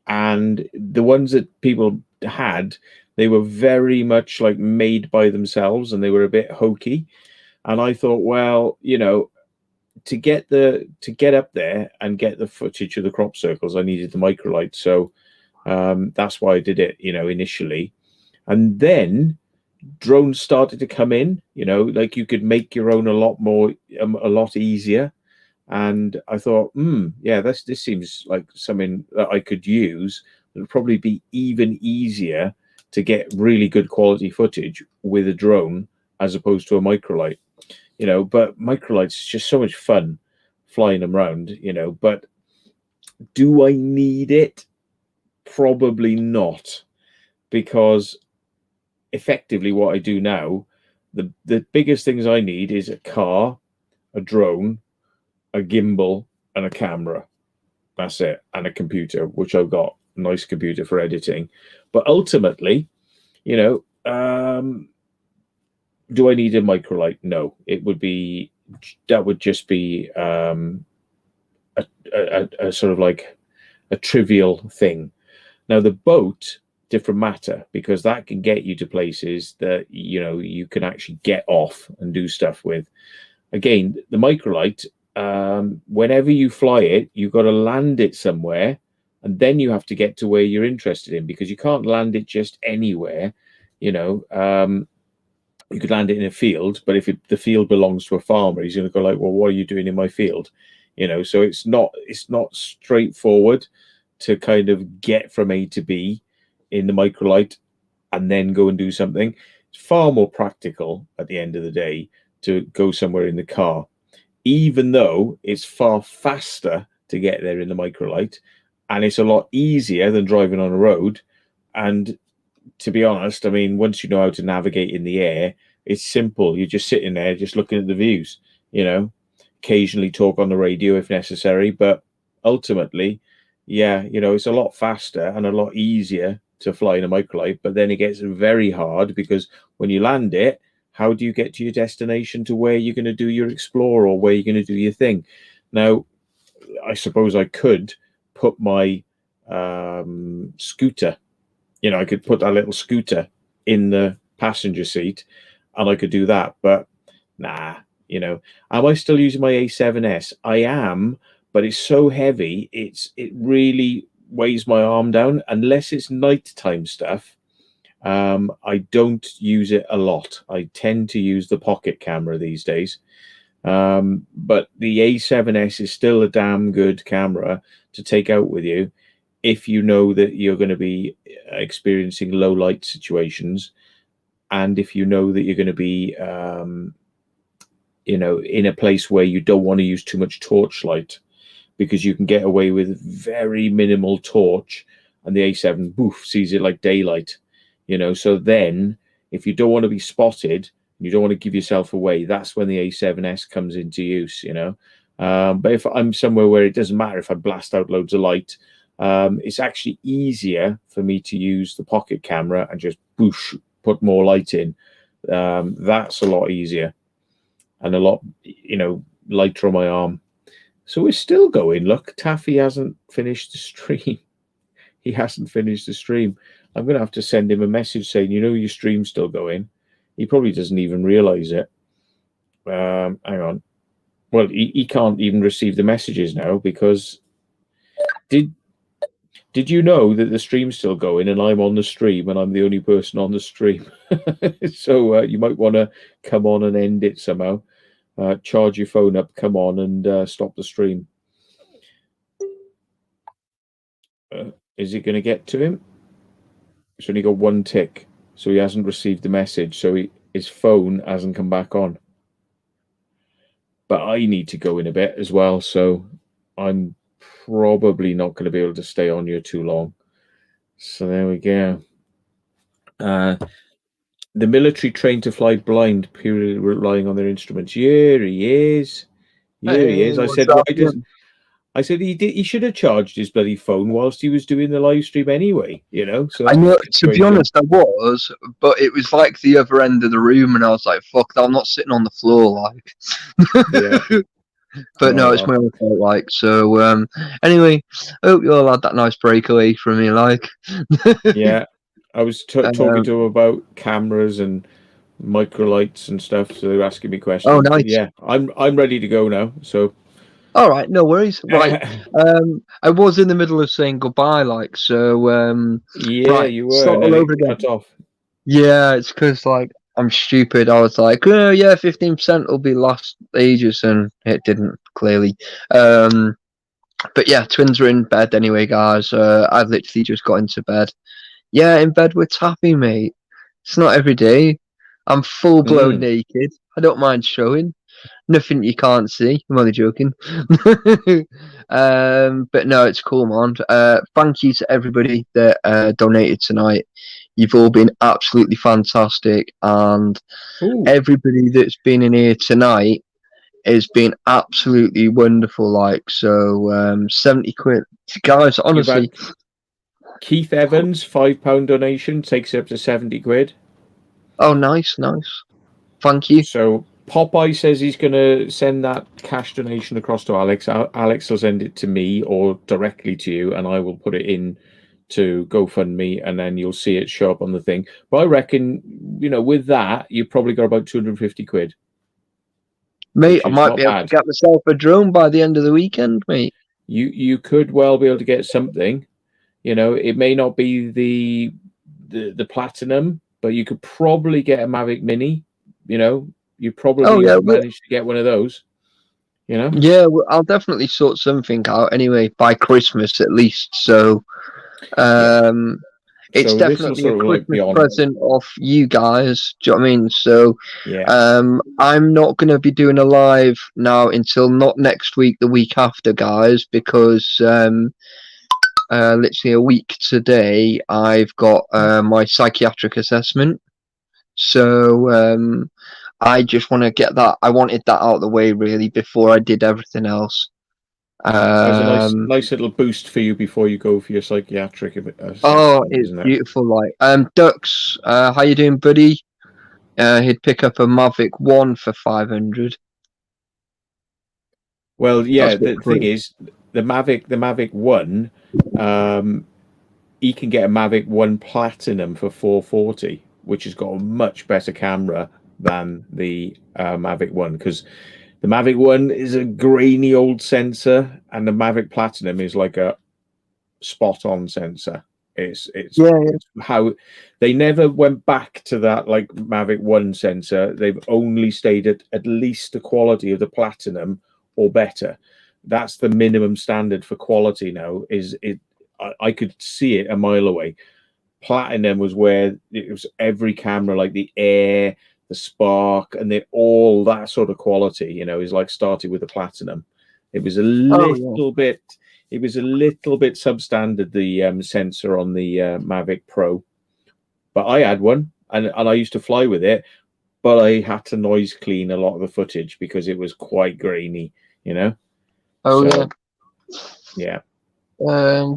And the ones that people had, they were very much like made by themselves, and they were a bit hokey. And I thought, well, you know, to get up there and get the footage of the crop circles, I needed the microlight. So that's why I did it, you know, initially. And then drones started to come in, you know, like you could make your own a lot easier. And I thought, yeah, this seems like something that I could use. It'll probably be even easier to get really good quality footage with a drone as opposed to a microlight, you know. But microlights is just so much fun flying them around, you know. But do I need it? Probably not, because effectively what I do now, the biggest things I need is a car, a drone, a gimbal, and a camera. That's it. And a computer, which I've got a nice computer for editing. But ultimately, you know, do I need a microlight? No. That would just be a sort of like a trivial thing. Now the boat, different matter, because that can get you to places that, you know, you can actually get off and do stuff with. Again, the microlight, whenever you fly it, you've got to land it somewhere, and then you have to get to where you're interested in, because you can't land it just anywhere. You know, you could land it in a field, but if the field belongs to a farmer, he's going to go like, well, what are you doing in my field? You know, so it's not straightforward to kind of get from A to B in the microlight and then go and do something. It's far more practical at the end of the day to go somewhere in the car, even though it's far faster to get there in the microlight, and it's a lot easier than driving on a road. And to be honest, I mean, once you know how to navigate in the air, it's simple. You're just sitting there, just looking at the views, you know, occasionally talk on the radio if necessary. But ultimately, yeah, you know, it's a lot faster and a lot easier to fly in a microlight. But then it gets very hard, because when you land it, how do you get to your destination, to where you're going to do your explore, or where you're going to do your thing? Now, I suppose I could put my scooter, you know, I could put that little scooter in the passenger seat, and I could do that. But nah, you know, am I still using my A7S? I am, but it's so heavy, it really weighs my arm down, unless it's nighttime stuff. I don't use it a lot. I tend to use the pocket camera these days. But the A7S is still a damn good camera to take out with you if you know that you're going to be experiencing low light situations, and if you know that you're going to be in a place where you don't want to use too much torchlight, because you can get away with very minimal torch and the A7 sees it like daylight. So then if you don't want to be spotted, you don't want to give yourself away, that's when the A7S comes into use. But if I'm somewhere where it doesn't matter if I blast out loads of light, it's actually easier for me to use the pocket camera and just put more light in. That's a lot easier and a lot lighter on my arm. So we're still going. Look, Taffy hasn't finished the stream. He hasn't finished the stream. I'm going to have to send him a message saying, your stream's still going. He probably doesn't even realize it. Hang on. Well, he can't even receive the messages now because did you know that the stream's still going and I'm on the stream and I'm the only person on the stream? So you might want to come on and end it somehow. Charge your phone up, come on and stop the stream. Is it going to get to him? It's only got one tick, so he hasn't received the message, so his phone hasn't come back on. But I need to go in a bit as well, so I'm probably not going to be able to stay on here too long. So there we go. The military trained to fly blind, purely relying on their instruments. Here he is. Here he is. I said, why doesn't... I said he should have charged his bloody phone whilst he was doing the live stream anyway, So I know, to be honest, I was, but it was like the other end of the room, and I was like, "Fuck, I'm not sitting on the floor." Like, yeah. But no, it's my own fault. Like, so anyway, hope you all had that nice breakaway from me. Like, yeah, I was talking to them about cameras and microlights and stuff, so they were asking me questions. Oh, nice. Yeah, I'm ready to go now. So. All right, no worries. Right, I was in the middle of saying goodbye, like, so. Yeah, right, you were. start all over again. Cut off. Yeah, it's because like I'm stupid. I was like, oh yeah, 15% will be lost ages, and it didn't clearly. But yeah, twins are in bed anyway, guys. I've literally just got into bed. Yeah, in bed with Tappy, mate. It's not every day. I'm full blown naked. I don't mind showing. Nothing you can't see. I'm only joking. But no, it's cool, man. Thank you to everybody that donated tonight. You've all been absolutely fantastic, and everybody that's been in here tonight has been absolutely wonderful. Like, so 70 quid, guys. Honestly, Keith Evans, £5 donation takes it up to 70 quid. Oh, nice. Thank you. So Popeye says he's going to send that cash donation across to Alex. Alex will send it to me or directly to you, and I will put it in to GoFundMe, and then you'll see it show up on the thing. But I reckon, with that, you've probably got about 250 quid. Mate, I might be able to get myself a drone by the end of the weekend, mate. You could well be able to get something. It may not be the platinum, but you could probably get a Mavic Mini. You probably managed to get one of those. Yeah, well, I'll definitely sort something out anyway by Christmas at least. So, it's so definitely a Christmas present off you guys. Do you know what I mean? So, I'm not going to be doing a live now until not next week, the week after, guys, because literally a week today, I've got my psychiatric assessment. So, I just want to get that. I wanted that out of the way really before I did everything else. There's a nice little boost for you before you go for your psychiatric assessment. Oh, it's beautiful. Like, Dux, how you doing, buddy? He'd pick up a Mavic 1 for 500. Well, yeah. The thing is, the Mavic 1, he can get a Mavic 1 Platinum for 440, which has got a much better camera than the Mavic 1, because the Mavic 1 is a grainy old sensor and the Mavic Platinum is like a spot-on sensor. It's Yeah, it's how they never went back to that like Mavic 1 sensor. They've only stayed at least the quality of the Platinum or better. That's the minimum standard for quality now. Is it? I could see it a mile away. Platinum was where it was every camera, like the Air, the Spark, and then all that sort of quality. You know, is like started with the Platinum. It was a oh yeah. little bit. It was a little bit substandard, the sensor on the Mavic Pro, but I had one, and I used to fly with it, but I had to noise clean a lot of the footage because it was quite grainy, you know. Oh So yeah.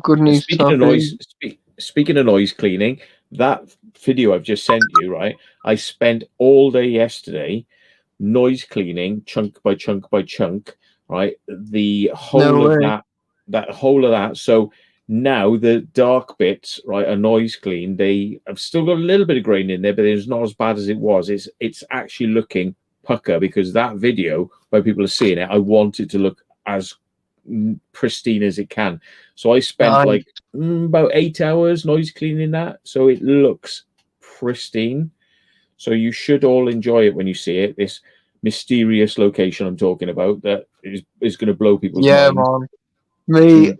good news, Speaking of Tuffy. speaking of noise cleaning, that video I've just sent you, right? I spent all day yesterday noise cleaning chunk by chunk by chunk, right? The No whole of way. that whole of that. So now the dark bits, right, are noise clean. They have still got a little bit of grain in there, but it's not as bad as it was. It's actually looking pucker because that video where people are seeing it, I want it to look as pristine as it can. So I spent Nice. like about 8 hours noise cleaning that, so it looks pristine. So you should all enjoy it when you see it. This mysterious location I'm talking about that is going to blow people's Yeah, minds. man. Me,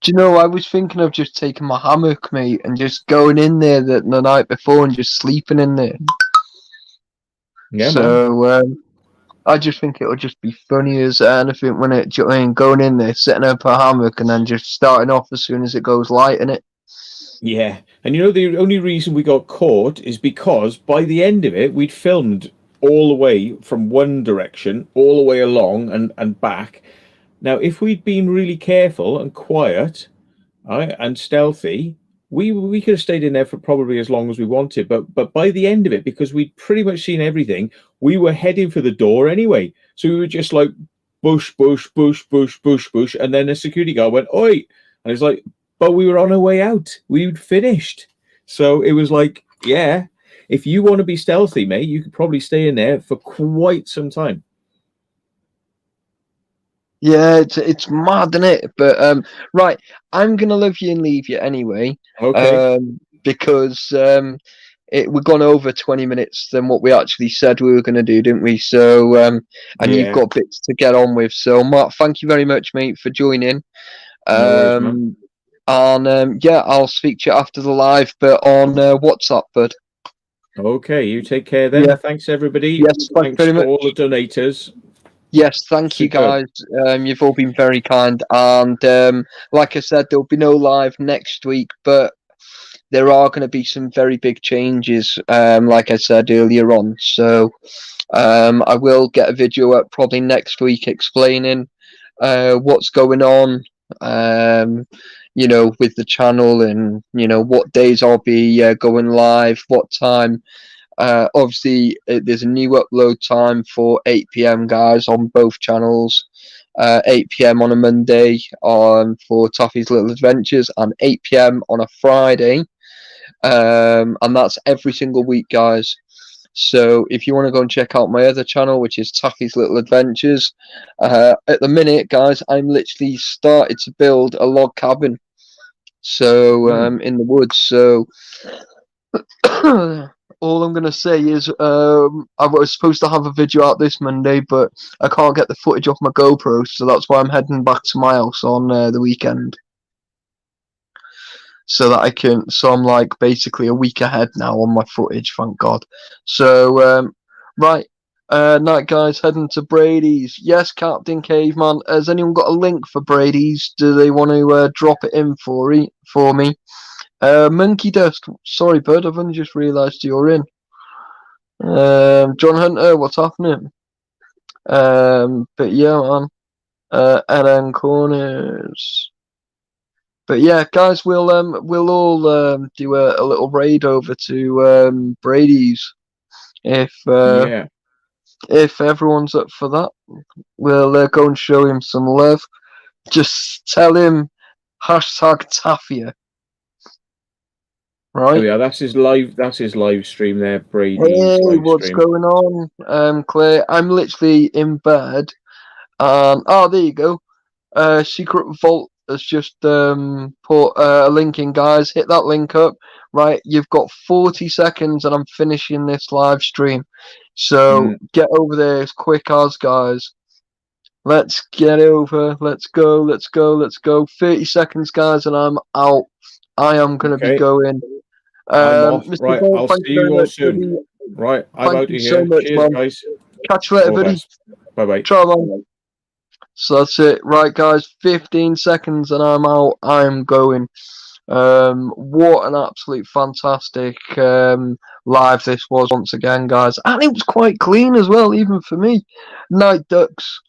do you know, I was thinking of just taking my hammock, mate, and just going in there the night before and just sleeping in there. Yeah, man. So, I just think it'll just be funny as anything when it, do you know what I mean, going in there, setting up a hammock, and then just starting off as soon as it goes light in it. Yeah. And you know, the only reason we got caught is because by the end of it, we'd filmed all the way from one direction, all the way along and back. Now, if we'd been really careful and quiet, right, and stealthy, we could have stayed in there for probably as long as we wanted. But by the end of it, because we'd pretty much seen everything, we were heading for the door anyway. So we were just like bush, bush, bush, bush, bush, bush, and then a security guard went, "Oi!" And it's like, but we were on our way out. We'd finished. So it was like, yeah, if you want to be stealthy, mate, you could probably stay in there for quite some time. Yeah, it's mad, isn't it? But right, I'm gonna love you and leave you anyway. Okay. Because we've gone over 20 minutes than what we actually said we were gonna do, didn't we? So and you've Yeah. got bits to get on with. So Mark, thank you very much, mate, for joining. No worries, man. And yeah, I'll speak to you after the live, but on WhatsApp, bud. Okay, you take care then. Yeah. Thanks, everybody. Yes, thanks Thanks very to much. all the donators. Yes, thank you Superb. guys. You've all been very kind. And like I said, there'll be no live next week, but there are going to be some very big changes, like I said earlier on. So I will get a video up probably next week explaining what's going on, you know, with the channel and, you know, what days I'll be going live, what time. Obviously, there's a new upload time for 8 p.m. guys on both channels. 8 p.m. on a Monday for Toffee's Little Adventures, and 8 p.m. on a Friday. And that's every single week, guys. So if you want to go and check out my other channel, which is Toffee's Little Adventures, at the minute, guys, I'm literally started to build a log cabin. So in the woods. So all I'm gonna say is I was supposed to have a video out this Monday, but I can't get the footage off my GoPro, so that's why I'm heading back to my house on the weekend. So that I can, so I'm like basically a week ahead now on my footage, thank God. So right, night guys, heading to Brady's. Yes, Captain Caveman. Has anyone got a link for Brady's? Do they want to drop it in for me? Monkey Dust, sorry bud, I've only just realised you're in. John Hunter, what's happening? But yeah, man. LN Corners. But yeah, guys, we'll all do a little raid over to Brady's if Yeah. if everyone's up for that. We'll go and show him some love. Just tell him #Tafia. There Right. we are. That's his live. That's his live stream there. Brady's Hey, live what's stream. going on, Claire? I'm literally in bed, and there you go. Secret Vault has just put a link in, guys. Hit that link up. Right, you've got 40 seconds, and I'm finishing this live stream. So get over there as quick as, guys. Let's get over. Let's go. Let's go. Let's go. 30 seconds, guys, and I'm out. I am going to be going. I'm off. Mr. Right, Ball, I'll thank see you very you all much, soon. buddy. Right, I'm Thank out you of so here. much, Cheers, man. guys. Catch you later, All the buddy. best. Bye-bye. Try, man. So that's it. Right, guys, 15 seconds and I'm out. I'm going. What an absolute fantastic live this was once again, guys. And it was quite clean as well, even for me. Night, Ducks.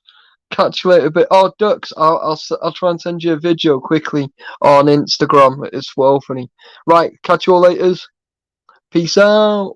Catch you later. But oh, Ducks, I'll try and send you a video quickly on Instagram. It's well funny. Right, catch you all later. Peace out.